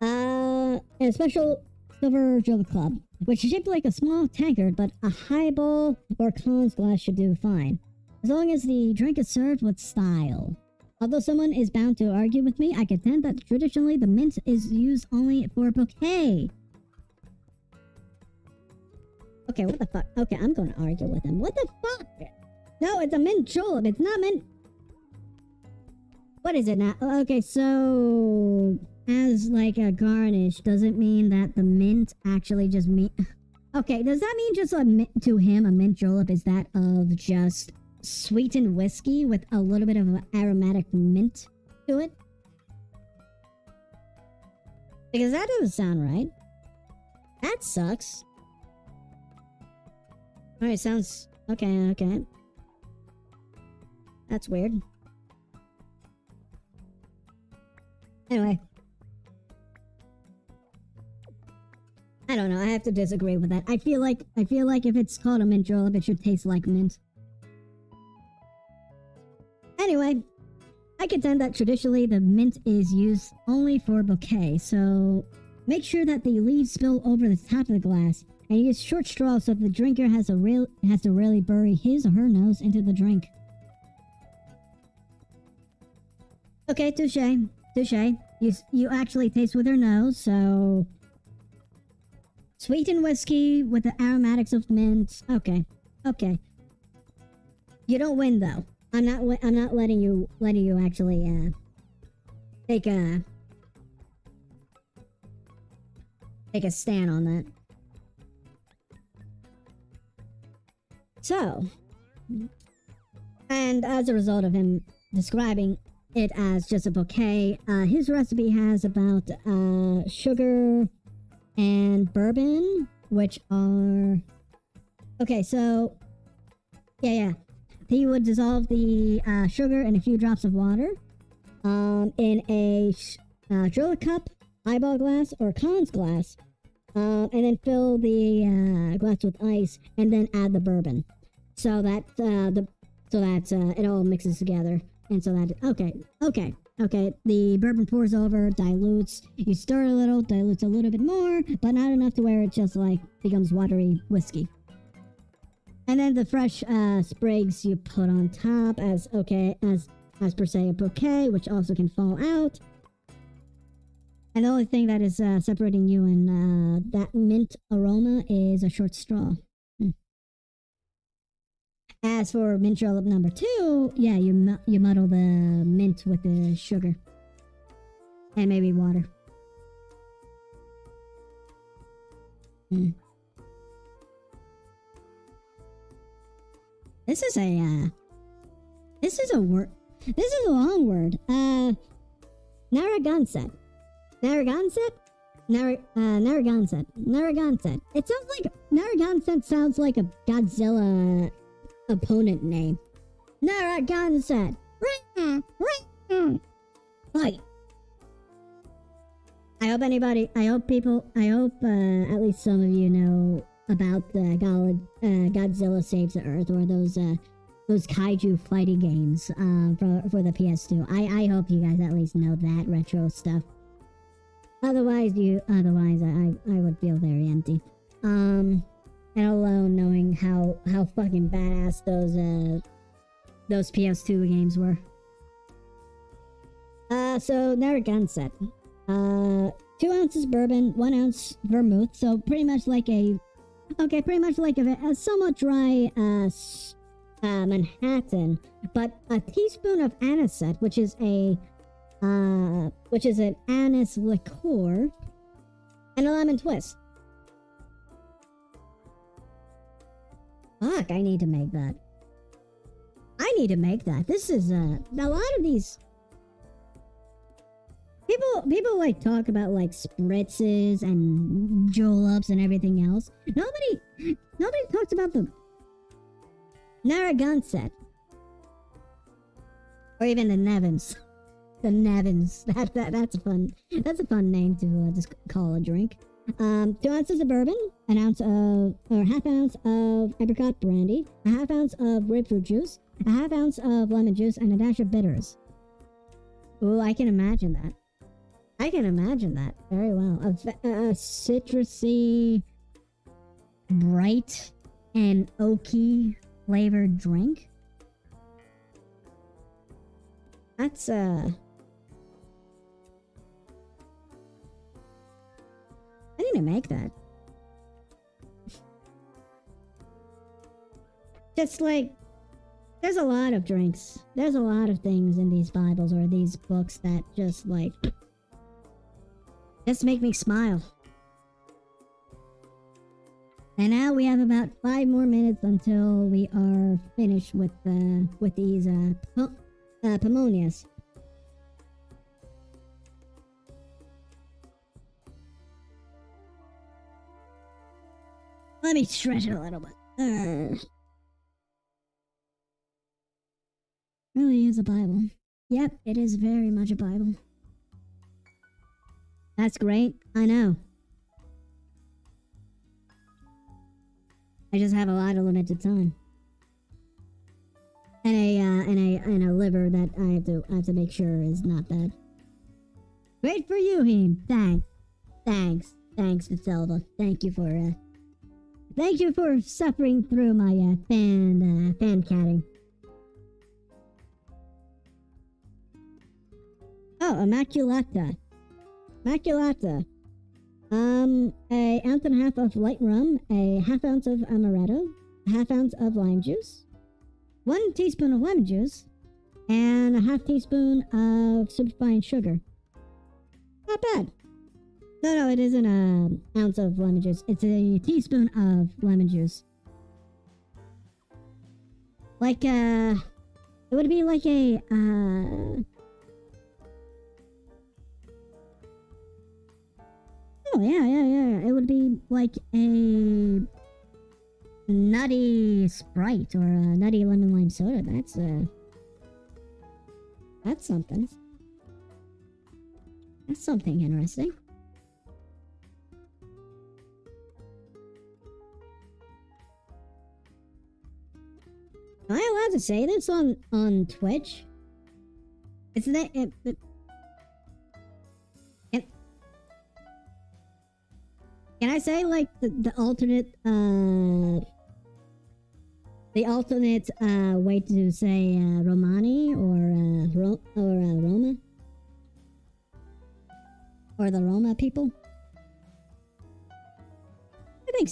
them. A special silver julep club, which is shaped like a small tankard, but a highball or Collins glass should do fine, as long as the drink is served with style. Although someone is bound to argue with me, I contend that traditionally the mint is used only for a bouquet. Okay, what the fuck? Okay, I'm gonna argue with him. What the fuck? No, it's a mint julep. It's not mint. What is it now? Okay, so as like a garnish doesn't mean that the mint actually just mean. Okay, does that mean just to him a mint julep is that of just sweetened whiskey with a little bit of an aromatic mint to it? Because that doesn't sound right. That sucks. Alright, sounds... Okay. That's weird. Anyway. I don't know, I have to disagree with that. I feel like if it's called a mint julep, it should taste like mint. Anyway, I contend that traditionally the mint is used only for bouquet, so make sure that the leaves spill over the top of the glass, and use short straws so the drinker has to really bury his or her nose into the drink. Okay, touche. You actually taste with your nose, so sweetened whiskey with the aromatics of mint. Okay. You don't win though. I'm not letting you actually take a stand on that. So, and as a result of him describing it as just a bouquet, his recipe has about sugar and bourbon, which are... Okay, so... Yeah. He would dissolve the sugar in a few drops of water in a Drilla cup, highball glass, or Con's glass, and then fill the glass with ice, and then add the bourbon, so that it all mixes together, and so that okay. The bourbon pours over, dilutes. You stir a little, dilutes a little bit more, but not enough to where it just like becomes watery whiskey. And then the fresh sprigs you put on top as per se a bouquet, which also can fall out. And the only thing that is separating you and that mint aroma is a short straw. As for mint julep number 2, yeah, you muddle the mint with the sugar. And maybe water. This is a word. This is a long word. Narragansett. Narragansett. It sounds like Narragansett sounds like a Godzilla opponent name. Narragansett. Fight. I hope at least some of you know about the Godzilla Saves the Earth, or those kaiju fighting games for the PS2. I hope you guys at least know that retro stuff. Otherwise I would feel very empty. And alone knowing how fucking badass those PS2 games were. So Narragansett. 2 ounces bourbon, 1 ounce vermouth, so pretty much like a somewhat dry Manhattan, but a teaspoon of anisette, which is an anise liqueur, and a lemon twist. Fuck, I need to make that. This is a lot of these people like talk about like spritzes and juleps and everything else. Nobody talks about the Narragansett, or even the Nevins. The Nevins. That's a fun name to just call a drink. 2 ounces of bourbon, half ounce of apricot brandy, a half ounce of grapefruit juice, a half ounce of lemon juice, and a dash of bitters. Ooh, I can imagine that very well. A citrusy, bright, and oaky flavored drink. That's, I need to make that. Just like, there's a lot of drinks. There's a lot of things in these Bibles or these books that just like, just make me smile. And now we have about 5 more minutes until we are finished with these Pamonhas. Let me stretch it a little bit. Really is a Bible. Yep, it is very much a Bible. That's great. I know. I just have a lot of limited time. And a liver that I have to make sure is not bad. Great for you, Himm. Thanks, Vitselva. Thank you for suffering through my fan catting. Oh, Immaculata. A ounce and a half of light rum, a half ounce of amaretto, a half ounce of lime juice, 1 teaspoon of lemon juice, and a half teaspoon of superfine sugar. Not bad. No, it isn't an ounce of lemon juice. It's a teaspoon of lemon juice. Like, it would be like a, oh, yeah. It would be like a nutty Sprite or a nutty lemon lime soda. That's something. That's something interesting. Am I allowed to say this on Twitch? Isn't it? Can I say like the alternate way to say Romani or Roma or the Roma people? I think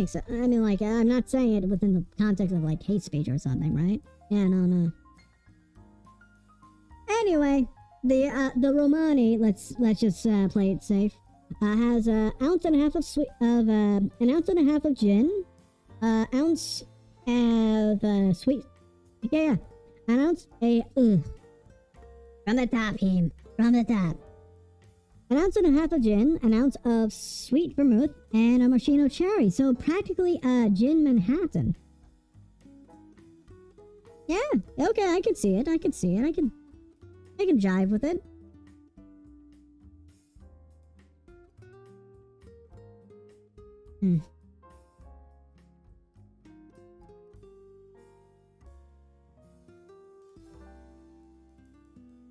so. I mean, like, I'm not saying it within the context of like hate speech or something, right? Yeah, no. Anyway, the Romani, let's just play it safe. Has an ounce and a half of an ounce and a half of gin, ounce of sweet, an ounce from the top, Himm, from the top. An ounce and a half of gin, an ounce of sweet vermouth, and a maraschino cherry. So practically a gin Manhattan. Yeah, okay, I can see it. I can jive with it.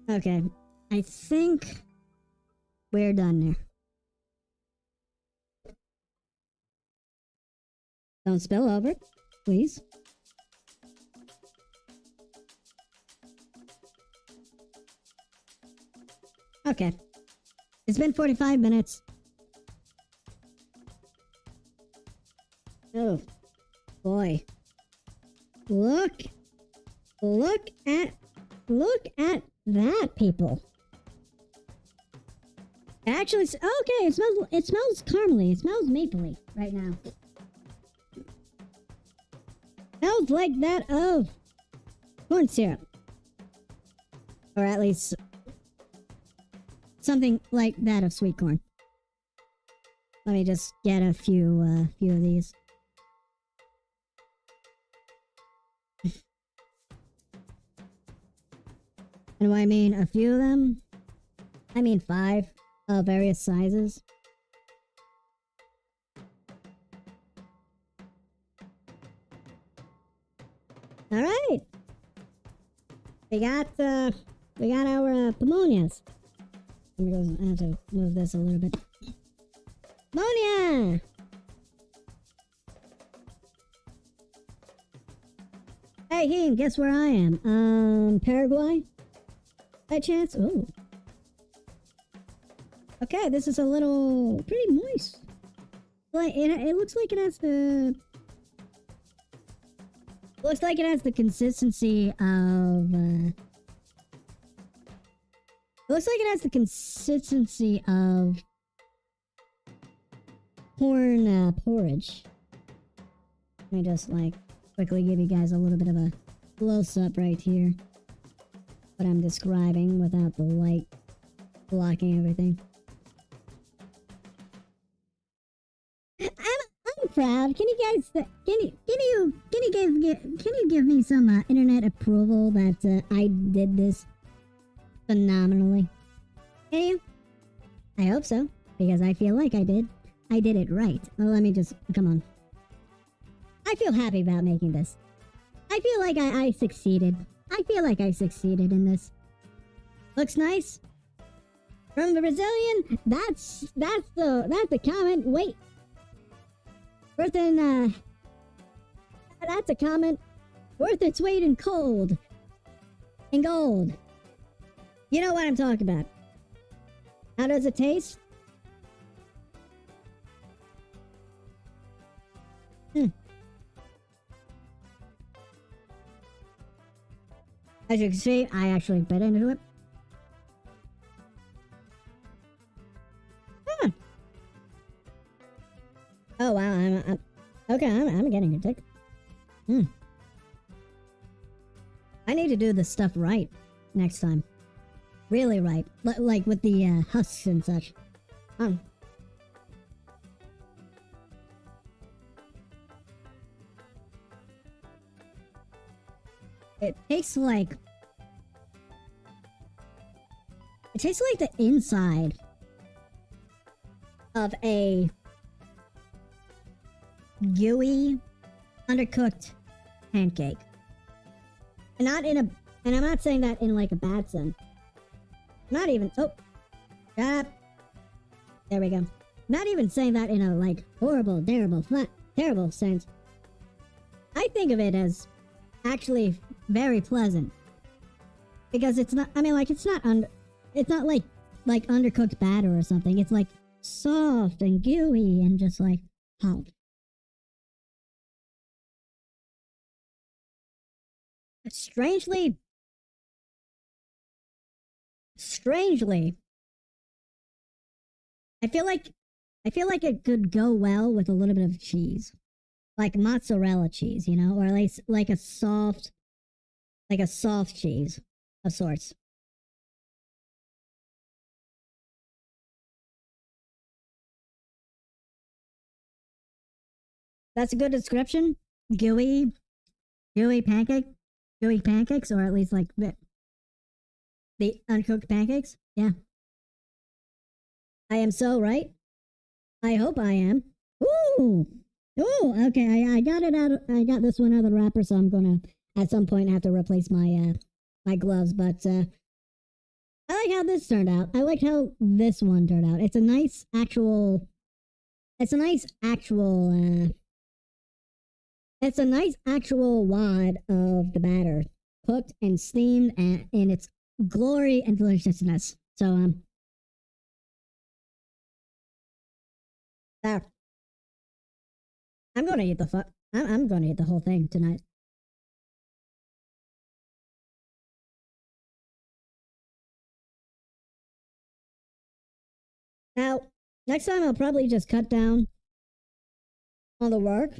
Okay, I think we're done there. Don't spill over, please. Okay. It's been 45 minutes. Oh, boy. Look at that, people. Actually, okay, it smells caramely. It smells mapley right now. Smells like that of corn syrup. Or at least something like that of sweet corn. Let me just get a few of these. And when I mean a few of them, I mean 5 of various sizes. All right, we got our Pamonhas. I have to move this a little bit. Pamonha! Hey, Himm, guess where I am? Paraguay? by chance? Ooh. Okay, this is a little pretty moist. Like it looks like it has the consistency of it looks like it has the consistency of corn porridge. Let me just like quickly give you guys a little bit of a close-up right here. What I'm describing without the light blocking everything. I'm proud. Can you guys can you give me some internet approval that I did this phenomenally? Can you? I hope so, because I feel like I did. I did it right. Well, let me just come on. I feel happy about making this. I feel like I succeeded. I feel like I succeeded in this. Looks nice. From the Brazilian, that's the comment. Wait. Worth in, that's a comment worth its weight in gold. In gold. You know what I'm talking about. How does it taste? As you can see, I actually bit into it. Oh wow, I'm okay. I'm getting a tick. I need to do this stuff right next time. Really right, like with the husks and such. It tastes like the inside of a gooey, undercooked pancake. And I'm not saying that in like a bad sense. Not even, oh, shut up. There we go. Not even saying that in a like horrible, terrible sense. I think of it as actually very pleasant. Because it's not, I mean like it's not like undercooked batter or something. It's like soft and gooey and just like hot. Strangely, I feel like it could go well with a little bit of cheese. Like mozzarella cheese, you know, or at least like a soft cheese of sorts. That's a good description. Gooey pancakes, or at least like the uncooked pancakes. Yeah. I am so right. I hope I am. Ooh. Oh, okay. I got it out. I got this one out of the wrapper, so I'm gonna at some point have to replace my my gloves. But I like how this turned out. I like how this one turned out. It's a nice actual. It's a nice actual. It's a nice actual wad of the batter, cooked and steamed in its glory and deliciousness. So there. I'm gonna eat I'm gonna eat the whole thing tonight. Now, next time I'll probably just cut down on the work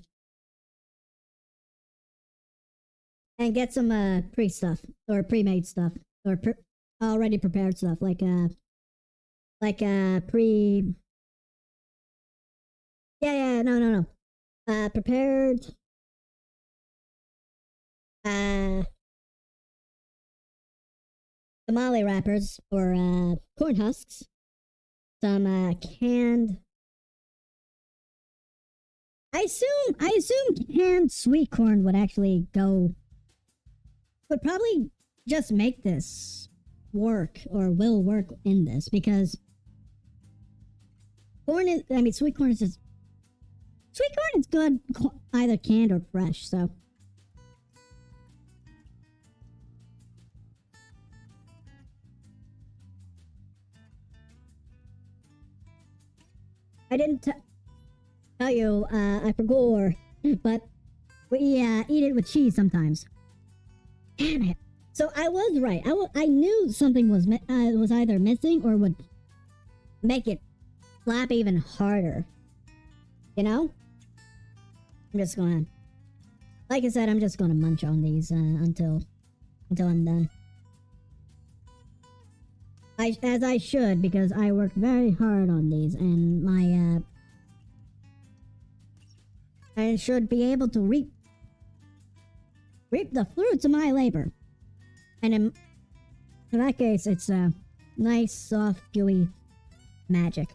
and get some pre-stuff or pre-made stuff or already prepared stuff like pre. Yeah, no. Prepared tamale wrappers or corn husks, some canned. I assume canned sweet corn would actually go. Would probably just make this work or will work in this because sweet corn is just. Sweet corn is good either canned or fresh, so. I didn't tell you, I forgot, but we eat it with cheese sometimes. Damn it. So I was right. I knew something was either missing or would make it slap even harder. You know? I'm just gonna... Like I said, I'm just gonna munch on these until I'm done. As I should, because I worked very hard on these, and my, I should be able to reap the fruits of my labor. And in that case, it's a nice, soft, gooey magic.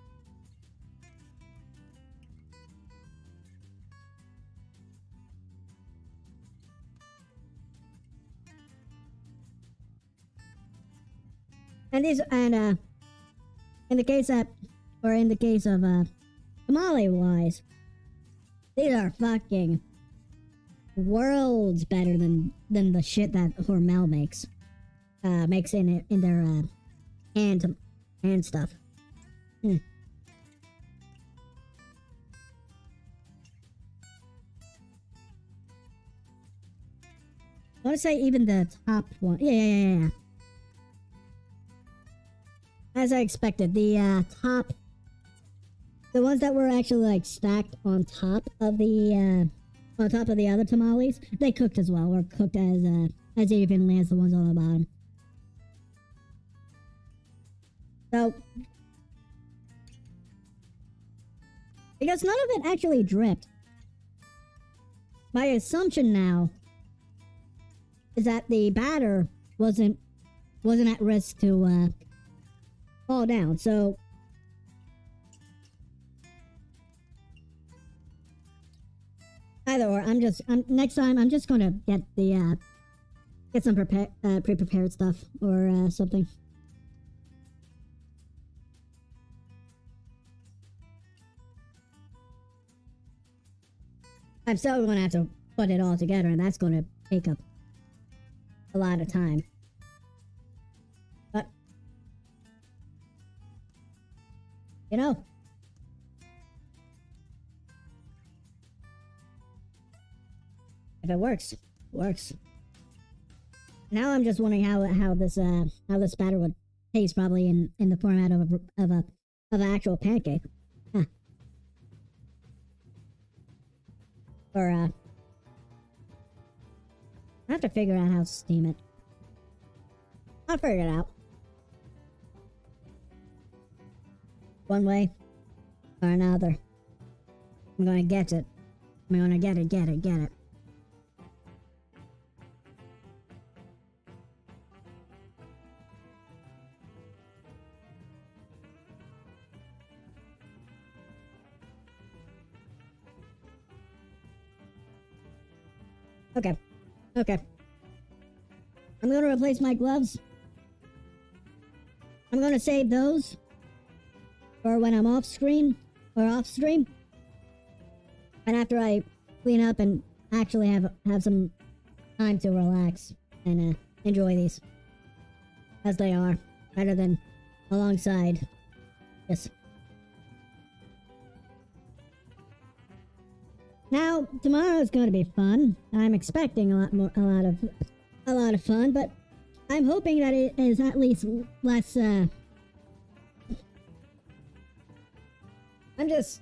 And in the case of tamale-wise, these are fucking worlds better than the shit that Hormel makes in their hand stuff. I want to say even the top one. Yeah. As I expected, the ones that were actually like stacked on top of the other tamales, they cooked as well, or cooked as evenly as the ones on the bottom. So, because none of it actually dripped, my assumption now is that the batter wasn't at risk to fall down. So either or, next time I'm just gonna get some pre-prepared stuff or something. I'm still gonna have to put it all together, and that's gonna take up a lot of time. But you know, if it works, it works. Now I'm just wondering how this batter would taste, probably in the format of an actual pancake. Huh. Or I have to figure out how to steam it. I'll figure it out. One way or another. I'm gonna get it. I'm gonna get it. Okay. I'm gonna replace my gloves. I'm gonna save those for when I'm off screen or off stream. And after I clean up and actually have some time to relax and enjoy these as they are, rather than alongside this. Now, tomorrow is going to be fun. I'm expecting a lot of fun, but I'm hoping that it is at least less. I'm just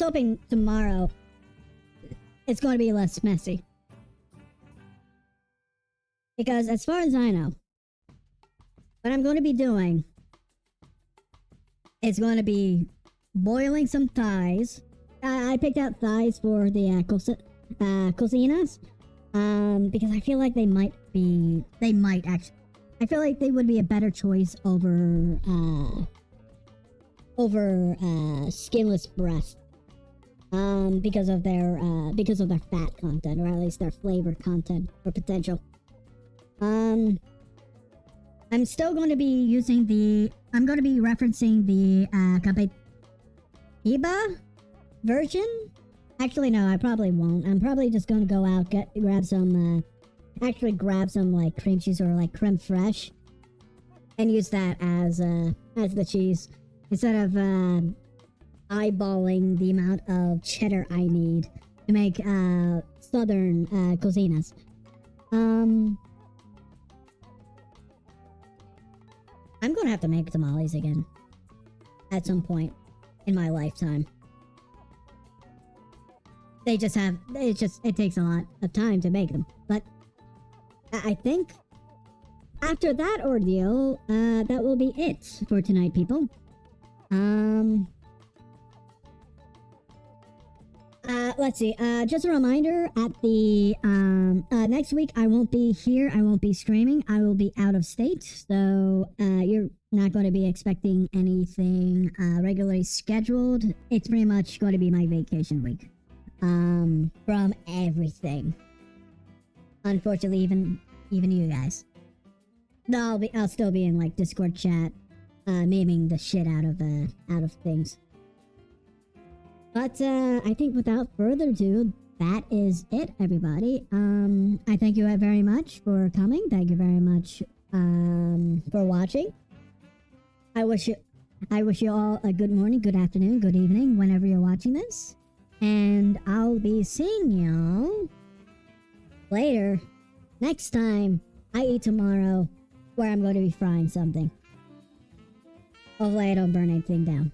hoping tomorrow it's going to be less messy. Because as far as I know, what I'm going to be doing is going to be boiling some thighs. I picked out thighs for the cocinas, because I feel like I feel like they would be a better choice over skinless breast, because of their fat content, or at least their flavor content or potential. I'm still going to be referencing the Capetiba version. Actually, no, I probably won't. I'm probably just going to go out, grab some like cream cheese or like creme fraiche, and use that as as the cheese instead of eyeballing the amount of cheddar I need to make southern cocinas. I'm gonna have to make tamales again at some point in my lifetime. It takes a lot of time to make them, but I think after that ordeal, that will be it for tonight, people. Let's see. Just a reminder, at the next week I won't be here. I won't be streaming. I will be out of state, so you're not going to be expecting anything regularly scheduled. It's pretty much going to be my vacation week. From everything. Unfortunately, even you guys. No, I'll still be in like Discord chat, memeing the shit out of things. But I think without further ado, that is it, everybody. I thank you very much for coming. Thank you very much for watching. I wish you all a good morning, good afternoon, good evening, whenever you're watching this. And I'll be seeing y'all later, next time I eat tomorrow, where I'm going to be frying something. Hopefully I don't burn anything down.